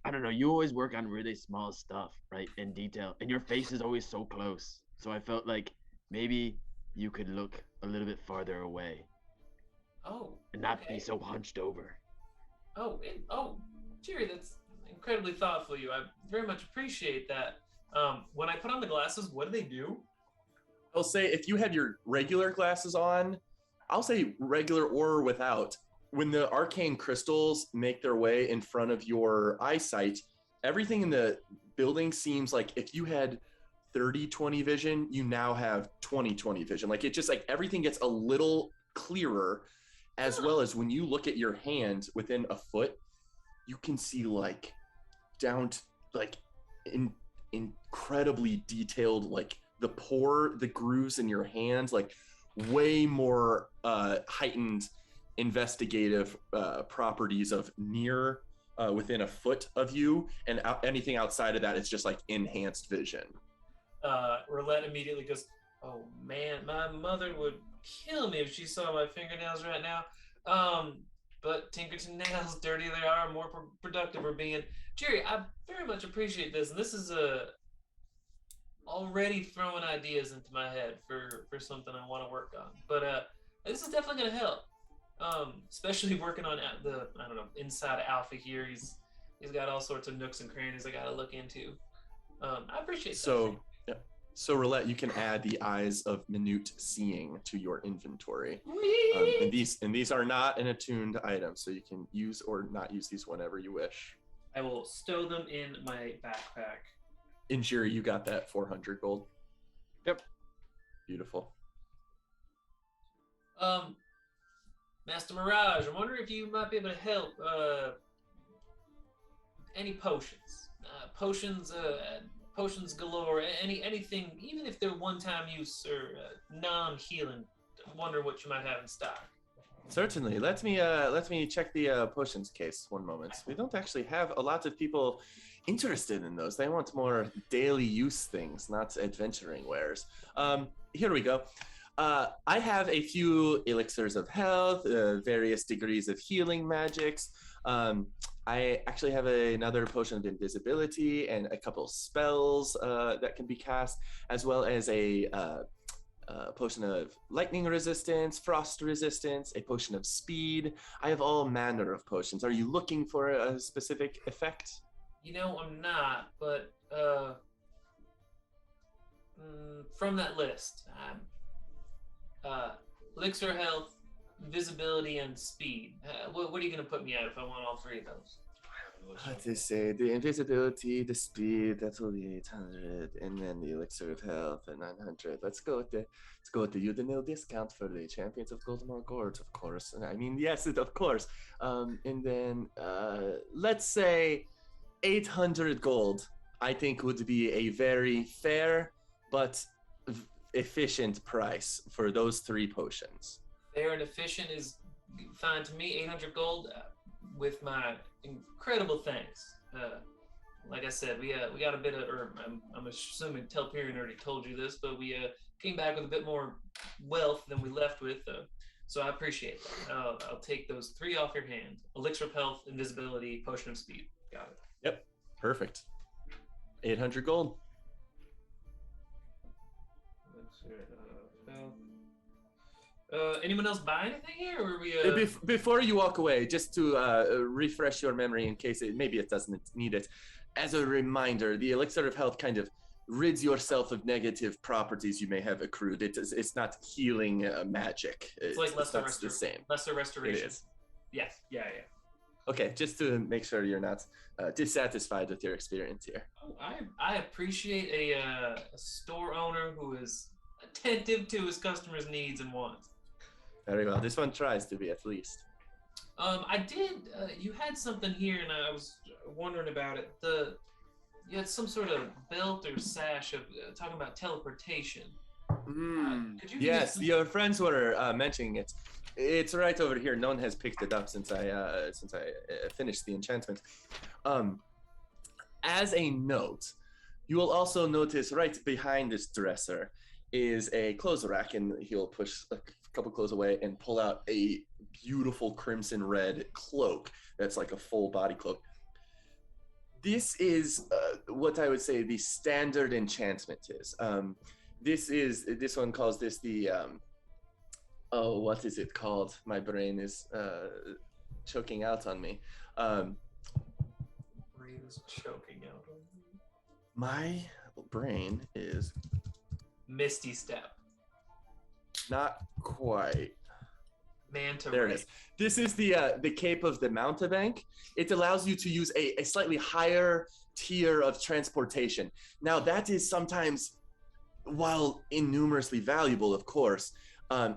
I don't know. You always work on really small stuff, right? In detail, and your face is always so close. So I felt like maybe you could look a little bit farther away. Oh. And not okay. be so hunched over. Jerry, that's incredibly thoughtful of you. I very much appreciate that. When I put on the glasses, what do they do? I'll say if you had your regular glasses on, I'll say regular or without. When the arcane crystals make their way in front of your eyesight, everything in the building seems like if you had 30/20 vision, you now have 20/20 vision. Like it just like everything gets a little clearer, as well as when you look at your hand within a foot, you can see like down to like incredibly detailed, like the grooves in your hands, like way more heightened investigative properties of near within a foot of you, and anything outside of that, it's just like enhanced vision. Roulette immediately goes, "Oh man, my mother would kill me if she saw my fingernails right now. But Tinkerton nails, dirty they are, more productive we're being." Jerry, I very much appreciate this, and this is already throwing ideas into my head for something I want to work on. But this is definitely going to help. Especially working on the inside of Alpha here. He's got all sorts of nooks and crannies I got to look into. I appreciate that. So Roulette, you can add the Eyes of Minute Seeing to your inventory. And these are not an attuned item, so you can use or not use these whenever you wish. I will stow them in my backpack. In Jiri, you got that 400 gold. Yep. Beautiful. Master Mirage, I'm wondering if you might be able to help. Any potions, potions galore. Anything, even if they're one-time use or non-healing. I wonder what you might have in stock. Certainly. Let me check the potions case. One moment. We don't actually have a lot of people interested in those. They want more daily use things, not adventuring wares. Here we go. I have a few elixirs of health, various degrees of healing magics. I actually have another potion of invisibility and a couple spells that can be cast, as well as a potion of lightning resistance, frost resistance, a potion of speed. I have all manner of potions. Are you looking for a specific effect? You know, I'm not, but from that list, elixir health, visibility, and speed. What are you going to put me at if I want all three of those? What to say? The invisibility, the speed, that's all the 800, and then the elixir of health at 900. Let's go with the Udinil discount for the Champions of Goldmore Gorge, of course. I mean, yes, of course. And then let's say 800 gold. I think would be a very fair but efficient price for those three potions. Fair and efficient is fine to me. 800 gold, with my incredible thanks. Like I said, we got a bit of, or I'm assuming Telperion already told you this, but we came back with a bit more wealth than we left with. So I appreciate that. I'll take those 3 off your hand: elixir of health, invisibility, potion of speed. Got it. Yep. Perfect. 800 gold. Elixir of health. Anyone else buy anything here, or are we? Before you walk away, just to refresh your memory in case maybe it doesn't need it, as a reminder, the elixir of health kind of rids yourself of negative properties you may have accrued. It's not healing magic. It's like lesser the same. Lesser restoration. It is. Yes. Yeah. Okay, just to make sure you're not dissatisfied with your experience here. Oh, I appreciate a store owner who is attentive to his customers' needs and wants. Very well. This one tries to be, at least. I did. You had something here, and I was wondering about it. You had some sort of belt or sash of talking about teleportation. Could you Yes, your friends were mentioning it. It's right over here. No one has picked it up since I finished the enchantment. As a note, you will also notice right behind this dresser is a clothes rack, and he'll push a couple clothes away and pull out a beautiful crimson red cloak that's like a full body cloak. This is what I would say the standard enchantment is. This one calls this the what is it called? My brain is choking out on me. Brain is choking out on me. My brain is Misty Step. not quite. Manta There Ray. it is. This is the cape of the mountebank. It allows you to use a slightly higher tier of transportation. Now that is sometimes, while innumerously valuable, of course,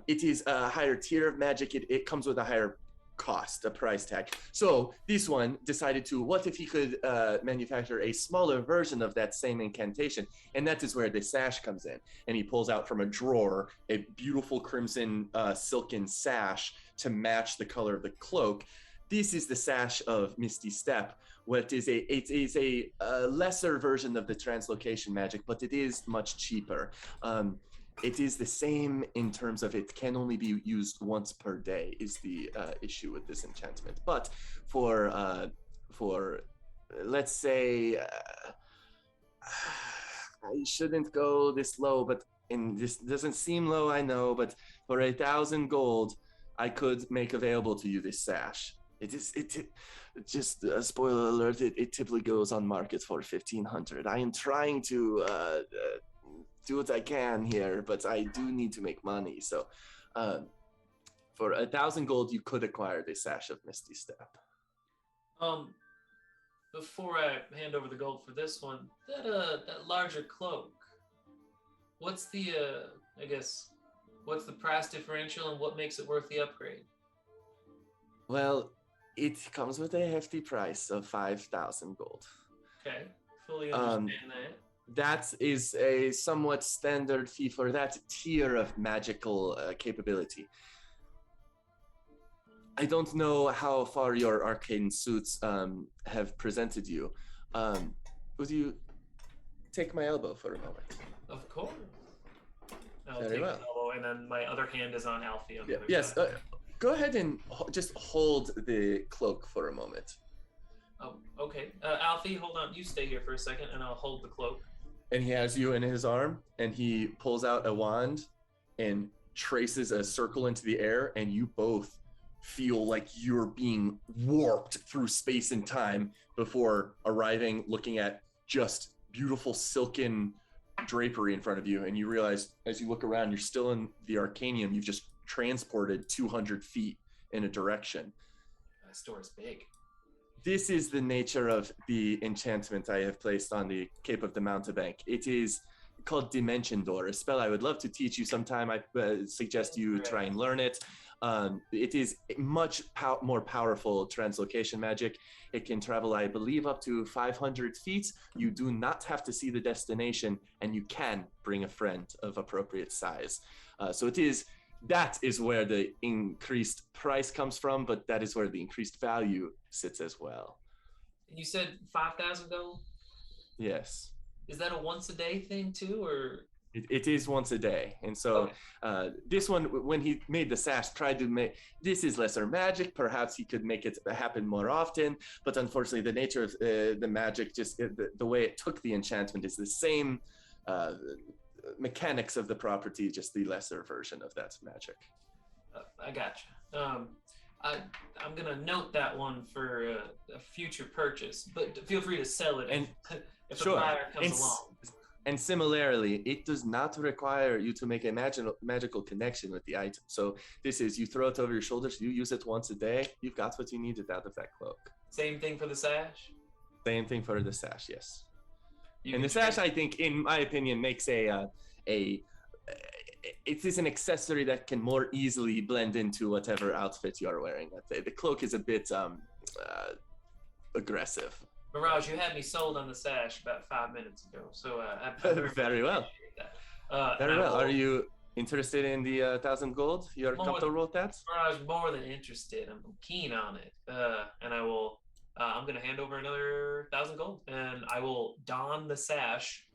it is a higher tier of magic. It comes with a higher cost, a price tag. So this one decided to, what if he could manufacture a smaller version of that same incantation? And that is where the sash comes in. And he pulls out from a drawer a beautiful crimson silken sash to match the color of the cloak. This is the sash of Misty Step. It is a lesser version of the translocation magic, but it is much cheaper. It is the same in terms of it can only be used once per day is the issue with this enchantment. But for let's say I shouldn't go this low, but this doesn't seem low, I know, but for 1,000 gold, I could make available to you this sash. Just a spoiler alert, it typically goes on market for 1,500. I am trying to do what I can here, but I do need to make money. So for 1,000 gold, you could acquire the sash of Misty Step. Before I hand over the gold for this one, that larger cloak, what's the what's the price differential and what makes it worth the upgrade? Well, it comes with a hefty price of 5,000 gold. Okay, fully understand that. That is a somewhat standard fee for that tier of magical capability. I don't know how far your arcane suits have presented you. Would you take my elbow for a moment? Of course. I'll Very take well. the elbow, and then my other hand is on Alfie. On the other Yes. side. Go ahead and just hold the cloak for a moment. Oh, okay. Alfie, hold on. You stay here for a second, and I'll hold the cloak. And he has you in his arm, and he pulls out a wand and traces a circle into the air, and you both feel like you're being warped through space and time before arriving, looking at just beautiful silken drapery in front of you. And you realize as you look around, you're still in the Arcanium. You've just transported 200 feet in a direction. That store is big. This is the nature of the enchantment I have placed on the Cape of the Mountebank. It is called Dimension Door, a spell I would love to teach you sometime. I suggest you try and learn it. It is much more powerful translocation magic. It can travel, I believe, up to 500 feet. You do not have to see the destination, and you can bring a friend of appropriate size. That is where the increased price comes from, but that is where the increased value sits as well. You said 5,000 gold? Yes. Is that a once a day thing too, or It is once a day, and so this one, when he made the sash, tried to make this is lesser magic. Perhaps he could make it happen more often, but unfortunately, the nature of the magic, just the way it took the enchantment, is the same mechanics of the property, just the lesser version of that magic. I gotcha. I'm gonna note that one for a future purchase, but feel free to sell it And if sure. a buyer comes along. And similarly, it does not require you to make a magical connection with the item. So this is, you throw it over your shoulders, you use it once a day, you've got what you needed out of that cloak. Same thing for the sash. Same thing for the sash, yes. You And can the sash, trade- I think, in my opinion, makes it is an accessory that can more easily blend into whatever outfit you're wearing that day. The cloak is a bit aggressive. Mirage, you had me sold on the sash about 5 minutes ago, so I Very well. appreciate that. Very and I well. Are will- you interested in the 1,000 gold? You're More- comfortable with that? Mirage, more than interested. I'm keen on it, and I will. I'm gonna hand over another 1,000 gold, and I will don the sash,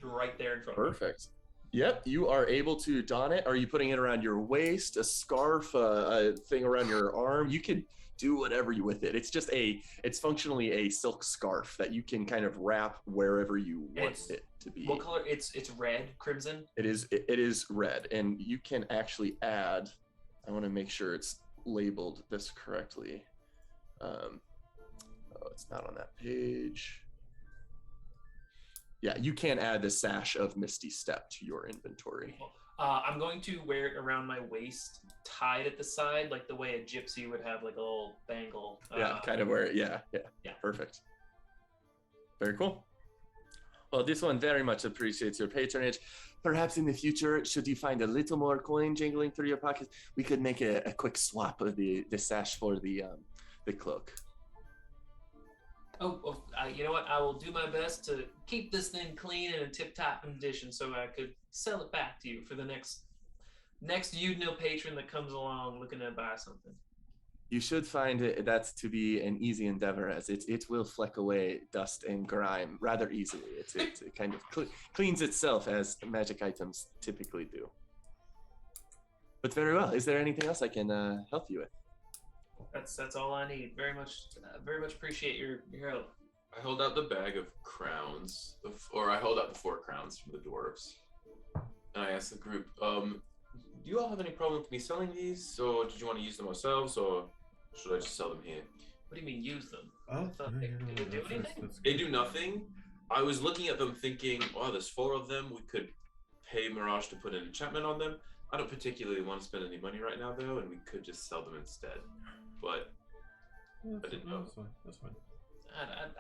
right there in front. of me. Perfect. Yep, you are able to don it. Are you putting it around your waist, a scarf, a thing around your arm? You could do whatever you with it. It's just it's functionally a silk scarf that you can kind of wrap wherever you want It's- it to be. What color? It's red, crimson. It is red, and you can actually add. I want to make sure it's labeled this correctly. Oh, it's not on that page. Yeah, you can add the sash of Misty Step to your inventory. I'm going to wear it around my waist, tied at the side, like the way a gypsy would have like a little bangle. Yeah, kind of where. Yeah. Yeah. Perfect. Very cool. Well, this one very much appreciates your patronage. Perhaps in the future, should you find a little more coin jingling through your pockets, we could make a quick swap of the sash for the cloak. You know what? I will do my best to keep this thing clean and in tip-top condition, so I could sell it back to you for the next Udnil patron that comes along looking to buy something. You should find that to be an easy endeavor, as it will fleck away dust and grime rather easily. It kind of cleans itself, as magic items typically do. But very well. Is there anything else I can help you with? That's all I need. Very much appreciate your help. I hold out the bag of crowns, or I hold out the 4 crowns from the dwarves, and I ask the group, do you all have any problem with me selling these, or did you want to use them yourselves, or should I just sell them here? What do you mean use them? Oh, thought they- do they do anything? They do nothing. I was looking at them thinking, wow, there's 4 of them. We could pay Mirage to put an enchantment on them. I don't particularly want to spend any money right now, though, and we could just sell them instead. But I didn't know. That's fine.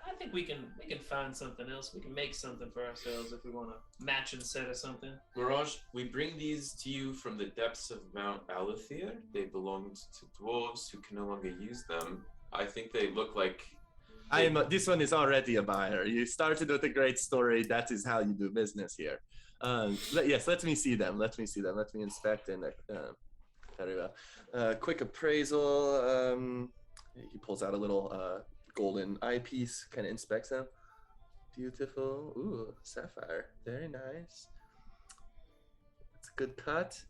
I think we can find something else. We can make something for ourselves if we want a matching set or something. Mirage, we bring these to you from the depths of Mount Alethir. They belonged to dwarves who can no longer use them. I think they look like... This one is already a buyer. You started with a great story. That is how you do business here. Yes, let me see them. Let me inspect and very well. Quick appraisal. He pulls out a little golden eyepiece, kind of inspects them. Beautiful. Ooh, sapphire. Very nice. That's a good cut.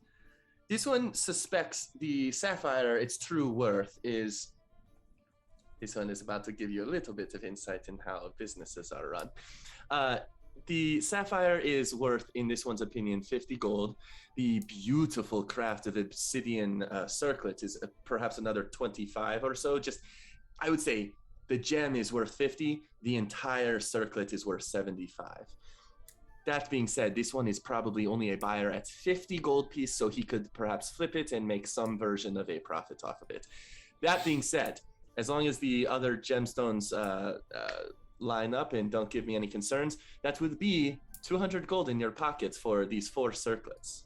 This one suspects the sapphire, its true worth is... This one is about to give you a little bit of insight in how businesses are run. The sapphire is worth, in this one's opinion, 50 gold. The beautiful craft of obsidian circlet is perhaps another 25 or so. Just, I would say the gem is worth 50. The entire circlet is worth 75. That being said, this one is probably only a buyer at 50 gold piece, so he could perhaps flip it and make some version of a profit off of it. That being said, as long as the other gemstones line up and don't give me any concerns, that would be 200 gold in your pockets for these 4 circlets.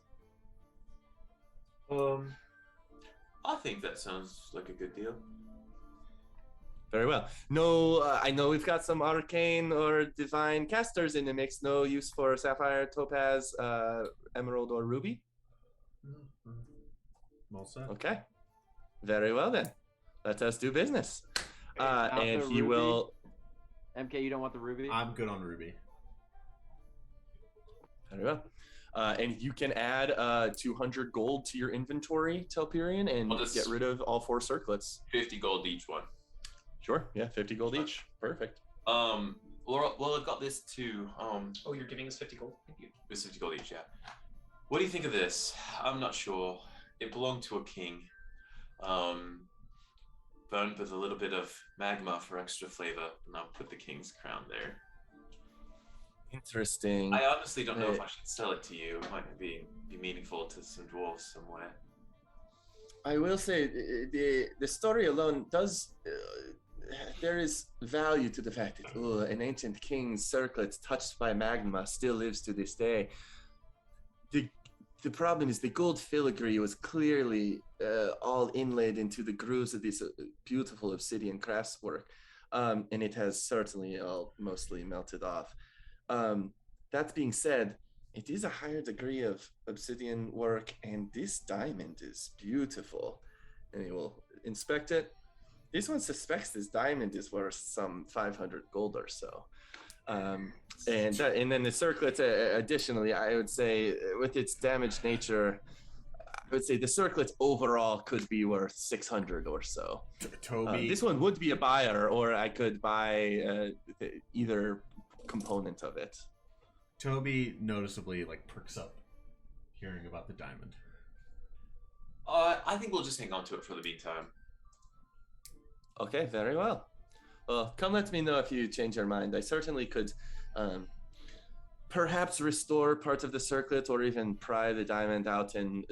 I think that sounds like a good deal. Very well. No, I know we've got some arcane or divine casters in the mix. No use for sapphire, topaz, emerald, or ruby? Well said. Okay. Very well then. Let us do business. Not And the he ruby? will... MK, you don't want the ruby? I'm good on Ruby. Very well. And you can add 200 gold to your inventory, Telperion, and I'll just- get rid of all 4 circlets. 50 gold each one. Sure. Yeah, 50 gold each. Perfect. Well, I've got this too. Oh, you're giving us 50 gold? Thank you. It's 50 gold each, yeah. What do you think of this? I'm not sure. It belonged to a king. Burned with a little bit of magma for extra flavor, and I'll put the king's crown there. Interesting. I honestly don't know if I should sell it to you. It might be meaningful to some dwarves somewhere. I will say the story alone does. There is value to the fact that an ancient king's circlet touched by magma still lives to this day. The problem is the gold filigree was clearly all inlaid into the grooves of this beautiful obsidian craftswork, and it has certainly all mostly melted off. That being said, it is a higher degree of obsidian work, and this diamond is beautiful. And he will inspect it. This one suspects this diamond is worth some 500 gold or so. And then the circlet, additionally, I would say, with its damaged nature, I would say the circlet overall could be worth 600 or so. Toby, This one would be a buyer, or I could buy either component of it. Toby noticeably like perks up hearing about the diamond. I think we'll just hang on to it for the meantime. Okay, very well. Well, come let me know if you change your mind. I certainly could perhaps restore parts of the circlet or even pry the diamond out and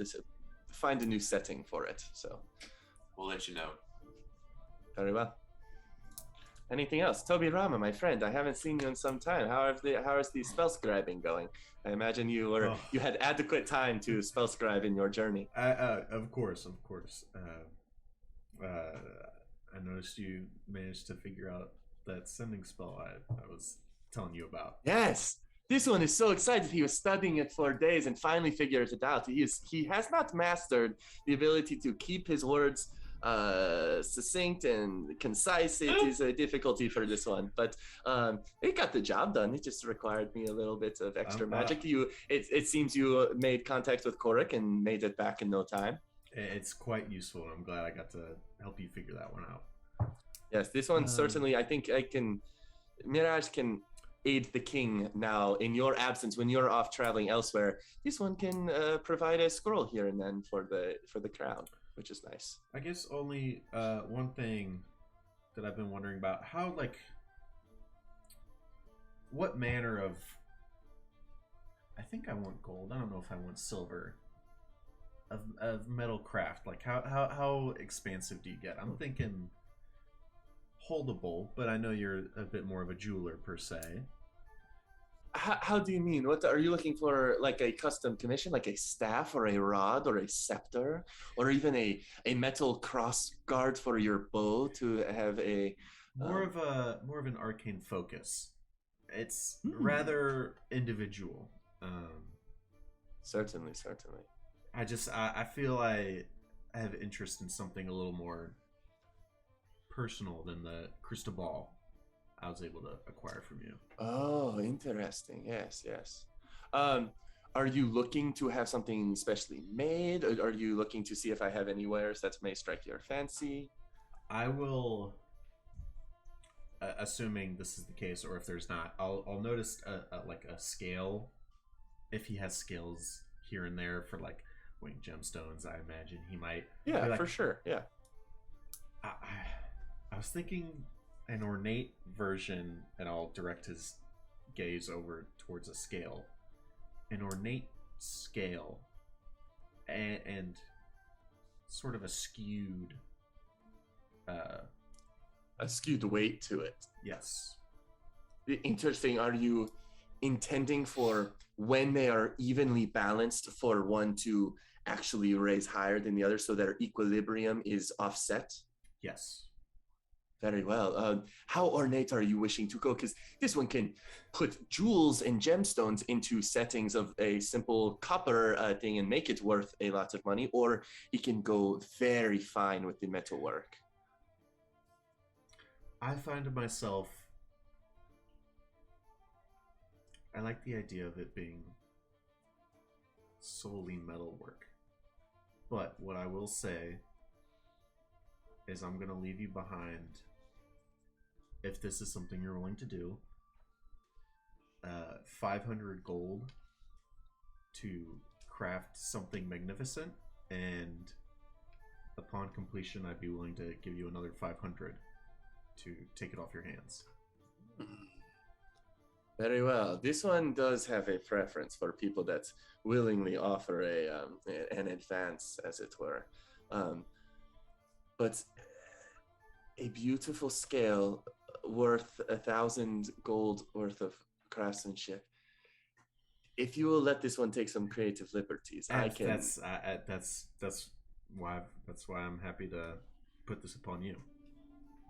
find a new setting for it. So We'll let you know. very well. Anything else? Toby Rama, my friend, I haven't seen you in some time. How is the spell scribing going? I imagine you had adequate time to spell scribe in your journey. Of course. I noticed you managed to figure out that sending spell I was telling you about. Yes, this one is so excited. He was studying it for days and finally figured it out. He has not mastered the ability to keep his words succinct and concise. It is a difficulty for this one, but it got the job done. It just required me a little bit of extra magic. It seems you made contact with Korik and made it back in no time. It's quite useful, and I'm glad I got to help you figure that one out. Yes, this one certainly. I think Mirage can aid the king now in your absence when you're off traveling elsewhere. This one can provide a scroll here and then for the crown, which is nice. I guess only one thing that I've been wondering about: what manner of? I think I want gold. I don't know if I want silver. Of metal craft, like how expansive do you get? I'm thinking holdable, but I know you're a bit more of a jeweler per se. How do you mean? What are you looking for? Like a custom commission, like a staff or a rod or a scepter, or even a metal cross guard for your bow to have a more of an arcane focus. It's rather individual. Certainly. I feel I have interest in something a little more personal than the crystal ball I was able to acquire from you. Oh, interesting. Yes. Are you looking to have something specially made? Or are you looking to see if I have any wares that may strike your fancy? I will, assuming this is the case, or if there's not, I'll notice a scale. If he has skills here and there for like winged gemstones, I imagine he might. Yeah, for sure. Yeah. I was thinking an ornate version, and I'll direct his gaze over towards a scale. An ornate scale, and sort of a skewed weight to it. Yes. Interesting. Are you intending for when they are evenly balanced for one to actually raise higher than the other so their equilibrium is offset? Yes. Very well. How ornate are you wishing to go? Because this one can put jewels and gemstones into settings of a simple copper thing and make it worth a lot of money, or he can go very fine with the metalwork. I find myself, I like the idea of it being solely metalwork. But what I will say is I'm going to leave you behind, if this is something you're willing to do, 500 gold to craft something magnificent, and upon completion I'd be willing to give you another 500 to take it off your hands. Very well. This one does have a preference for people that willingly offer an advance, as it were. But a beautiful scale worth 1,000 gold worth of craftsmanship. If you will let this one take some creative liberties, I can. That's why I'm happy to put this upon you.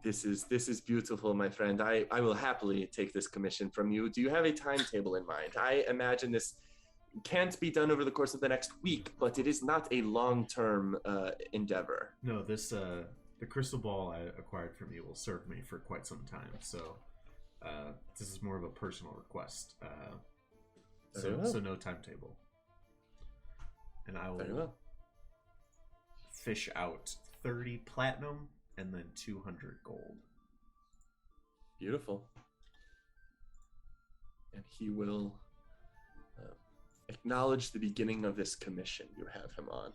This is beautiful, my friend. I will happily take this commission from you. Do you have a timetable in mind? I imagine this can't be done over the course of the next week, but it is not a long-term endeavor. No, the crystal ball I acquired from you will serve me for quite some time. So this is more of a personal request. So no timetable. And I will fish out 30 platinum and then 200 gold. Beautiful. And he will acknowledge the beginning of this commission you have him on.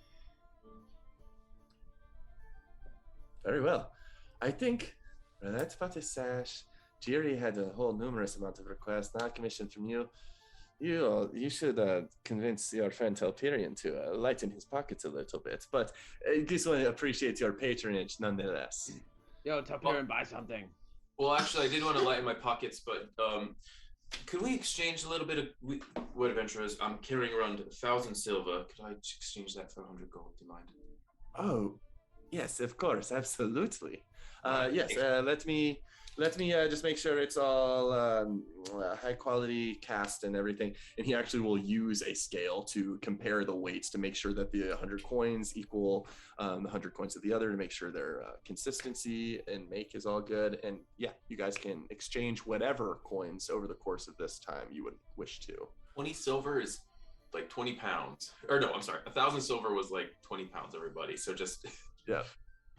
Very well. I think that's about the sash. Jiri had a whole numerous amount of requests, not commissioned from you. You should convince your friend Telperion to lighten his pockets a little bit. But this one appreciates your patronage nonetheless. Yo, Telperion, buy something. Well, actually, I did want to lighten my pockets, but could we exchange a little bit of what adventurers? I'm carrying around 1,000 silver. Could I exchange that for 100 gold? Do you mind? Oh, yes, of course, absolutely. Yes, let me just make sure it's all high quality cast and everything. And he actually will use a scale to compare the weights to make sure that the 100 coins equal the 100 coins of the other, to make sure their consistency and make is all good. And yeah, you guys can exchange whatever coins over the course of this time you would wish to. 20 silver is like 20 pounds. Or no, I'm sorry. 1,000 silver was like 20 pounds, everybody. So just, yeah.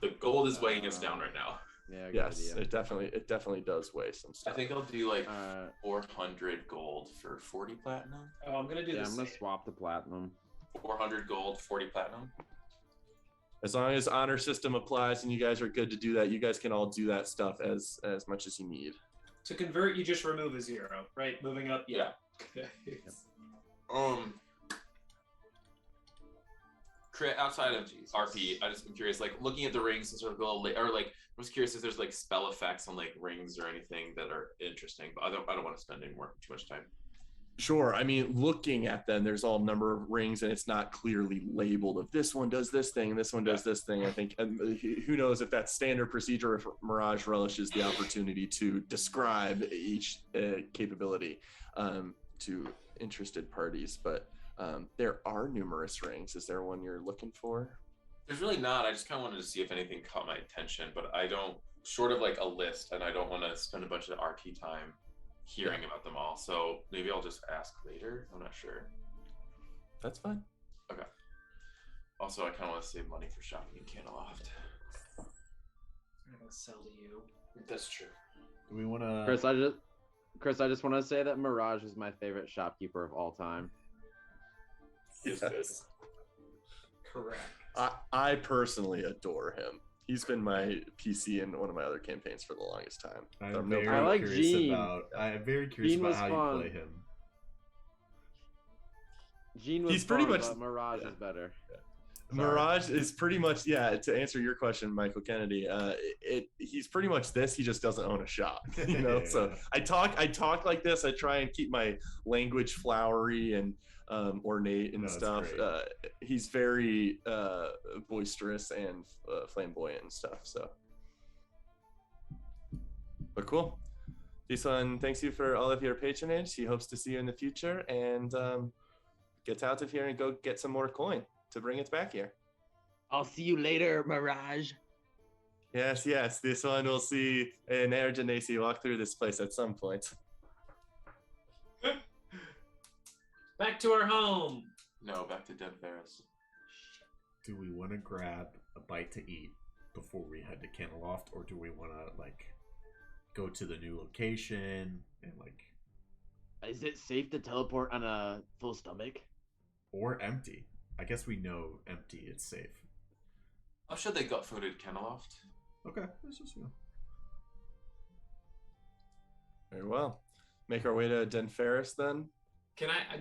The gold is weighing us down right now. Yeah. Yes, Idea. it definitely does weigh some I stuff. think I'll do like 400 gold for 40 platinum. Oh, I'm gonna do this. I'm gonna swap the platinum. 400 gold, 40 platinum. As long as honor system applies and you guys are good to do that, you guys can all do that stuff as much as you need. To convert, you just remove a 0, right? Moving up, yeah. Outside of RP, I'm curious, like looking at the rings and sort of go or like I was curious if there's like spell effects on like rings or anything that are interesting, but I don't want to spend too much time. Sure. I mean, looking at them, there's all number of rings, and it's not clearly labeled of this one does this thing, this one does this thing. I think, and who knows if that's standard procedure, if Mirage relishes the opportunity to describe each capability to interested parties. But there are numerous rings. Is there one you're looking for? There's really not. I just kind of wanted to see if anything caught my attention, but I don't, short of like a list, and I don't want to spend a bunch of RP time hearing about them all. So maybe I'll just ask later. I'm not sure. That's fine. Okay. Also, I kind of want to save money for shopping in Canaloft. I'm gonna sell to you. That's true. Do we want to? Chris, I just want to say that Mirage is my favorite shopkeeper of all time. Yes. Correct. I personally adore him. He's been my PC in one of my other campaigns for the longest time. I'm No very problem. I like curious Gene. about Gene was how fun. you play him. Gene was He's pretty fun, much- but Mirage is better. Mirage is pretty much, yeah, to answer your question, Michael Kennedy, he's pretty much this, he just doesn't own a shop, you know? So I talk like this, I try and keep my language flowery and ornate and No, it's stuff. great. He's very boisterous and flamboyant and stuff, so. But cool. Jason, thanks you for all of your patronage. He hopes to see you in the future, and get out of here and go get some more coin to bring it back here. I'll see you later, Mirage. Yes, this one will see Nair Genasi walk through this place at some point. Back to our home. No, back to Den Ferris. Do we want to grab a bite to eat before we head to Caneloft, or do we want to like go to the new location and like, Is it safe to teleport on a full stomach? or empty? I guess we know empty. It's safe. I'm sure they got food at Kenneloft. Okay, this is Very well. Make our way to Den Ferris then. Can I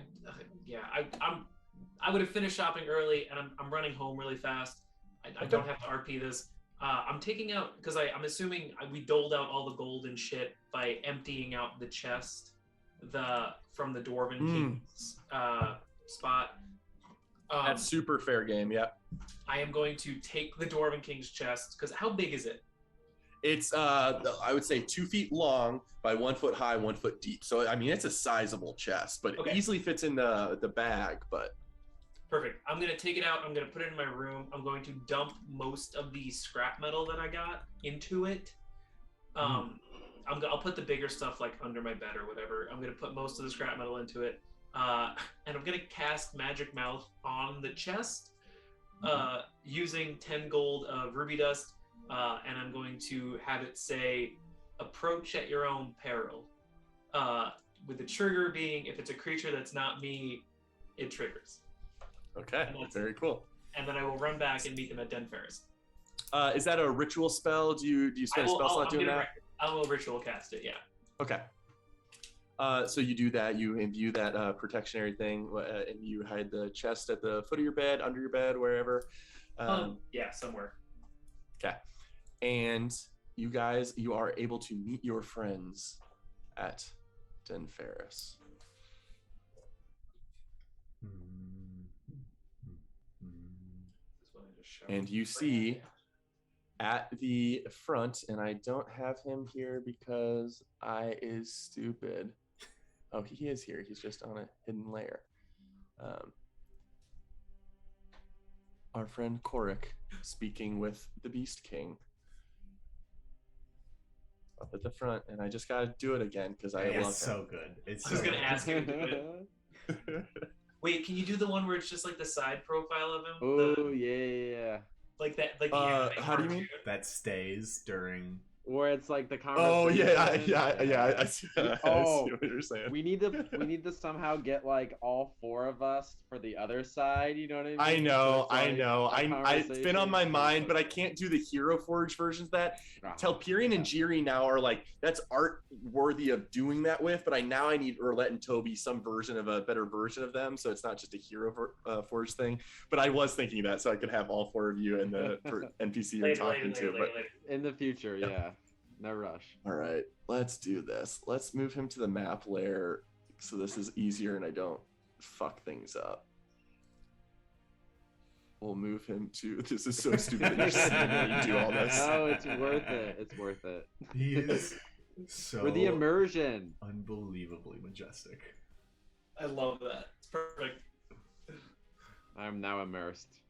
would have finished shopping early, and I'm running home really fast. I don't have to RP this. I'm taking out because I'm assuming we doled out all the gold and shit by emptying out the chest from the Dwarven King's spot. That's super fair game. Yep. I am going to take the Dwarven King's chest because how big is it? It's I would say 2 feet long by 1 foot high, 1 foot deep. So I mean, it's a sizable chest, but Okay. it easily fits in the bag. But Perfect. I'm going to take it out. I'm going to put it in my room. I'm going to dump most of the scrap metal that I got into it. I'll put the bigger stuff like under my bed or whatever. I'm going to put most of the scrap metal into it. And I'm going to cast Magic Mouth on the chest using 10 gold of ruby dust. And I'm going to have it say, approach at your own peril. With the trigger being, if it's a creature that's not me, it triggers. okay, very cool. And then I will run back and meet them at Den Ferris. Is that a ritual spell? Do you spend a spell slot doing that? I will ritual cast it, yeah. Okay. So you do that. You imbue that protectionary thing, and you hide the chest at the foot of your bed, under your bed, wherever. Yeah, somewhere. Okay. And you guys, you are able to meet your friends at Den Ferris. And you see at the front, and I don't have him here because I is stupid. Oh, he is here. He's just on a hidden layer. Our friend Korik speaking with the Beast King up at the front, and I just gotta do it again because I love him. It's so good. It's I was so gonna good. ask you to do it. Wait, can you do the one where it's just like the side profile of him? Oh yeah. Like that, like the anime how do you mean? cartoon? That stays during. Where it's like the conversation. Oh yeah. I see Oh, what you're saying. we need to somehow get like all 4 of us for the other side. You know what I mean? I know, So it's, like, a it's been on my conversation. mind, but I can't do the Hero Forge versions of that. Ah, Telperion and yeah. Jiri now are like, that's art worthy of doing that with, but I need Roulette and Toby some version of a better version of them, so it's not just a Hero Forge thing. But I was thinking that, so I could have all 4 of you and the NPC you're talking to. But In the future, Yeah. yeah. No rush. all right, let's do this. Let's move him to the map layer so this is easier and I don't fuck things up. We'll move him to. This is so stupid. You're seeing me do all this. No, it's worth it. It's worth it. He is so For the immersion. unbelievably majestic. I love that. It's perfect. I'm now immersed.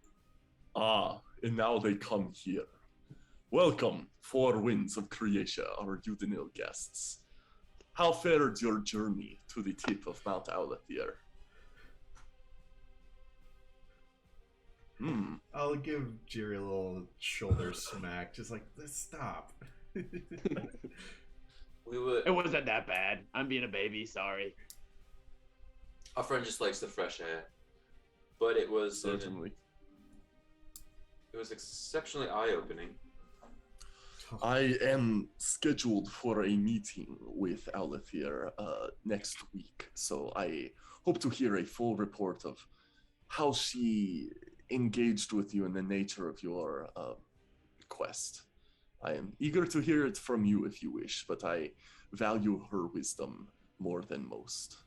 Ah, and now they come here. Welcome, 4 winds of Creatia, our Udinil guests. How fared your journey to the tip of Mount Aulethir? I'll give Jerry a little shoulder smack, just like, stop. We would. It wasn't that bad. I'm being a baby. Sorry. Our friend just likes the fresh air, but it was Certainly. it was exceptionally eye-opening. I am scheduled for a meeting with Aulethir next week, so I hope to hear a full report of how she engaged with you and the nature of your quest. I am eager to hear it from you if you wish, but I value her wisdom more than most.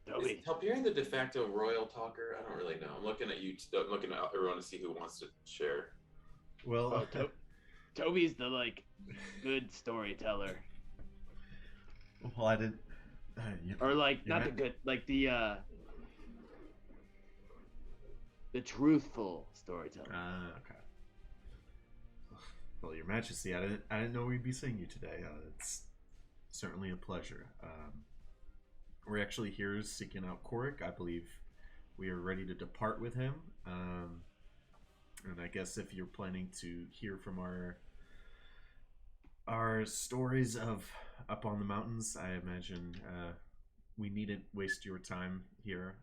Toby. Is Telperion the de facto royal talker? I don't really know. I'm looking at you. I'm looking at everyone to see who wants to share. Well, Toby's the good storyteller, well, I didn't. or not the meant- good, the truthful storyteller. Okay. Well, Your Majesty, I didn't know we'd be seeing you today. It's certainly a pleasure. we're actually here seeking out Korik. I believe we are ready to depart with him. And I guess if you're planning to hear from our stories of up on the mountains, I imagine we needn't waste your time here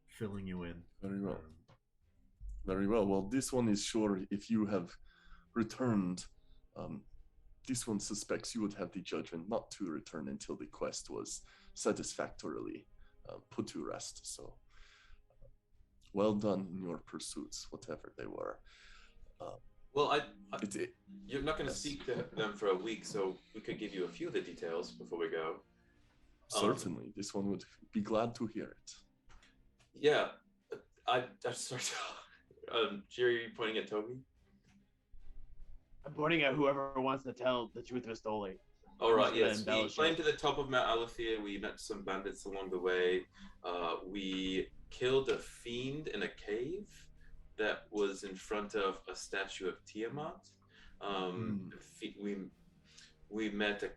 filling you in. Very well. Very well. Well, this one is sure if you have returned, this one suspects you would have the judgment not to return until the quest was satisfactorily put to rest. So, well done in your pursuits, whatever they were. Well, you're not going to Yes. speak to them for a week, so we could give you a few of the details before we go. Certainly, this one would be glad to hear it. Yeah, I sorry. Jerry, are you pointing at Toby? I'm pointing at whoever wants to tell the truth of Stoli. All right, Just gonna yes. We embellish climbed it. to the top of Mount Alethea. We met some bandits along the way. We killed a fiend in a cave that was in front of a statue of Tiamat. We met a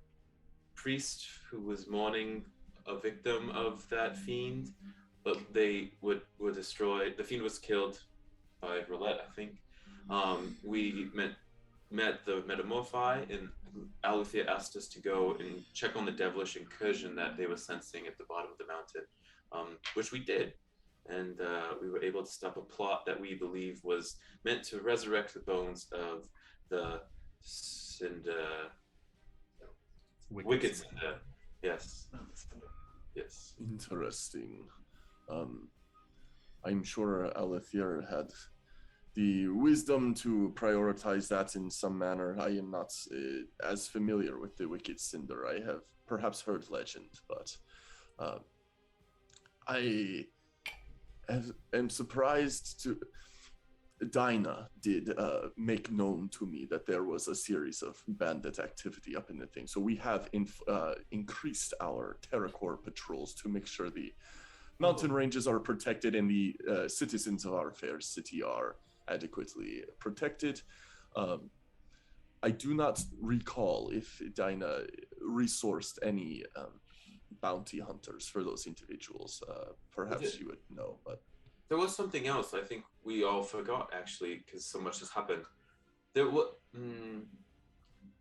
priest who was mourning a victim of that fiend, but they were destroyed. The fiend was killed by Roulette, I think. We met the Metamorphi, and Alethea asked us to go and check on the devilish incursion that they were sensing at the bottom of the mountain, which we did. And we were able to stop a plot that we believe was meant to resurrect the bones of the Wicked Cinder. Yes. Yes. Interesting. I'm sure Alethea had the wisdom to prioritize that in some manner. I am not as familiar with the Wicked Cinder. I have perhaps heard legend, but I am surprised to... Dinah did make known to me that there was a series of bandit activity up in the thing. So we have increased our Terracore patrols to make sure the mountain ranges are protected and the citizens of our fair city are adequately protected. I do not recall if Dinah resourced any bounty hunters for those individuals. Perhaps she would know, but there was something else I think we all forgot, actually, because so much has happened.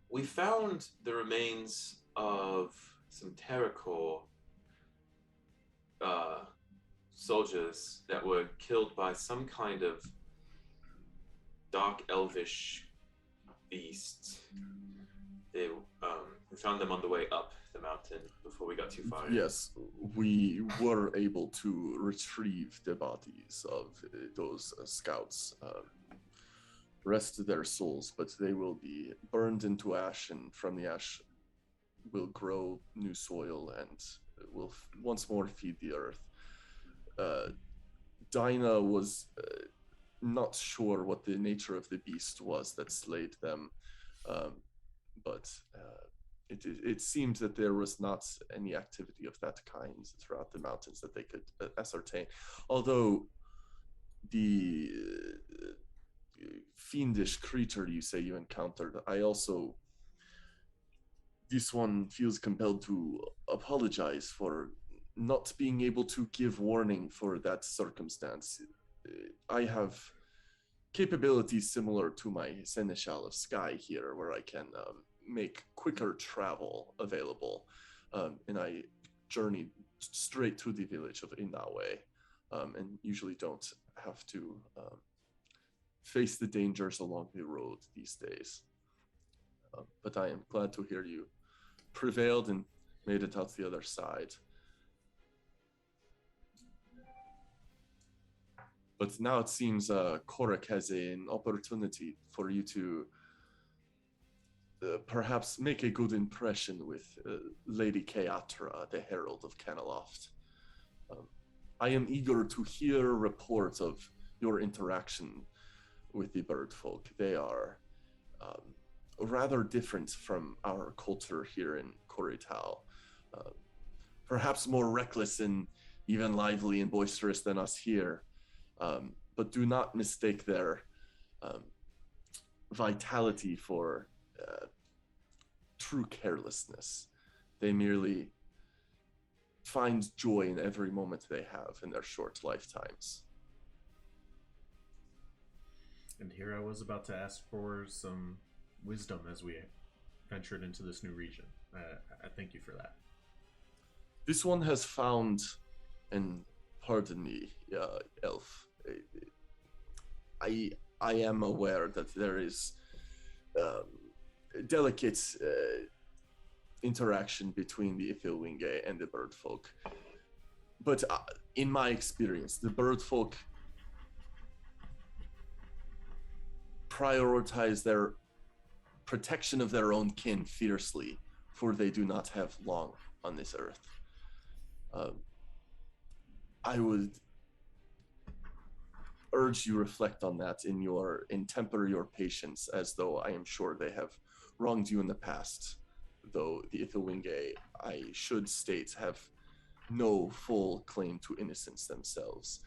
We found the remains of some Terracore soldiers that were killed by some kind of dark elvish beast. We found them on the way up the mountain before we got too far. yes, we were able to retrieve the bodies of those scouts. Rest their souls, but they will be burned into ash, and from the ash will grow new soil and will once more feed the earth. Dinah was not sure what the nature of the beast was that slayed them, but it seemed that there was not any activity of that kind throughout the mountains that they could ascertain. Although the fiendish creature you say you encountered, this one feels compelled to apologize for not being able to give warning for that circumstance. I have capabilities similar to my Seneschal of Sky here, where I can make quicker travel available, and I journeyed straight to the village of Inawe, and usually don't have to face the dangers along the road these days. But I am glad to hear you prevailed and made it out the other side. But now it seems Korik has an opportunity for you to perhaps make a good impression with Lady Keatra, the Herald of Caneloft. I am eager to hear reports of your interaction with the bird folk. They are rather different from our culture here in Koritao. Perhaps more reckless and even lively and boisterous than us here. But do not mistake their vitality for true carelessness. They merely find joy in every moment they have in their short lifetimes. And here I was about to ask for some wisdom as we ventured into this new region. I thank you for that. This one has found, and pardon me, elf, I am aware that there is delicate interaction between the Ithilwinge and the bird folk. But in my experience, the bird folk prioritize their protection of their own kin fiercely, for they do not have long on this earth. I would urge you reflect on that and temper your patience, as though I am sure they have wronged you in the past, though the Ithilwinge, I should state, have no full claim to innocence themselves.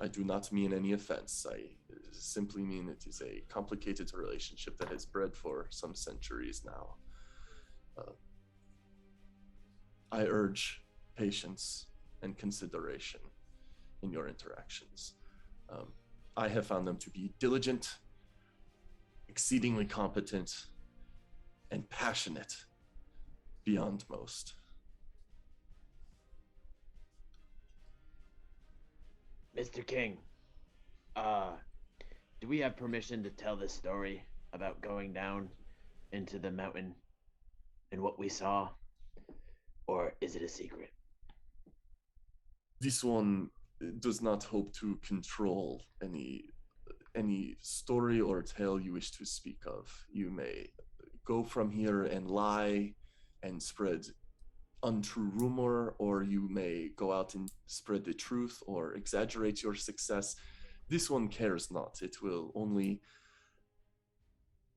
I do not mean any offense. I simply mean it is a complicated relationship that has bred for some centuries now. I urge patience and consideration in your interactions. I have found them to be diligent, exceedingly competent, and passionate beyond most. Mr. King, do we have permission to tell this story about going down into the mountain and what we saw? Or is it a secret? This one does not hope to control any story or tale you wish to speak of. You may go from here and lie and spread untrue rumor, or you may go out and spread the truth or exaggerate your success. This one cares not. It will only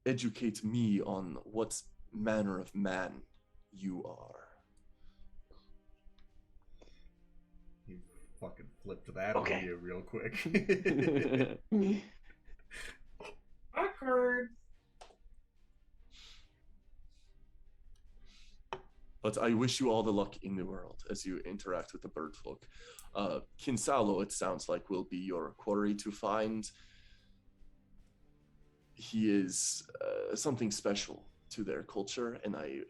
educate me on what manner of man you are. You fucking flipped that Okay. on you real quick. Awkward. But I wish you all the luck in the world as you interact with the bird folk. Kinsalo, it sounds like, will be your quarry to find. He is something special to their culture, and I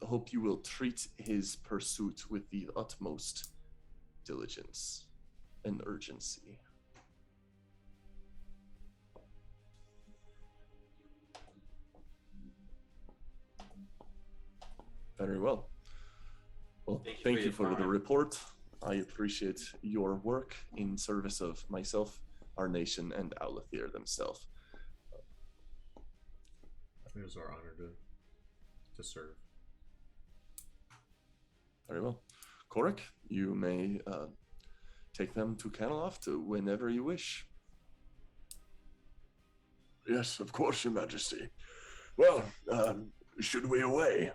hope you will treat his pursuit with the utmost diligence and urgency. Very well. Well, thank you for the report. I appreciate your work in service of myself, our nation, and Aulathir themselves. It was our honor to serve. Very well. Korik, you may take them to Caneloft whenever you wish. Yes, of course, Your Majesty. Well, should we away?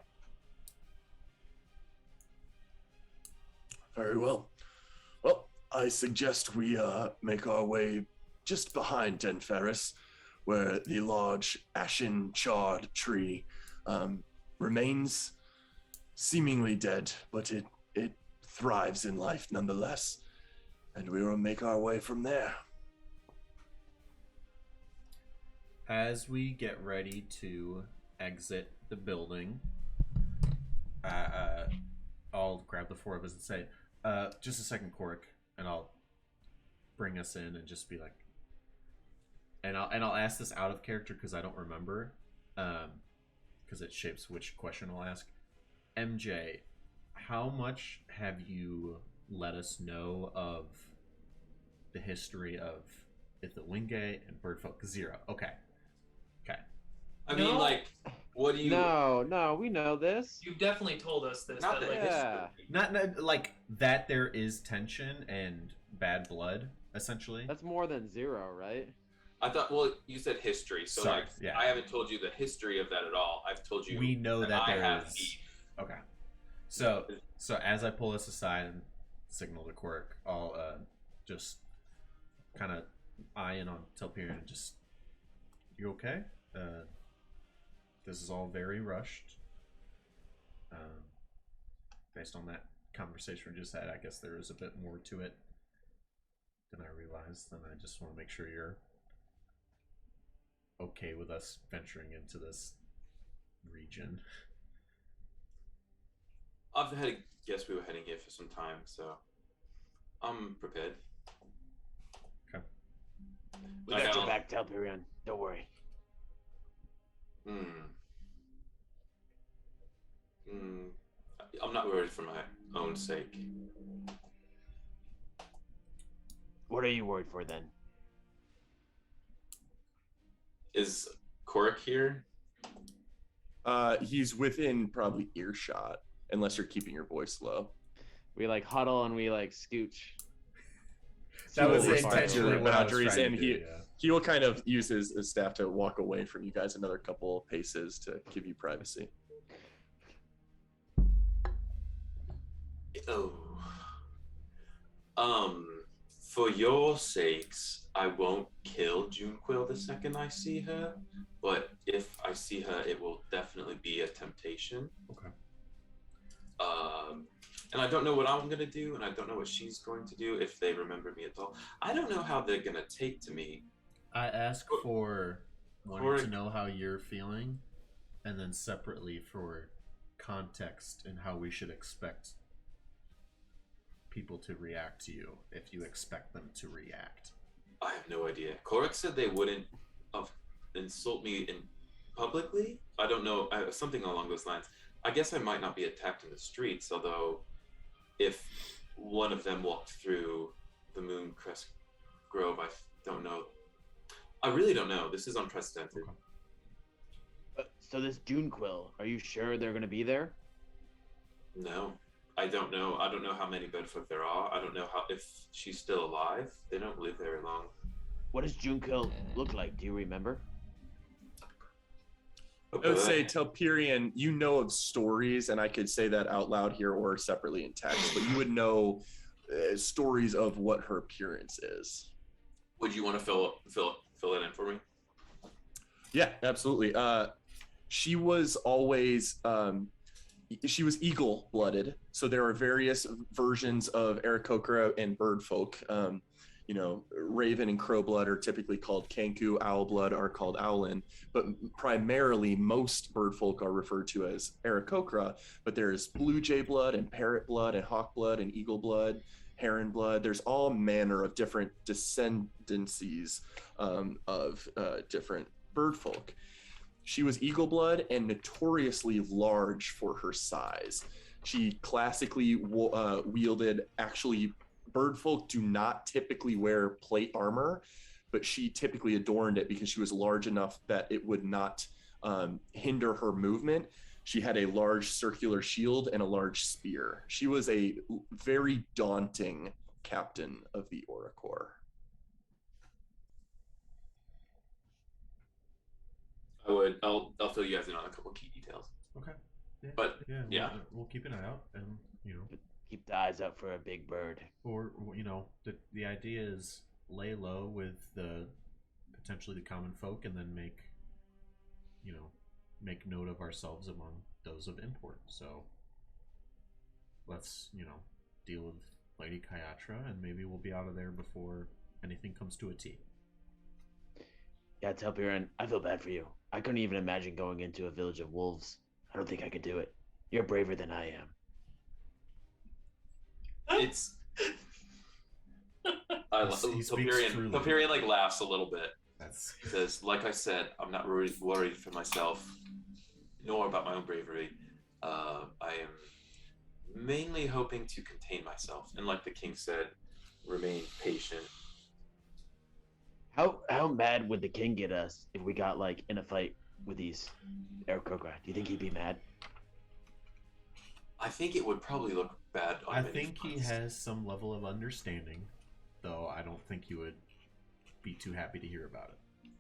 Very well. Well, I suggest we make our way just behind Den Ferris, where the large ashen charred tree remains seemingly dead, but it thrives in life nonetheless. And we will make our way from there. As we get ready to exit the building, I'll grab the four of us and say, just a second, Korik, and I'll bring us in and just be like, and I'll ask this out of character because I don't remember, because it shapes which question I'll ask. MJ, how much have you let us know of the history of Ithilwinge and Birdfolk? 0. Okay. I mean, like, what do you? No, we know this. You've definitely told us this. Not that, the like, Yeah. Not like that. There is tension and bad blood, essentially. That's more than 0, right? I thought. Well, you said history, so Sorry, like, yeah. I haven't told you the history of that at all. I've told you. We know that I there have is. beef. Okay. So as I pull us aside and signal to Quirk, I'll just kind of eye in on Telperion and just, you okay? This is all very rushed. based on that conversation we just had, I guess there is a bit more to it than I realized. Then I just want to make sure you're okay with us venturing into this region. I've had a guess we were heading here for some time, so I'm prepared. Okay. We got your back, Telperion. Don't worry. I'm not worried for my own sake. What are you worried for then? Is Korik here? He's within probably earshot, unless you're keeping your voice low. We like huddle and we like scooch. That was Respect intentionally your what I was boundaries, trying and to do, yeah. he will kind of use his staff to walk away from you guys another couple of paces to give you privacy. Oh. For your sakes, I won't kill Junequill the second I see her, but if I see her, it will definitely be a temptation. Okay. And I don't know what I'm gonna do, and I don't know what she's going to do if they remember me at all. I don't know how they're gonna take to me. I ask for wanting to know how you're feeling, and then separately for context and how we should expect people to react to you, if you expect them to react. I have no idea. Korik said they wouldn't insult me in publicly. I don't know, something along those lines. I guess I might not be attacked in the streets, although if one of them walked through the Mooncrest Grove, I don't know. I really don't know. This is unprecedented. Okay. So this Junequill, are you sure they're going to be there? No, I don't know. I don't know how many bedfolk there are. I don't know if she's still alive. They don't live very long. What does Junequill look like? Do you remember? I would say, Telperion, you know of stories, and I could say that out loud here or separately in text, but you would know stories of what her appearance is. Would you want to fill it in for me? Yeah, absolutely. She was always she was eagle-blooded, so there are various versions of Aarakocra and bird folk. Raven and crow blood are typically called Kenku, owl blood are called owlin, but primarily most bird folk are referred to as Aarakocra, but there's blue jay blood and parrot blood and hawk blood and eagle blood, heron blood. There's all manner of different descendancies of different bird folk. She was eagle blood and notoriously large for her size. She classically wielded, actually, bird folk do not typically wear plate armor, but she typically adorned it because she was large enough that it would not hinder her movement. She had a large circular shield and a large spear. She was a very daunting captain of the Auracor. I'll fill you guys in on a couple key details. Okay. Yeah. But yeah, we'll keep an eye out, and Keep the eyes out for a big bird. or the idea is lay low with the potentially the common folk, and then make note of ourselves among those of import. So let's deal with Lady Kyatra, and maybe we'll be out of there before anything comes to a T. Yeah, Telperion, I feel bad for you. I couldn't even imagine going into a village of wolves. I don't think I could do it. You're braver than I am. it's. Telperion like laughs a little bit. Says, like I said, I'm not worried for myself, nor about my own bravery. I am mainly hoping to contain myself, and like the king said, remain patient. How mad would the king get us if we got like in a fight with these Aarakocra? Do you think he'd be mad? I think it would probably look bad on I many think he fronts. has some level of understanding, though I don't think you would be too happy to hear about it.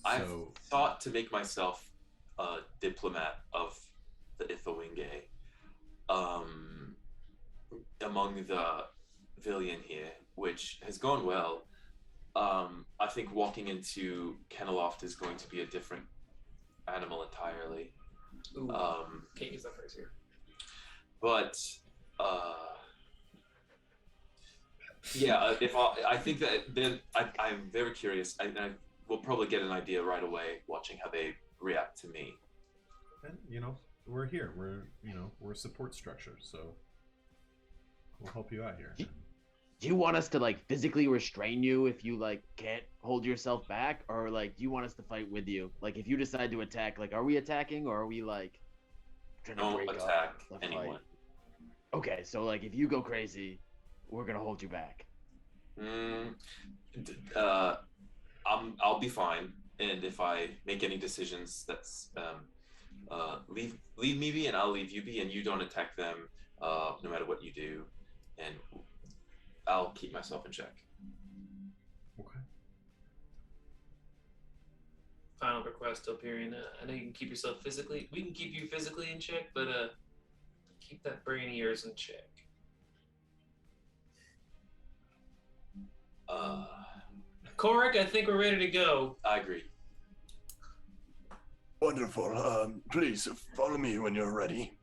I've thought to make myself a diplomat of the Ithawinge among the Villian here, which has gone well. I think walking into Kenneloft is going to be a different animal entirely. Ooh, can't use that phrase here. But yeah, if I think that then I'm very curious. I will probably get an idea right away watching how they react to me. And we're here. We're a support structure, so we'll help you out here. Do you want us to like physically restrain you if you like can't hold yourself back, or like do you want us to fight with you? Like if you decide to attack, like are we attacking or are we like trying to Don't break attack up the anyone. fight? Okay, so like if you go crazy, we're gonna hold you back. I'll be fine, and if I make any decisions, that's leave me be, and I'll leave you be, and you don't attack them, no matter what you do, and I'll keep myself in check. Okay. Final request, Topirian. I know you can keep yourself physically. We can keep you physically in check, but keep that brain of yours in check. Korik, I think we're ready to go. I agree. Wonderful. Please follow me when you're ready.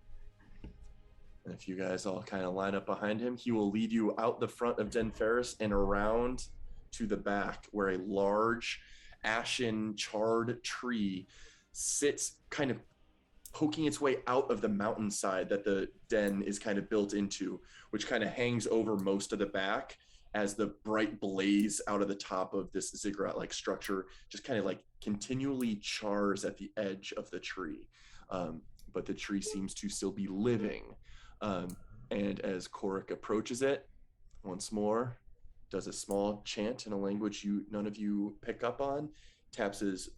And if you guys all kind of line up behind him, he will lead you out the front of Den Ferris and around to the back where a large ashen charred tree sits kind of poking its way out of the mountainside that the den is kind of built into, which kind of hangs over most of the back as the bright blaze out of the top of this ziggurat-like structure just kind of like continually chars at the edge of the tree. But the tree seems to still be living. And as Korik approaches it, once more, does a small chant in a language none of you pick up on, taps his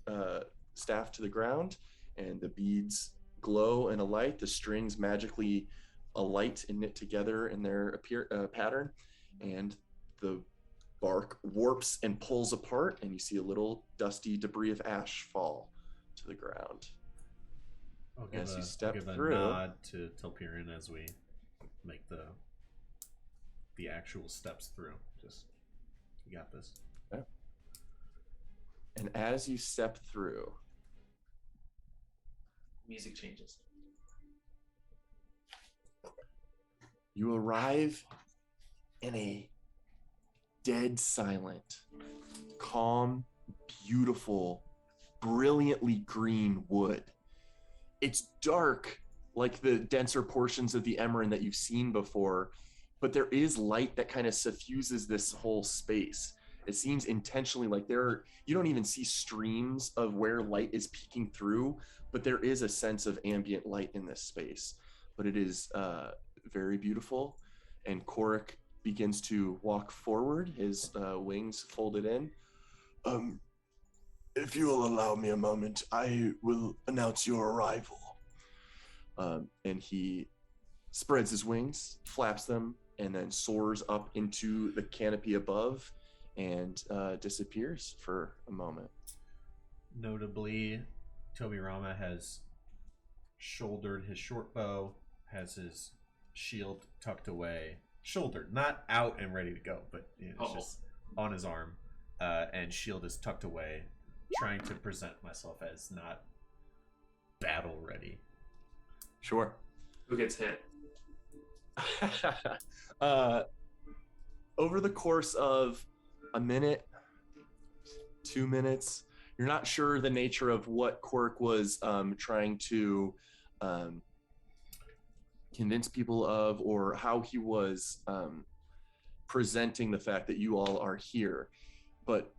staff to the ground, and the beads glow and alight. The strings magically alight and knit together in their pattern, and the bark warps and pulls apart, and you see a little dusty debris of ash fall to the ground. I'll give As you a step give a through- nod to Telperion as we make the actual steps through. Just, you got this. Yeah. And as you step through, Music changes. you arrive in a dead silent, calm, beautiful, brilliantly green wood. It's dark like the denser portions of the Emerald that you've seen before, but there is light that kind of suffuses this whole space. It seems intentionally like you don't even see streams of where light is peeking through, but there is a sense of ambient light in this space. But it is very beautiful, and Korik begins to walk forward, his wings folded in. If you will allow me a moment, I will announce your arrival. And he spreads his wings, flaps them, and then soars up into the canopy above and disappears for a moment. Notably, Tobirama has shouldered his short bow, has his shield tucked away, shouldered, not out and ready to go, but it's just on his arm, and shield is tucked away, trying to present myself as not battle ready. Sure. Who gets hit? Over the course of a minute, 2 minutes, you're not sure the nature of what Korik was trying to convince people of, or how he was presenting the fact that you all are here, but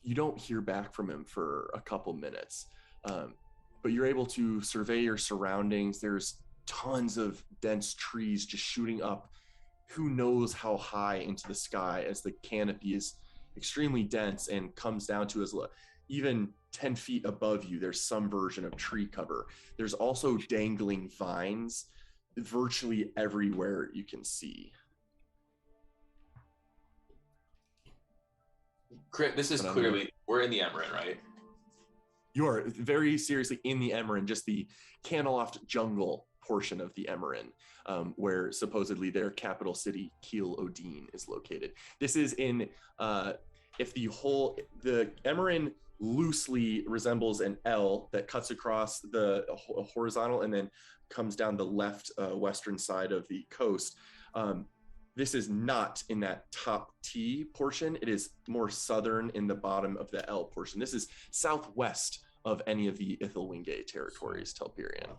you don't hear back from him for a couple minutes. But you're able to survey your surroundings. There's tons of dense trees just shooting up who knows how high into the sky, as the canopy is extremely dense and comes down to even 10 feet above you. There's some version of tree cover. There's also dangling vines virtually everywhere you can see. This is clearly, we're in the Emerald, right? You are very seriously in the Emerald, just the Caneloft jungle portion of the Emerald, where supposedly their capital city, Kiel Odin, is located. This is in if the Emerin loosely resembles an L that cuts across the horizontal and then comes down the left western side of the coast. This is not in that top T portion. It is more southern in the bottom of the L portion. This is southwest of any of the Ithilwingay territories, Telperion.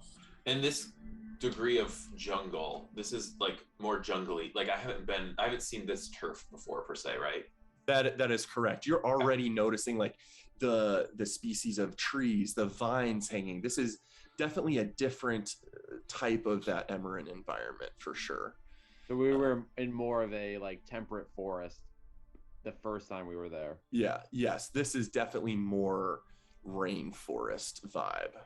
And this degree of jungle, this is like more jungly. Like I haven't seen this turf before per se, right? That is correct. You're already noticing like the species of trees, the vines hanging. This is definitely a different type of that Emerin environment for sure. So we were in more of a like temperate forest the first time we were there. Yeah, yes, this is definitely more rainforest vibe.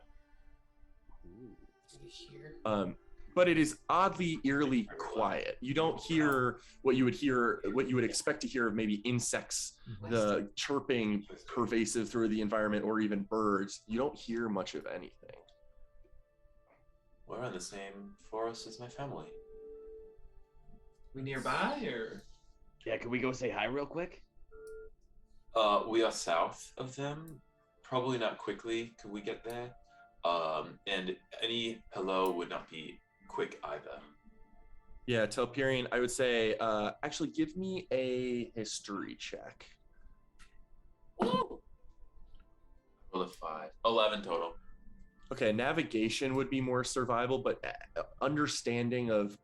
But it is oddly eerily quiet. You don't hear what you would expect to hear of maybe insects, the chirping pervasive through the environment, or even birds. You don't hear much of anything. We're in the same forest as my family. We nearby, or? Yeah, can we go say hi real quick? We are south of them. Probably not quickly. Could we get there? And any hello would not be quick either. Yeah, Telperion, I would say, actually give me a history check. Roll a 5. 11 total. Okay, navigation would be more survival, but understanding of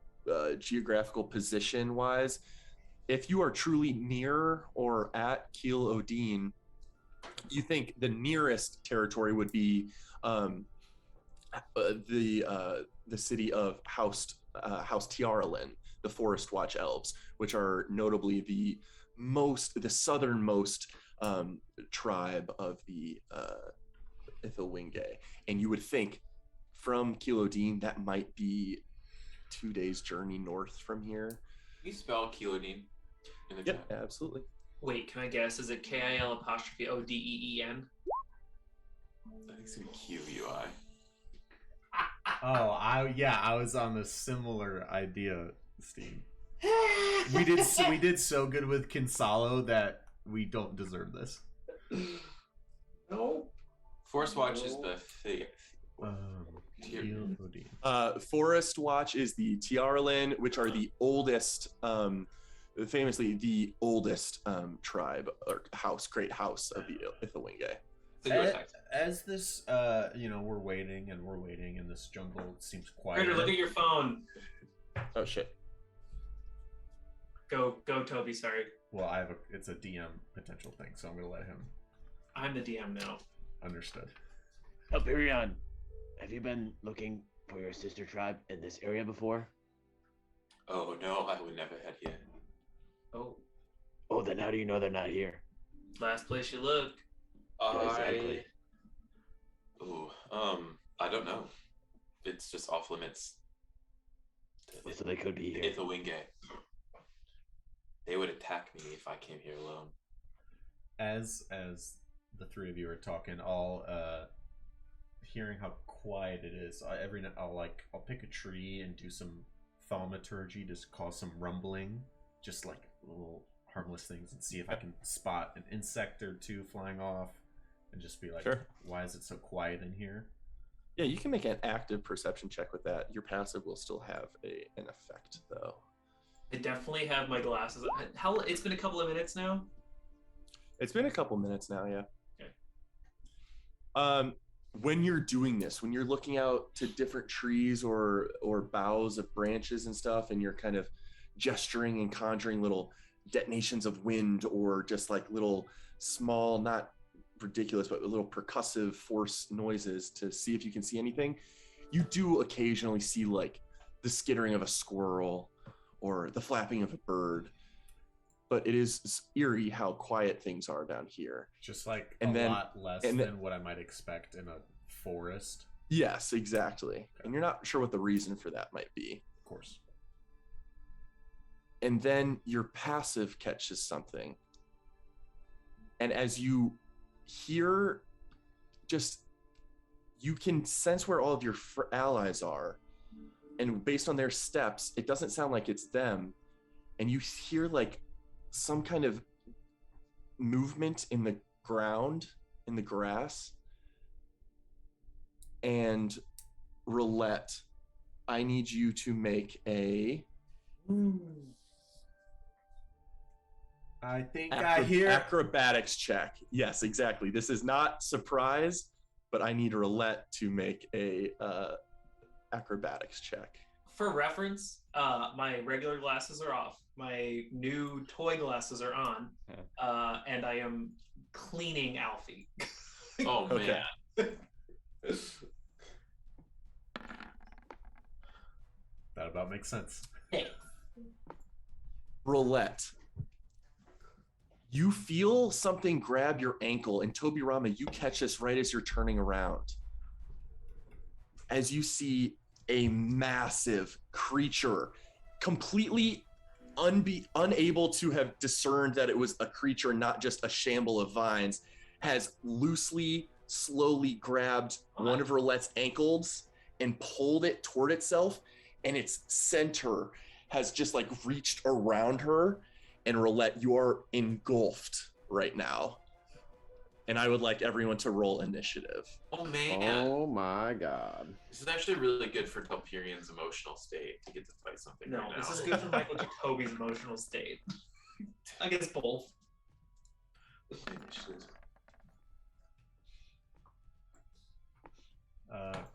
geographical position wise, if you are truly near or at Kiel Odin, you think the nearest territory would be the city of House Tiaralin, the Forest Watch Elves, which are notably the southernmost tribe of the Ithilwingay. And you would think from Kiel Odin that might be 2 days journey north from here. Can you spell Kilodin in the Yep, chat? absolutely. Wait, can I guess? Is it KIL apostrophe ODEEN? I think it's gonna be QUI. Oh, I was on a similar idea, Steve. We did so good with Kinsalo that we don't deserve this. No. Forest Watch is the thing. Kiel Odin. Forest Watch is the Tiaralin, which are the oldest, famously the oldest tribe or great house of the Ithilwingay. As this, we're waiting and this jungle seems quiet. Critter, look at your phone. Oh shit. Go, Toby. Sorry, Well, it's a DM potential thing, so I'm gonna let him. I'm the DM now. Understood. Telperion, have you been looking for your sister tribe in this area before? Oh no, I would never head here. Oh, Oh, then how do you know they're not here? last place you looked. Exactly. I don't know. It's just off limits. So they could be here. Ithilwingay. They would attack me if I came here alone. As the three of you are talking, all hearing how quiet it is, I'll pick a tree and do some thaumaturgy, just cause some rumbling, just like little harmless things, and see if I can spot an insect or two flying off, and just be like, Sure. Why is it so quiet in here? Yeah, you can make an active perception check with that. Your passive will still have an effect, though. I definitely have my glasses. It's been a couple of minutes now. It's been a couple minutes now, yeah. Okay. When you're doing this, when you're looking out to different trees or boughs of branches and stuff, and you're kind of gesturing and conjuring little detonations of wind, or just like little small, not ridiculous, but little percussive force noises to see if you can see anything, you do occasionally see like the skittering of a squirrel or the flapping of a bird. But it is eerie how quiet things are down here. Just like And a then- lot less and than then- what I might expect in a forest. Yes, exactly. And you're not sure what the reason for that might be. Of course. And then your passive catches something. And as you hear, you can sense where all of your allies are. And based on their steps, it doesn't sound like it's them. And you hear like some kind of movement in the ground, in the grass. And Roulette, I need you to make a I think I hear acrobatics check. Yes, exactly. This is not surprise, but I need Roulette to make a acrobatics check. For reference, my regular glasses are off. My new toy glasses are on, and I am cleaning Alfie. Oh man. Okay. that about makes sense. Roulette, you feel something grab your ankle, and Tobirama, you catch this right as you're turning around. As you see a massive creature, completely unable to have discerned that it was a creature, not just a shamble of vines, has slowly grabbed one of Roulette's ankles and pulled it toward itself, and its center has just like reached around her, and Roulette, you are engulfed right now. And I would like everyone to roll initiative. Oh man. Oh my god. This is actually really good for Telperian's emotional state to get to fight something No, right now. this is good for Michael Jacoby's emotional state. I guess both. Initiative.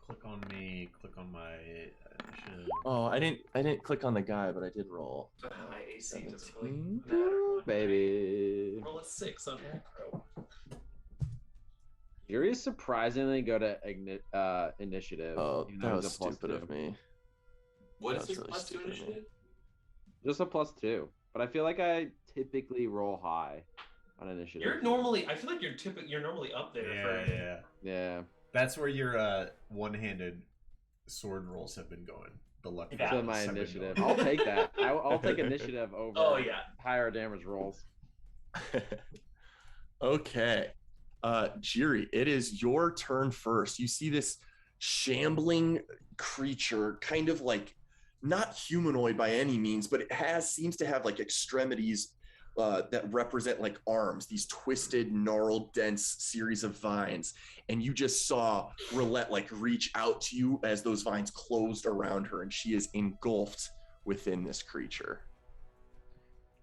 Click on me. Click on my initiative. Oh, I didn't click on the guy, but I did roll. My AC doesn't really 17. matter. Baby. Roll a 6 on macro. Yuri surprisingly go to initiative. Oh, even though that he's was a plus stupid 2. of me. What is That's his really plus 2 stupid of me. initiative? Just a +2. But I feel like I typically roll high on initiative. You're normally, I feel like you're normally up there. Yeah. Yeah. That's where your one-handed sword rolls have been going. The luck. Yeah. So rolls my have been initiative. going. I'll take that. I'll take initiative over Oh yeah. higher damage rolls. Okay. Jiri, it is your turn first. You see this shambling creature, kind of like not humanoid by any means, but it seems to have like extremities that represent like arms, these twisted, gnarled, dense series of vines. And you just saw Roulette like reach out to you as those vines closed around her, and she is engulfed within this creature.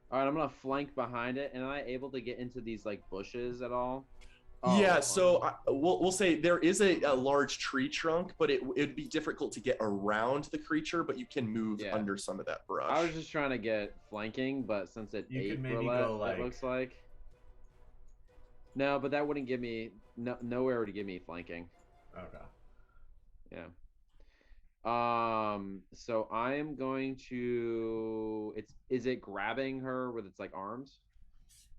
All right, I'm gonna flank behind it, and am I able to get into these like bushes at all? Yeah, so we'll say there is a large tree trunk, but it'd be difficult to get around the creature, but you can move Yeah. under some of that brush. I was just trying to get flanking, but since it You ate could maybe roulette, go, like- it looks like. No, but that wouldn't give me nowhere to give me flanking. Okay. Yeah. So I am going to. Is it grabbing her with its like arms?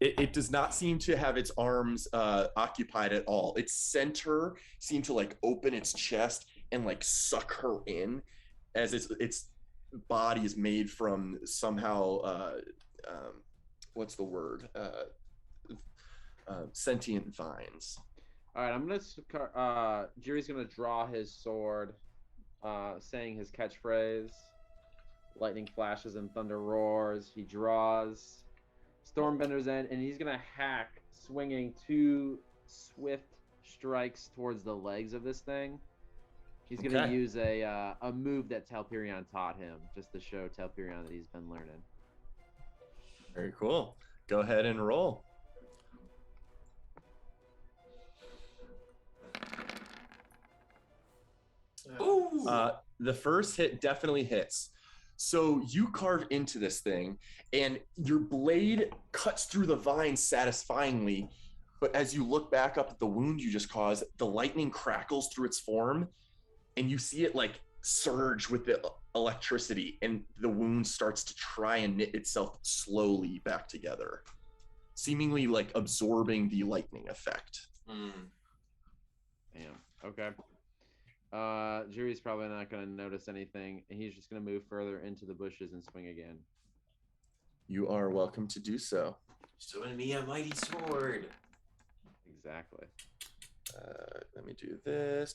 It does not seem to have its arms occupied at all. Its center seemed to like open its chest and like suck her in, as its body is made from somehow what's the word? Sentient vines. All right, I'm gonna. Jiri's gonna draw his sword, saying his catchphrase. Lightning flashes and thunder roars. He draws Stormbender's End, and he's gonna hack, swinging 2 swift strikes towards the legs of this thing. He's gonna Okay. use a move that Telperion taught him, just to show Telperion that he's been learning. Very cool. Go ahead and roll. Ooh. The first hit definitely hits. So you carve into this thing, and your blade cuts through the vine satisfyingly. But as you look back up at the wound you just caused, the lightning crackles through its form, and you see it like surge with the electricity, and the wound starts to try and knit itself slowly back together, seemingly like absorbing the lightning effect. Damn. Okay. Jiri's probably not gonna notice anything, and he's just gonna move further into the bushes and swing again. You are welcome to do so. Summon me a mighty sword. Exactly. Let me do this.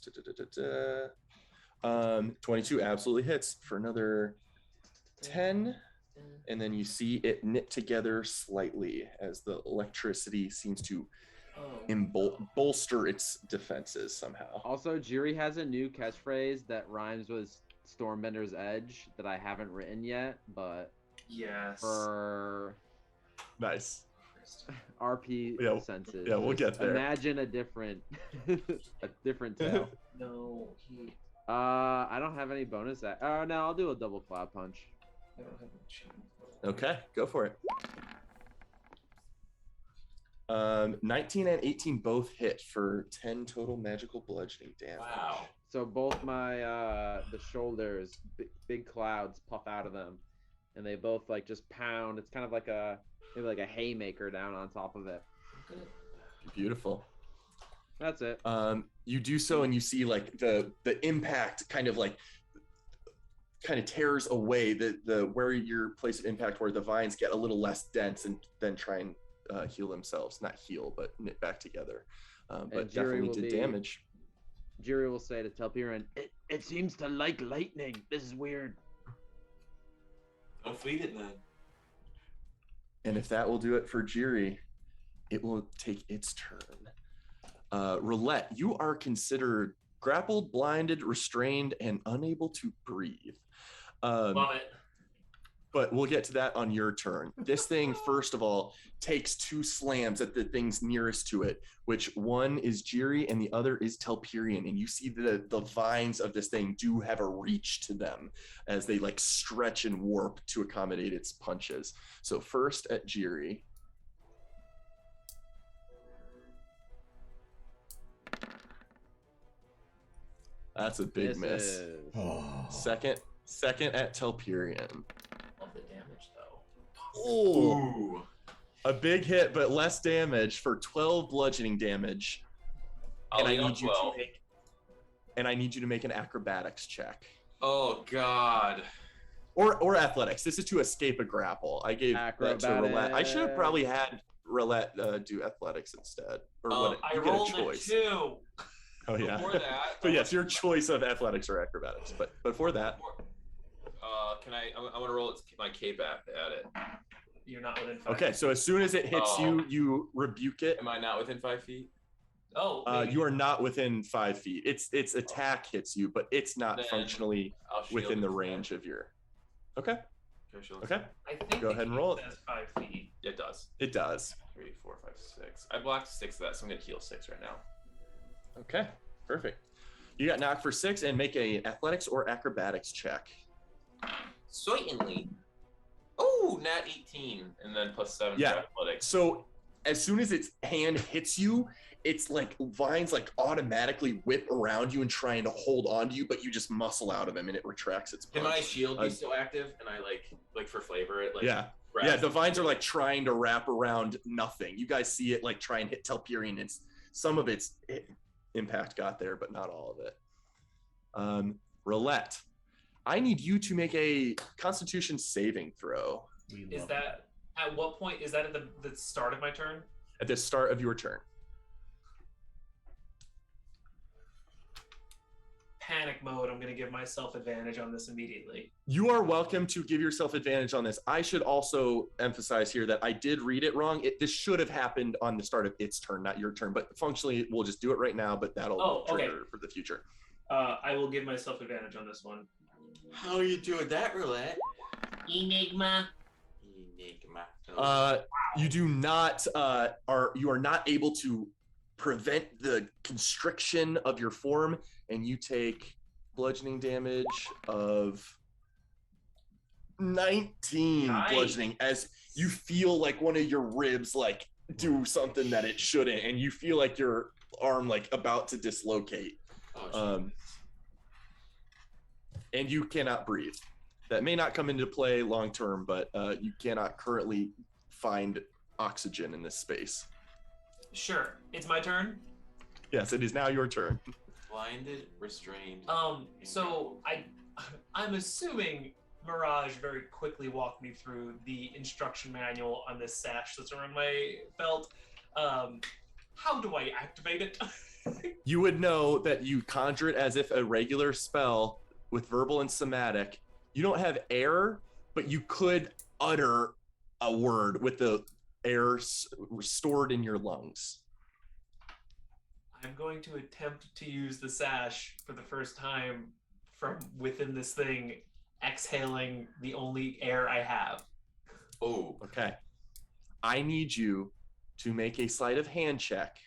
22 absolutely hits for another 10 and then you see it knit together slightly as the electricity seems to bolster its defenses somehow. Also, Jiri has a new catchphrase that rhymes with Stormbender's Edge that I haven't written yet, but Yes. for Nice. RP Yeah, senses. yeah, we'll just get there. Imagine a different tale. No, he. I don't have any bonus. No, I'll do a double cloud punch. I don't have a chain. Okay, go for it. 19 and 18 both hit for 10 total magical bludgeoning damage. Wow. So both my the shoulders, big clouds puff out of them, and they both like just pound. It's kind of like maybe like a haymaker down on top of it. Good. Beautiful. That's it. You do so, and you see like the impact kind of tears away the where your place of impact, where the vines get a little less dense and then try and heal themselves. Not heal, but knit back together. But definitely did damage. Jiri will say to Telpyrian, It seems to like lightning. This is weird. Don't feed it then. And if that will do it for Jiri, it will take its turn. Roulette, you are considered grappled, blinded, restrained, and unable to breathe. Love it. But we'll get to that on your turn. This thing, first of all, takes 2 slams at the things nearest to it, which one is Jiri and the other is Telpyrian. And you see the vines of this thing do have a reach to them as they like stretch and warp to accommodate its punches. So first at Jiri. That's a big miss. Second at Telpyrian. Love the damage though. Ooh. A big hit, but less damage for 12 bludgeoning damage. I'll lean on 12. I need you to make an acrobatics check. Oh God. Or athletics. This is to escape a grapple. I gave that to Roulette. I should have probably had Roulette do athletics instead. Or what? I You get a rolled a choice. 2. Oh yeah. Before that. But yes, your choice of athletics or acrobatics. But before that, Can I want to roll my cape at it. You're not within 5. okay. So as soon as it hits you, you rebuke it. Am I not within 5 feet? Oh. You are not within 5 feet. Its attack hits you, but it's not Then functionally I'll shield within it the from range of your. Okay. that. Can I shield it? Okay. I think Go ahead and roll it. Says 5 feet. It does. It does. 3, 4, 5, 6. I blocked 6 of that, so I'm gonna heal 6 right now. Okay. Perfect. You got knocked for 6 and make a athletics or acrobatics check. Certainly. Oh, nat 18, and then plus 7 Yeah. for athletics. So as soon as its hand hits you, it's like vines like automatically whip around you and trying to hold on to you, but you just muscle out of them and it retracts its punch. Can my shield be still active? And I like for flavor it like Yeah. grabs Yeah, the vines are like trying to wrap around nothing. You guys see it like try and hit Telpyrian. It's some of its impact got there, but not all of it. Roulette, I need you to make a Constitution saving throw Is that at what point? Is that at the start of my turn? at the start of your turn. Panic mode. I'm going to give myself advantage on this immediately. You are welcome to give yourself advantage on this. I should also emphasize here that I did read it wrong. This should have happened on the start of its turn, not your turn. But functionally, we'll just do it right now. But that'll trigger for the future. I will give myself advantage on this one. How are you doing that, Roulette? Enigma. You do not you are not able to prevent the constriction of your form, and you take bludgeoning damage of 19 Nice. bludgeoning as you feel like one of your ribs like do something that it shouldn't, and you feel like your arm like about to dislocate. Oh, And you cannot breathe. That may not come into play long term, but you cannot currently find oxygen in this space. Sure. It's my turn. Yes, it is now your turn. blinded, restrained. So I'm assuming Mirage very quickly walked me through the instruction manual on this sash that's around my belt. How do I activate it? You would know that you conjure it as if a regular spell with verbal and somatic. You don't have air, but you could utter a word with the air stored in your lungs. I'm going to attempt to use the sash for the first time from within this thing, exhaling the only air I have. Oh, Okay. I need you to make a sleight of hand check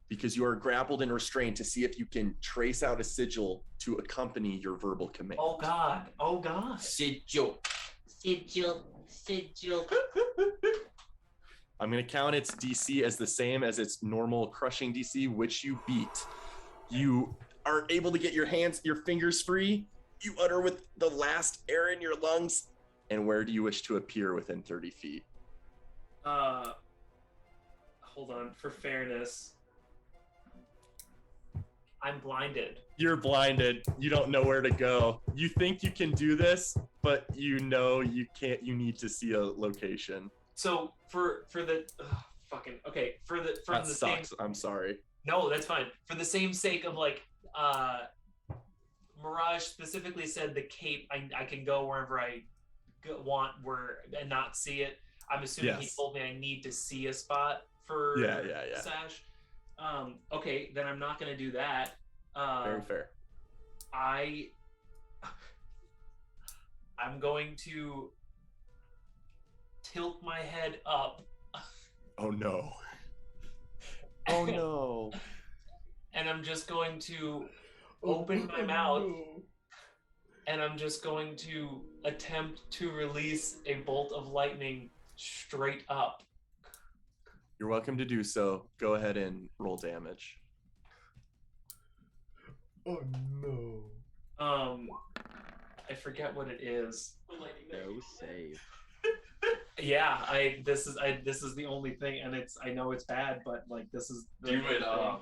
because you are grappled and restrained to see if you can trace out a sigil to accompany your verbal command. Oh God. Oh God. sigil. Sigil. I'm going to count its DC as the same as its normal crushing DC, which you beat. You are able to get your fingers free. You utter with the last air in your lungs. And where do you wish to appear within 30 feet? Hold on. For fairness, I'm blinded. You're blinded. You don't know where to go. You think you can do this, but you know you can't. You need to see a location. So for the fucking okay from That the sucks. same. I'm sorry. No, that's fine. For the same sake of like, Mirage specifically said the cape. I can go wherever I want and not see it. I'm assuming he Yes. told me I need to see a spot for Yeah. Sash. Okay, then I'm not gonna do that. Very fair. I'm going to tilt my head up. Oh no. Oh no. And I'm just going to open my mouth. And I'm just going to attempt to release a bolt of lightning straight up. You're welcome to do so. Go ahead and roll damage. Oh no. I forget what it is. No save. Yeah, this is the only thing, and I know it's bad, but like this is the Do it. thing.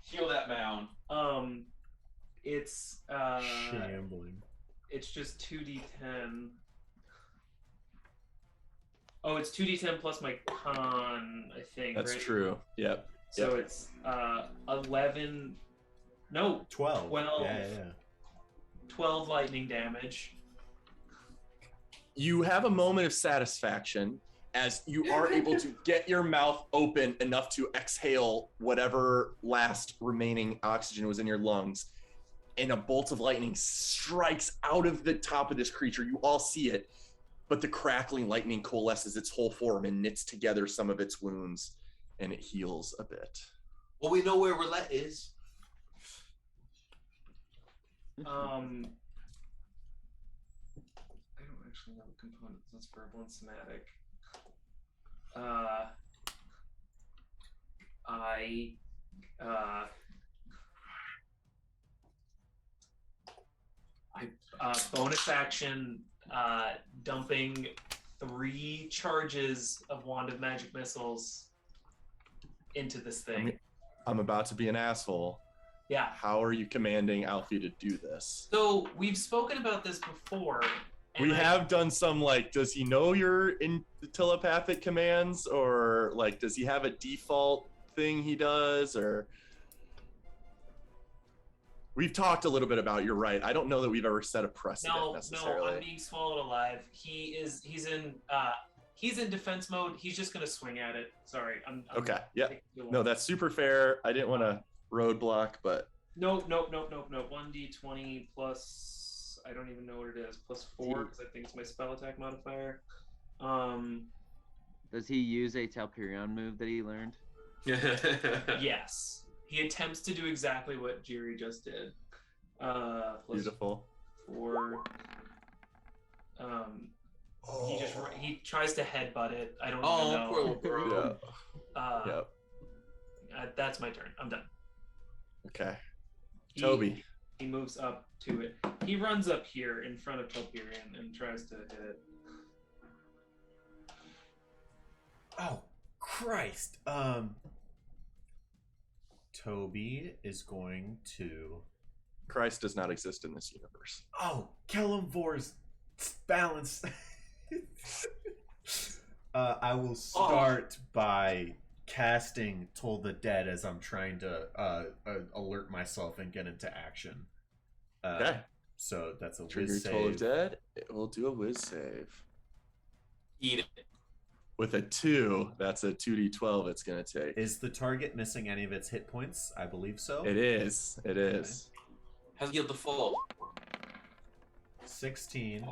Heal that mound. It's Shambling. it's just 2d10. Oh, it's 2d10 plus my con, I think. That's right? true. Yep. So it's 11. No, 12. 12. Yeah. 12 lightning damage. You have a moment of satisfaction as you are able to get your mouth open enough to exhale whatever last remaining oxygen was in your lungs. And a bolt of lightning strikes out of the top of this creature. You all see it, but the crackling lightning coalesces its whole form and knits together some of its wounds, and it heals a bit. Well, we know where Roulette is. I don't actually know the components. That's verbal and somatic. Bonus action, dumping 3 charges of Wand of Magic Missiles into this thing. I'm about to be an asshole. Yeah. How are you commanding Alfie to do this? So we've spoken about this before. We have done some, like, does he know your telepathic commands, or like, does he have a default thing he does, or we've talked a little bit about, you're right. I don't know that we've ever set a precedent necessarily. No, I'm being swallowed alive. He's in defense mode. He's just gonna swing at it. Sorry. I'm Okay. Yeah. taking too long. No, that's super fair. I didn't want to roadblock, but No. 1d20 plus, I don't even know what it is, plus 4, because I think it's my spell attack modifier. Does he use a Telperion move that he learned? Yes. He attempts to do exactly what Jiri just did. Plus beautiful. 4. He tries to headbutt it. I don't even know. Poor little bro. Yeah. Yep. That's my turn. I'm done. Okay. He- Toby. He moves up to it. He runs up here in front of Telperion and tries to hit it. Oh, Christ. Toby is going to. Christ does not exist in this universe. Oh, Kellamvor's balance. I will start by casting Toll the Dead as I'm trying to alert myself and get into action. Okay. So that's a Trigger whiz Toll of save. Dead. It will do a whiz save. Eat it. With a 2, that's a 2d12 it's going to take. Is the target missing any of its hit points? I believe so. It is. It is. Has healed the full. 16.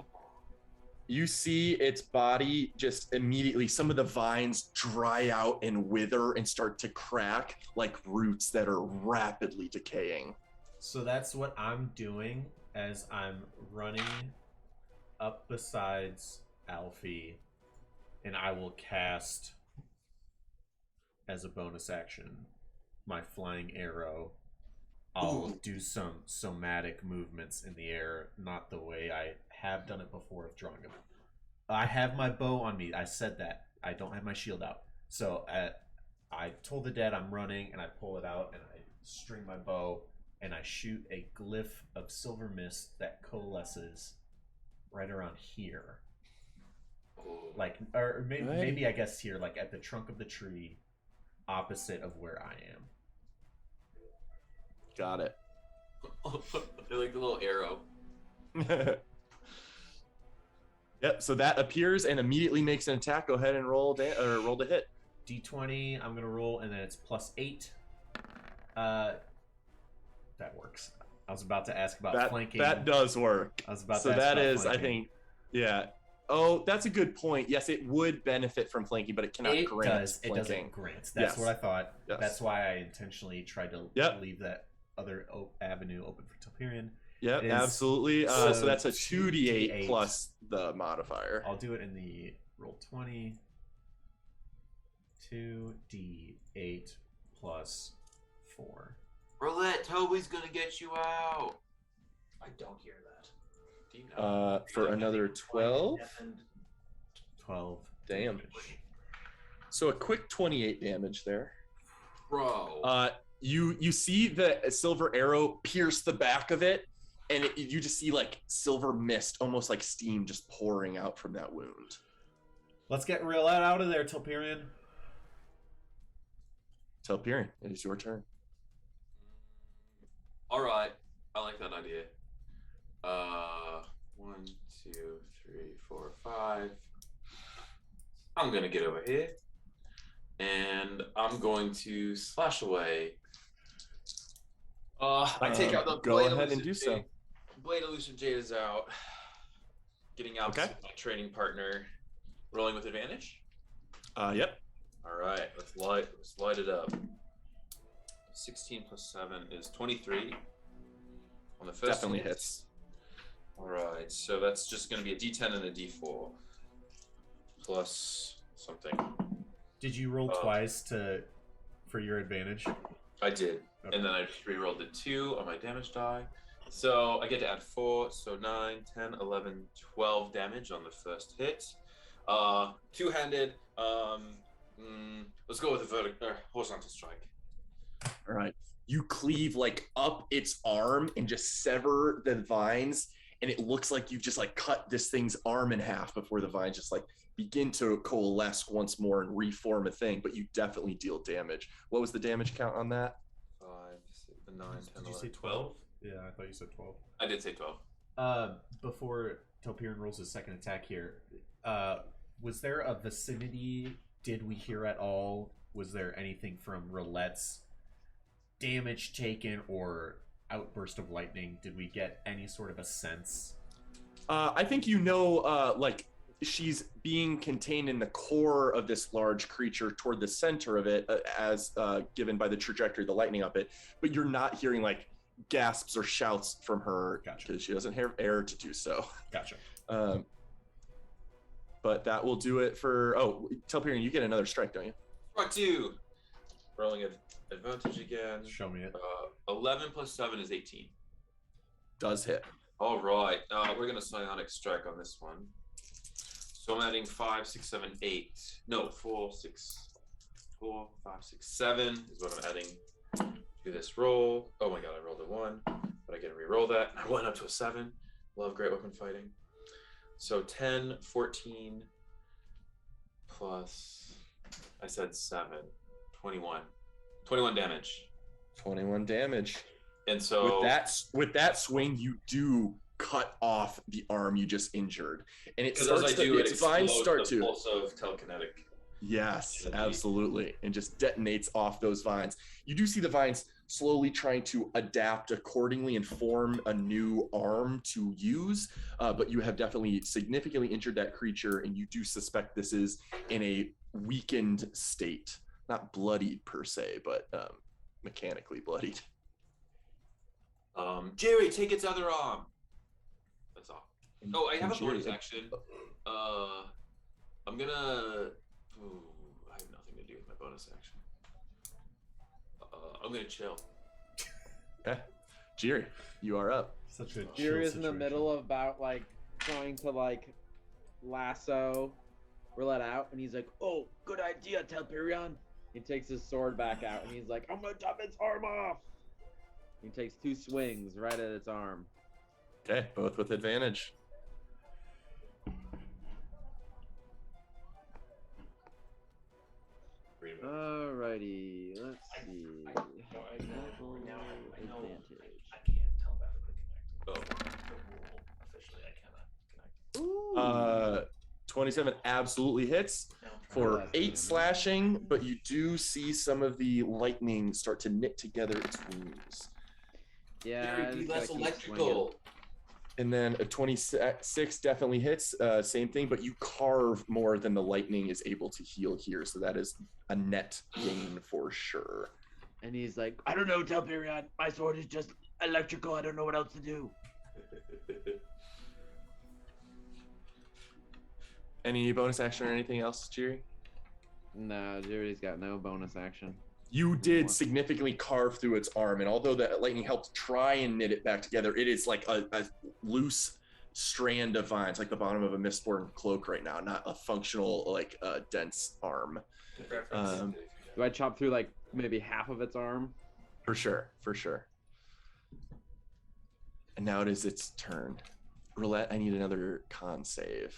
You see its body just immediately, some of the vines dry out and wither and start to crack like roots that are rapidly decaying. So that's what I'm doing as I'm running up besides Alfie, and I will cast as a bonus action my flying arrow. I'll do some somatic movements in the air, not the way I have done it before of drawing them. I have my bow on me. I said that. I don't have my shield out. So I told the dead I'm running, and I pull it out, and I string my bow, and I shoot a glyph of silver mist that coalesces right around here. Like, or maybe I guess here, like at the trunk of the tree, opposite of where I am. Got it. They're like the little arrow. Yep, so that appears and immediately makes an attack. Go ahead and roll roll to hit. D20, I'm gonna roll, and then it's +8. That works. I was about to ask about flanking. That does work. I was about so to ask that about is, flanking. I think, yeah. Oh, that's a good point. Yes, it would benefit from flanking, but it cannot grant It flanking. doesn't grant. That's Yes. what I thought. Yes. That's why I intentionally tried to Yep. leave that other avenue open for Telperion. Yep, It is- absolutely. So so that's a 2d8 2d8 plus the modifier. I'll do it in the roll 20. 2d8 plus 4. Roulette, Toby's gonna get you out. I don't hear that. Do you know? For another 12. And 12. Damn. damage. So a quick 28 damage there. Bro. You see the silver arrow pierce the back of it, and you just see like silver mist, almost like steam, just pouring out from that wound. Let's get real out of there, Telperion. Telperion, it is your turn. All right, I like that idea. 1, 2, 3, 4, 5. I'm gonna get over here, and I'm going to slash away. I take out the Go Blade ahead and Elusive do so. Jade. Blade Elusive Jade is out. Getting out Okay. to my training partner. Rolling with advantage. Yep. All right, let's light it up. 16 plus 7 is 23. On the first Definitely hit. hits. All right, so that's just going to be a D10 and a D4 plus something. Did you roll twice for your advantage? I did, Okay. and then I just re-rolled the 2 on my damage die. So I get to add 4, so 9, 10, 11, 12 damage on the first hit. Two-handed. Let's go with a horizontal strike. All right. You cleave like up its arm and just sever the vines, and it looks like you've just like cut this thing's arm in half before the vines just like begin to coalesce once more and reform a thing. But you definitely deal damage. What was the damage count on that? 5, 6, 9, 10, Did you 11, say 12? Yeah, I thought you said 12. I did say 12. Before Telperion rolls his second attack here, was there a vicinity? Did we hear at all? Was there anything from Roulette's damage taken or outburst of lightning? Did we get any sort of a sense? I think you know, like she's being contained in the core of this large creature toward the center of it, as given by the trajectory of the lightning up it. But you're not hearing like gasps or shouts from her Gotcha. because she doesn't have air to do so. Gotcha. But that will do it for. Oh, Telperion, you get another strike, don't you? Strike 2. Rolling at advantage again. Show me it. 11 plus 7 is 18. Does hit. All right, we're gonna psionic strike on this one. So I'm adding 5, 6, 7, 8. No, 4, 6, 4, 5, 6, 7 is what I'm adding to this roll. Oh my god, I rolled a 1, but I get to re-roll that. I went up to a 7. Love great weapon fighting. So 10, 14 plus, I said 7, 21. 21 damage. 21 damage. And so With that swing, you do cut off the arm you just injured, and it Because as starts I do, it its vines explodes start the to. pulse of telekinetic. Yes, energy. absolutely, and just detonates off those vines. You do see the vines slowly trying to adapt accordingly and form a new arm to use, but you have definitely significantly injured that creature, and you do suspect this is in a weakened state, not bloodied per se, but mechanically bloodied. Jerry, take its other arm. That's all. Oh, I have a Jerry- bonus action. I'm gonna. Ooh, I have nothing to do with my bonus action. I'm gonna chill. Okay, Jiri, you are up. Such a Jiri chill is in the situation. middle of about like trying to like lasso Roulette out, and he's like, "Oh, good idea, Telperion." He takes his sword back out, and he's like, "I'm gonna chop its arm off." He takes 2 swings right at its arm. Okay, both with advantage. Alrighty, let's see. I Medical know advantage. I can't tell about the Oh. the rule officially. I cannot connect. Ooh. 27 absolutely hits No, for That's 8 good. slashing, but you do see some of the lightning start to knit together its wounds. Yeah, Jerry, I be just less gotta keep electrical. And then a 26 definitely hits, same thing, but you carve more than the lightning is able to heal here, so that is a net gain for sure. swinging. And he's like, I don't know, Telperion. My sword is just electrical. I don't know what else to do. Any bonus action or anything else, Jiri? "No, Jiri's got no bonus action." You did significantly carve through its arm, and although that lightning helped try and knit it back together, it is like a loose strand of vines, like the bottom of a Mistborn cloak right now, not a functional, like dense arm. Good reference. Do I chop through like maybe half of its arm? For sure, for sure. And now it is its turn. Roulette, I need another con save.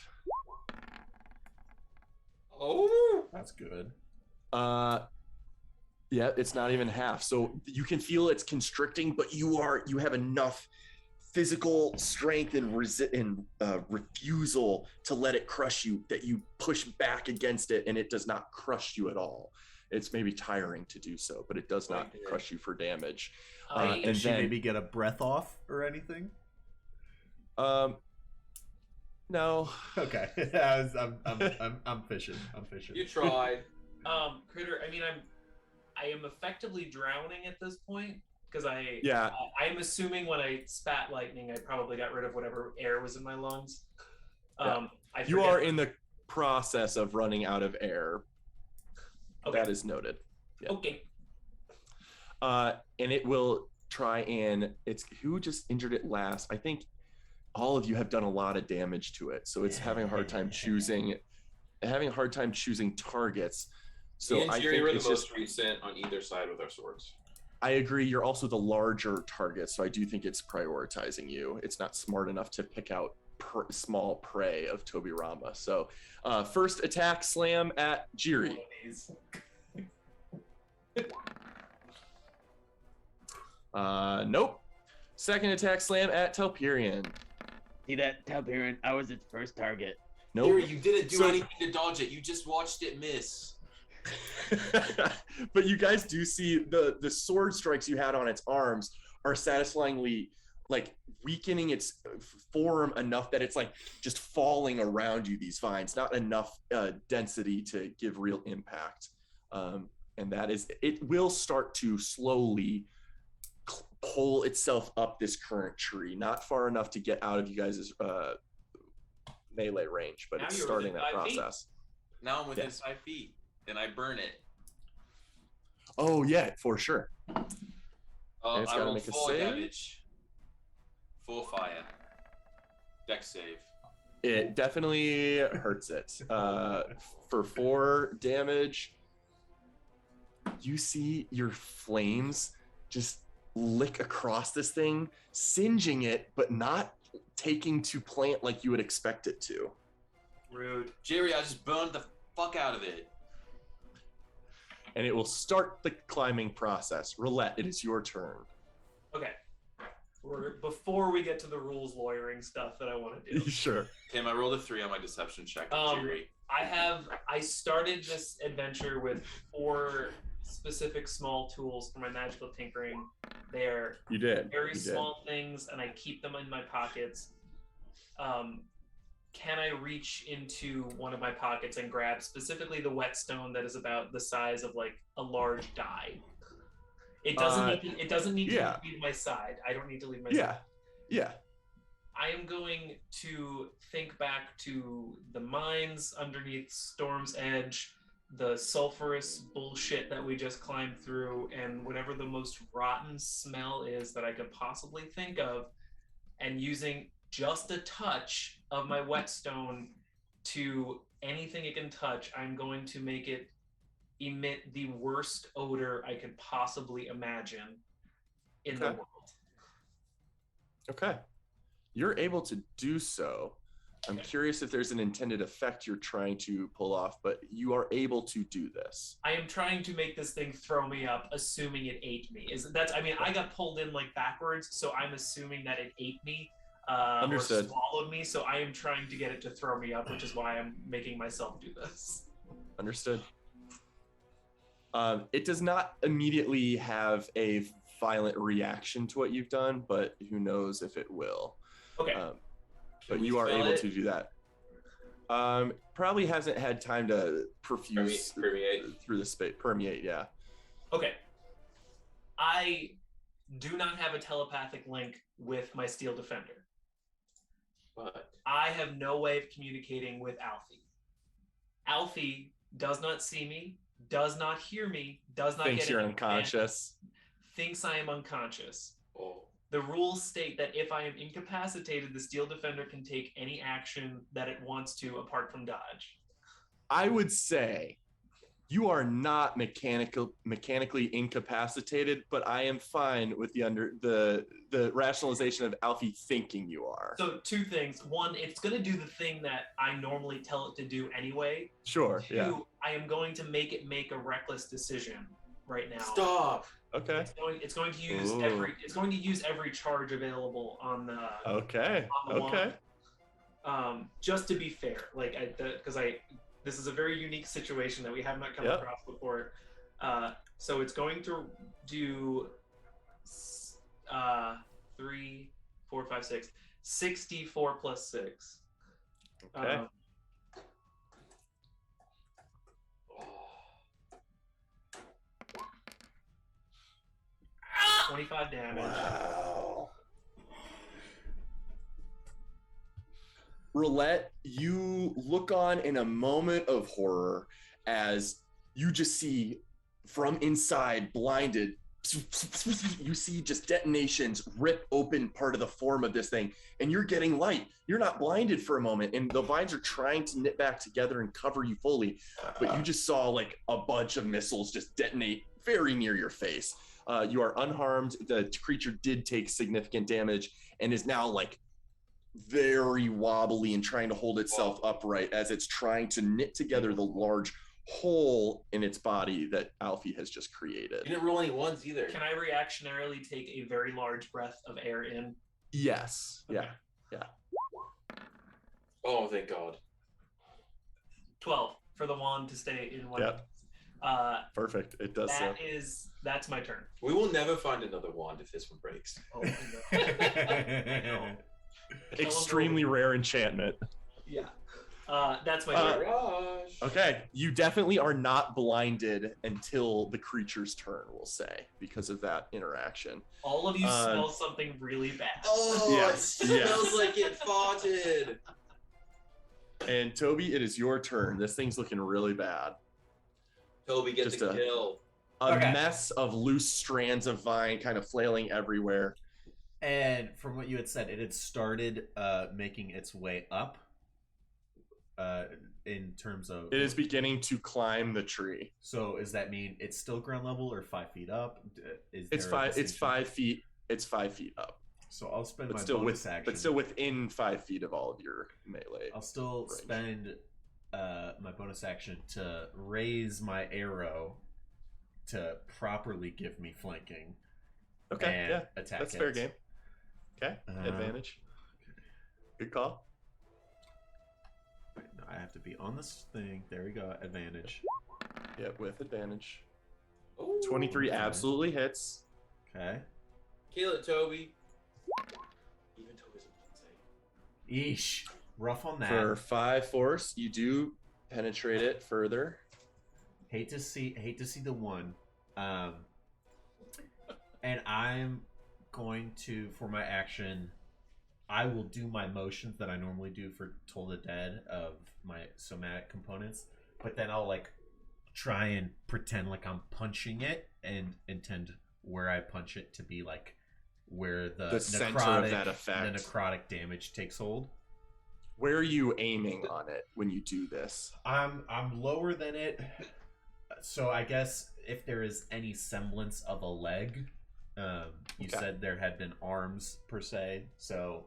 Oh. That's good. Yeah, it's not even half. So you can feel it's constricting, but you have enough physical strength and refusal to let it crush you that you push back against it, and it does not crush you at all. It's maybe tiring to do so, but it does not crush you for damage. I- And Did she then, maybe get a breath off or anything? no. Okay, I'm fishing. I'm fishing. You tried. Critter. I mean, I am effectively drowning at this point because Yeah. I'm assuming when I spat lightning, I probably got rid of whatever air was in my lungs. Yeah. I You forget- are in the process of running out of air. Okay. That is noted. Yeah. Okay. And it will try and it's who just injured it last. I think all of you have done a lot of damage to it, so it's having a hard time choosing targets. So Me and I Jerry think were the it's most just. recent on either side with our swords. I agree. You're also the larger target, so I do think it's prioritizing you. It's not smart enough to pick out small prey of Tobirama. So, first attack slam at Jiri. Nope. Second attack slam at Telperion. See that, Telperion? I was its first target. Nope. Jerry, you didn't do So- anything to dodge it. You just watched it miss. But you guys do see the sword strikes you had on its arms are satisfyingly like weakening its form enough that it's like just falling around you, these vines, not enough density to give real impact. And that is, it will start to slowly pull itself up this current tree, not far enough to get out of you guys' melee range, but Now it's you're starting within that 5 feet. process. Now I'm within Yes. 5 feet, and I burn it. Oh yeah, for sure. And it's I gotta roll make a full save? damage. Full fire. Dex save. It definitely hurts it. For 4 damage, you see your flames just lick across this thing, singeing it, but not taking to plant like you would expect it to. Rude. Jerry, I just burned the fuck out of it. And it will start the climbing process. Roulette, it is your turn. Okay. before we get to the rules lawyering stuff that I want to do. Sure. Tim, I rolled a 3 on my deception check. Jiri. I started this adventure with 4 specific small tools for my magical tinkering. They're You did. very You did. small things, and I keep them in my pockets. Can I reach into one of my pockets and grab specifically the whetstone that is about the size of like a large die? It doesn't need yeah. to leave my side. I don't need to leave my side. Yeah. Yeah. I am going to think back to the mines underneath Storm's Edge, the sulfurous bullshit that we just climbed through, and whatever the most rotten smell is that I could possibly think of, and using just a touch of my whetstone to anything it can touch, I'm going to make it emit the worst odor I could possibly imagine in the Okay. world. Okay. You're able to do so. I'm curious if there's an intended effect you're trying to pull off, but you are able to do this. I am trying to make this thing throw me up, assuming it ate me. I got pulled in like backwards, so I'm assuming that it ate me. Understood. Or swallowed me, so I am trying to get it to throw me up, which is why I'm making myself do this. Understood. It does not immediately have a violent reaction to what you've done, but who knows if it will. Okay. But we you are spell able it? to do that. Probably hasn't had time to perfuse Permeate. through the space. Permeate, yeah. Okay. I do not have a telepathic link with my Steel Defender. What? I have no way of communicating with Alfie. Alfie does not see me, does not hear me, does not Thinks get you're any unconscious. thinks I am unconscious. Oh. The rules state that if I am incapacitated, the Steel Defender can take any action that it wants to apart from dodge. I would say you are not mechanically incapacitated, but I am fine with the rationalization of Alfie thinking you are. So 2 things. 1, it's going to do the thing that I normally tell it to do anyway. Sure, 2, yeah. I am going to make it make a reckless decision right now. Stop. Okay. It's going to use every charge available on the Okay. on the Okay. wand. Just to be fair, this is a very unique situation that we have not come Yep. across before. So it's going to do 3, 4, 5, 6, 64 plus 6. Okay. 25 damage. Wow. Roulette, you look on in a moment of horror as you just see from inside, blinded, you see just detonations rip open part of the form of this thing, and you're getting light. You're not blinded for a moment, and the vines are trying to knit back together and cover you fully, but you just saw like a bunch of missiles just detonate very near your face. You are unharmed. The creature did take significant damage and is now like very wobbly and trying to hold itself upright as it's trying to knit together the large hole in its body that Alfie has just created. You didn't roll any ones either. Can I reactionarily take a very large breath of air in? Yes. Yeah. Oh, thank God. 12 for the wand to stay in one. Yep. Perfect. It does so. That's my turn. We will never find another wand if this one breaks. Oh, no. Extremely rare enchantment. Yeah. That's my turn. Rush. Okay, you definitely are not blinded until the creature's turn, we'll say, because of that interaction. All of you smell something really bad. Oh, Yes, it smells like it farted. And Toby, it is your turn. This thing's looking really bad. Toby gets Just a a- kill. A Okay. mess of loose strands of vine kind of flailing everywhere. And from what you had said, it had started making its way up in terms of... It is beginning to climb the tree. So does that mean it's still ground level or 5 feet up? Is It's there a 5. It's distinction? 5 feet. It's 5 feet up, So I'll spend but my still bonus action. but still within 5 feet of all of your melee. I'll still range. spend my bonus action to raise my arrow to properly give me flanking Okay, and yeah, attack that's it. fair game. Okay, advantage. Good call. Wait, no, I have to be on this thing. There we go. Advantage. Yep, with advantage. Ooh. 23 Okay. absolutely hits. Okay. Kill it, Toby. Even Toby's a say. Eesh. Rough on that. For 5 force, you do penetrate it further. Hate to see the one. And I'm going to, for my action, I will do my motions that I normally do for Toll the Dead of my somatic components, but then I'll like try and pretend like I'm punching it and intend where I punch it to be like where the center necrotic, of that effect. the necrotic damage takes hold. Where are you aiming on it when you do this? I'm lower than it, so I guess if there is any semblance of a leg, you Okay. said there had been arms per se, so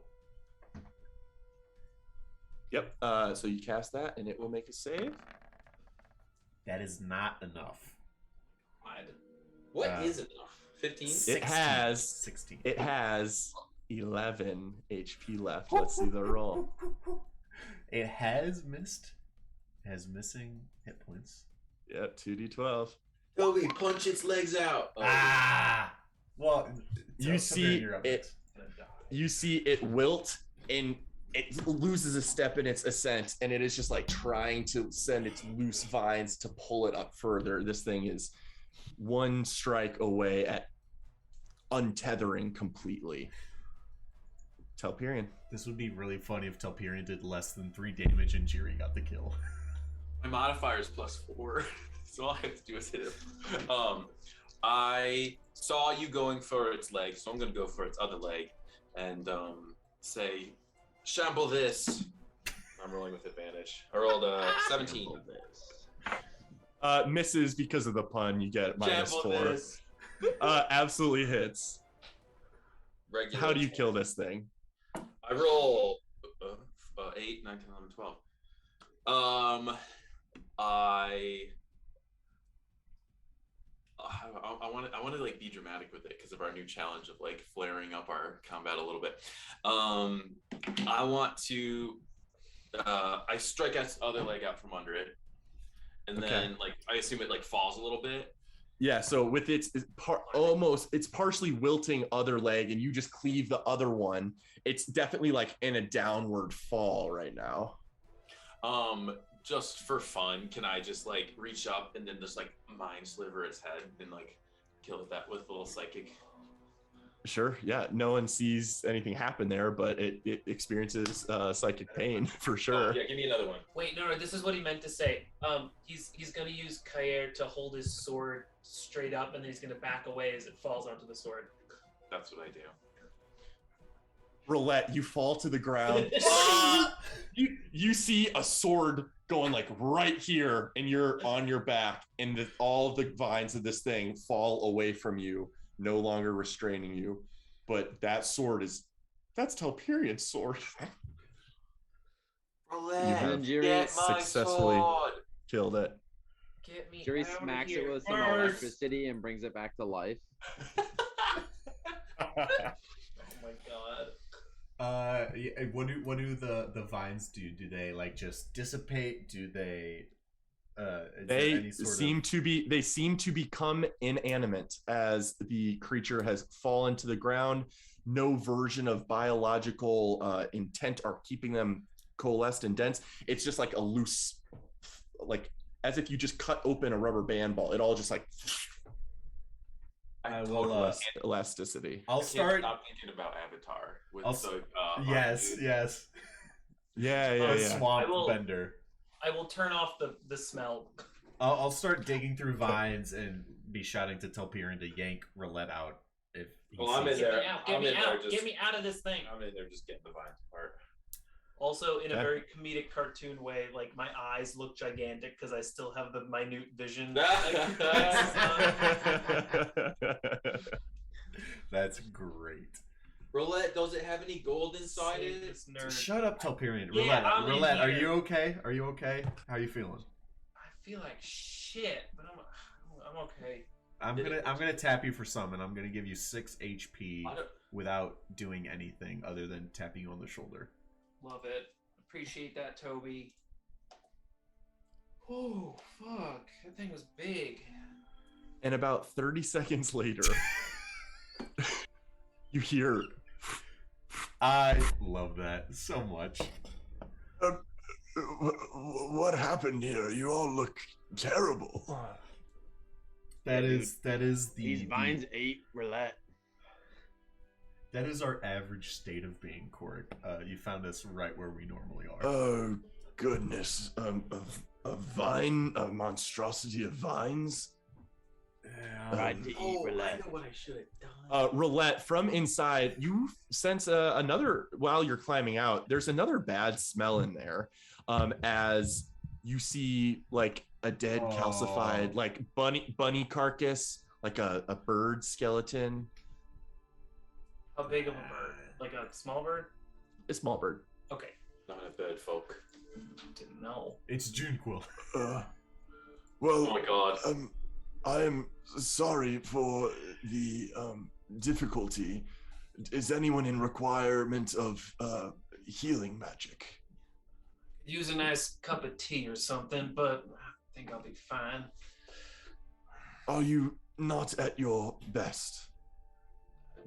Yep. So you cast that, and it will make a save. that is not enough. What Uh, is enough? 15? 16. It has 11 HP left. Let's see the roll. It has missed. It has missing hit points. Yep, 2d12. Toby, punch its legs out. Oh. Ah! Well, You see you're up it- next. You see it wilt, and it loses a step in its ascent, and it is just like trying to send its loose vines to pull it up further. This thing is one strike away at untethering completely. Telperion. This would be really funny if Telperion did less than 3 damage and Jiri got the kill. My modifier is +4, so all I have to do is hit it. I saw you going for its leg, so I'm going to go for its other leg and say, shamble this. I'm rolling with advantage. I rolled a 17. Misses because of the pun. You get Shamble -4. this. Absolutely hits. Regular. How do you kill this thing? I roll 8, 9, 10, 11, 12. I want to like be dramatic with it because of our new challenge of like flaring up our combat a little bit. I want to I strike its other leg out from under it, and then like I assume it like falls a little bit. Yeah, so with it's partially wilting other leg, and you just cleave the other one. It's definitely like in a downward fall right now. Just for fun, can I just like reach up and then just like mind sliver its head and like kill it that with a little psychic? Sure, yeah. No one sees anything happen there, but it experiences psychic pain for sure. Oh, yeah, give me another one. Wait, no, this is what he meant to say. He's gonna use Kair to hold his sword straight up, and then he's gonna back away as it falls onto the sword. That's what I do. Roulette, you fall to the ground. you see a sword going like right here, and you're on your back, and all the vines of this thing fall away from you, no longer restraining you. But that sword that's Telperion's sword. Roulette, have Jiri get my successfully- sword. Killed it. Get me Jiri out of smacks here it with some first. electricity and brings it back to life. Oh my god. Yeah, what do the vines do? Do they like just dissipate? Do they is there any sort They seem to become inanimate as the creature has fallen to the ground. No version of biological intent are keeping them coalesced and dense. It's just like a loose, like as if you just cut open a rubber band ball. It all just like I will elasticity. I'll start Stop thinking about Avatar with I'll the yes Yeah. swamp I will- bender. I will turn off the smell. I'll start digging through vines and be shouting to Telperion to yank Roulette out if he Well, I'm in sees Get it. there. me out! Get I'm me in there out! just- Get me out of this thing! I'm in there just getting the vines apart. Also, in a Okay. very comedic cartoon way, like my eyes look gigantic because I still have the minute vision. That's great. Roulette, does it have any gold inside Save it? this nerd. Shut up, Telperion. Yeah, Roulette, I'm in Roulette, are here. you okay? Are you okay? How are you feeling? I feel like shit, but I'm okay. I'm gonna tap you for some, and I'm gonna give you 6 HP I don't- without doing anything other than tapping you on the shoulder. Love it. Appreciate that, Toby. Oh, fuck. That thing was big. And about 30 seconds later, you hear I love that so much. What happened here? You all look terrible. That Yeah, is the These vines ate roulette. that is our average state of being, Court. You found us right where we normally are. Oh goodness! A vine, a monstrosity of vines. Tried to eat I roulette. know what I should have done. Roulette from inside. You sense another, while you're climbing out, there's another bad smell in there, as you see like a dead calcified like bunny carcass, like a bird skeleton. How big of a bird? Like a small bird? A small bird. Okay. Not a bird folk. Didn't know. It's Junequill. Well, Oh my god. I am sorry for the difficulty. Is anyone in requirement of healing magic? Use a nice cup of tea or something, but I think I'll be fine. Are you not at your best?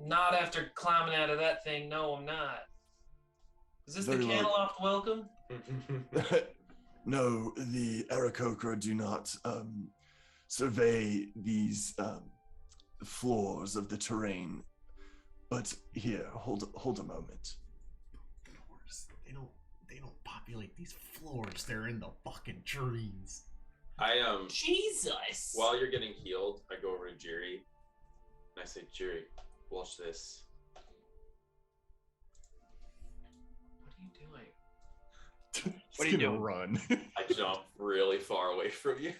Not after climbing out of that thing. No, I'm not. Is this Very the well. Candleloft welcome? No, the Aarakocra do not survey these floors of the terrain. But here, hold a moment. Floors. They don't populate these floors. They're in the fucking trees. I Jesus! while you're getting healed, I go over to Jiri and I say, Jiri, watch this. What are you doing? What are you doing? Run. I jump really far away from you.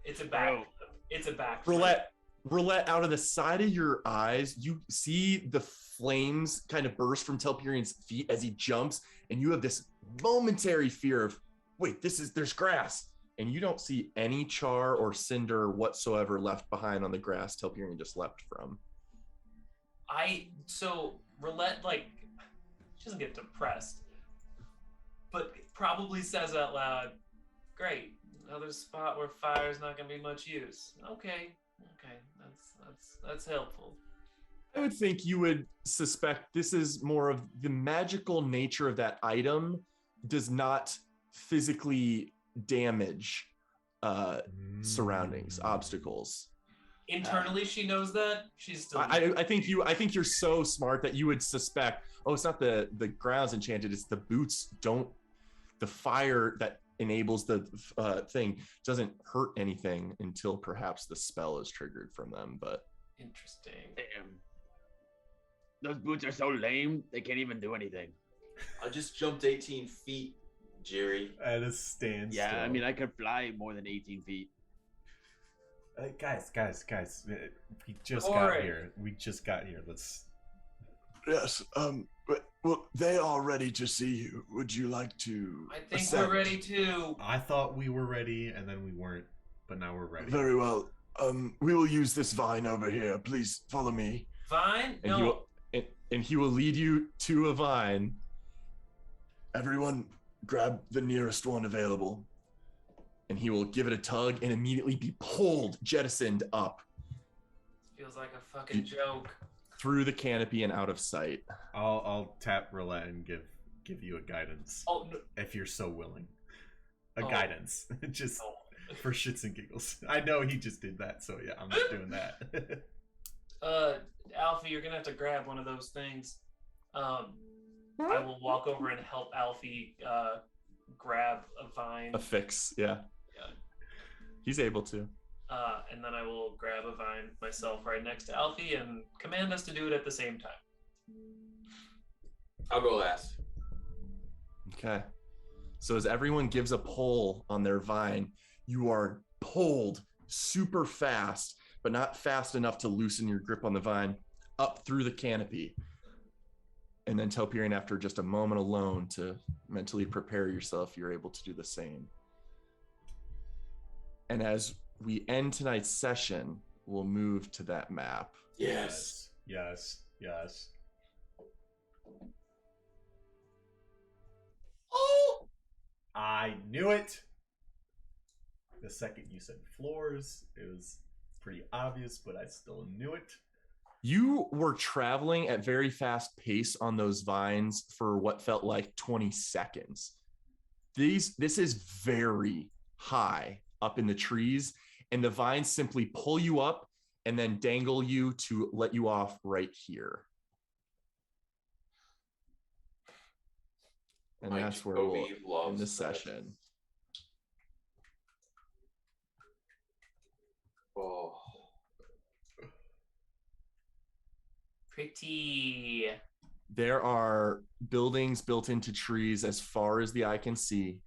It's a back. Bro. It's a back. Roulette, out of the side of your eyes, you see the flames kind of burst from Telperian's feet as he jumps, and you have this momentary fear of, wait, there's grass. And you don't see any char or cinder whatsoever left behind on the grass Telperian just leapt from. So Roulette, like, she doesn't get depressed, but probably says out loud, "Great, another spot where fire's not gonna be much use." Okay, that's helpful. I would think you would suspect this is more of the magical nature of that item does not physically damage surroundings, obstacles. Internally, she knows that. She's still. I think you're so smart that you would suspect, oh, it's not the ground's enchanted, it's the boots the fire that enables the thing doesn't hurt anything until perhaps the spell is triggered from them. But Interesting. Damn. Those boots are so lame, they can't even do anything. I just jumped 18 feet, Jiri. At a standstill. Yeah, I mean, I could fly more than 18 feet. Guys, we just All got right. here. Let's. Yes. Well, they are ready to see you. Would you like to? I think ascend? we're ready to. I thought we were ready, and then we weren't, but now we're ready. Very well. We will use this vine over here. Please follow me. Vine? and No. he will and he will lead you to a vine. Everyone, grab the nearest one available. And he will give it a tug and immediately be pulled, jettisoned up Feels like a fucking joke. through the canopy and out of sight. I'll tap Roulette and give you a guidance Oh no. if you're so willing. A Oh. guidance, just no. for shits and giggles. I know he just did that, so yeah, I'm not doing that. Alfie, you're gonna have to grab one of those things. I will walk over and help Alfie grab a vine. A fix, yeah. Yeah. He's able to. And then I will grab a vine myself right next to Alfie and command us to do it at the same time. I'll go last. Okay. So as everyone gives a pull on their vine, you are pulled super fast, but not fast enough to loosen your grip on the vine, up through the canopy. And then Telperian, after just a moment alone to mentally prepare yourself, you're able to do the same. And as we end tonight's session, we'll move to that map. Yes. Yes. Yes. Oh! I knew it. The second you said floors, it was pretty obvious, but I still knew it. You were traveling at very fast pace on those vines for what felt like 20 seconds. This is very high up in the trees, and the vines simply pull you up and then dangle you to let you off right here. And My that's where Jacoby we'll end loves the that. session. Oh. Pretty. There are buildings built into trees as far as the eye can see.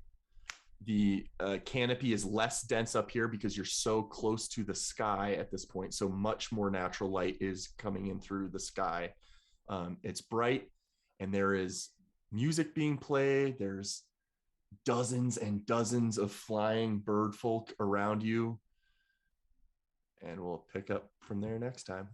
The canopy is less dense up here because you're so close to the sky at this point. So much more natural light is coming in through the sky. It's bright, and there is music being played. There's dozens and dozens of flying bird folk around you. And we'll pick up from there next time.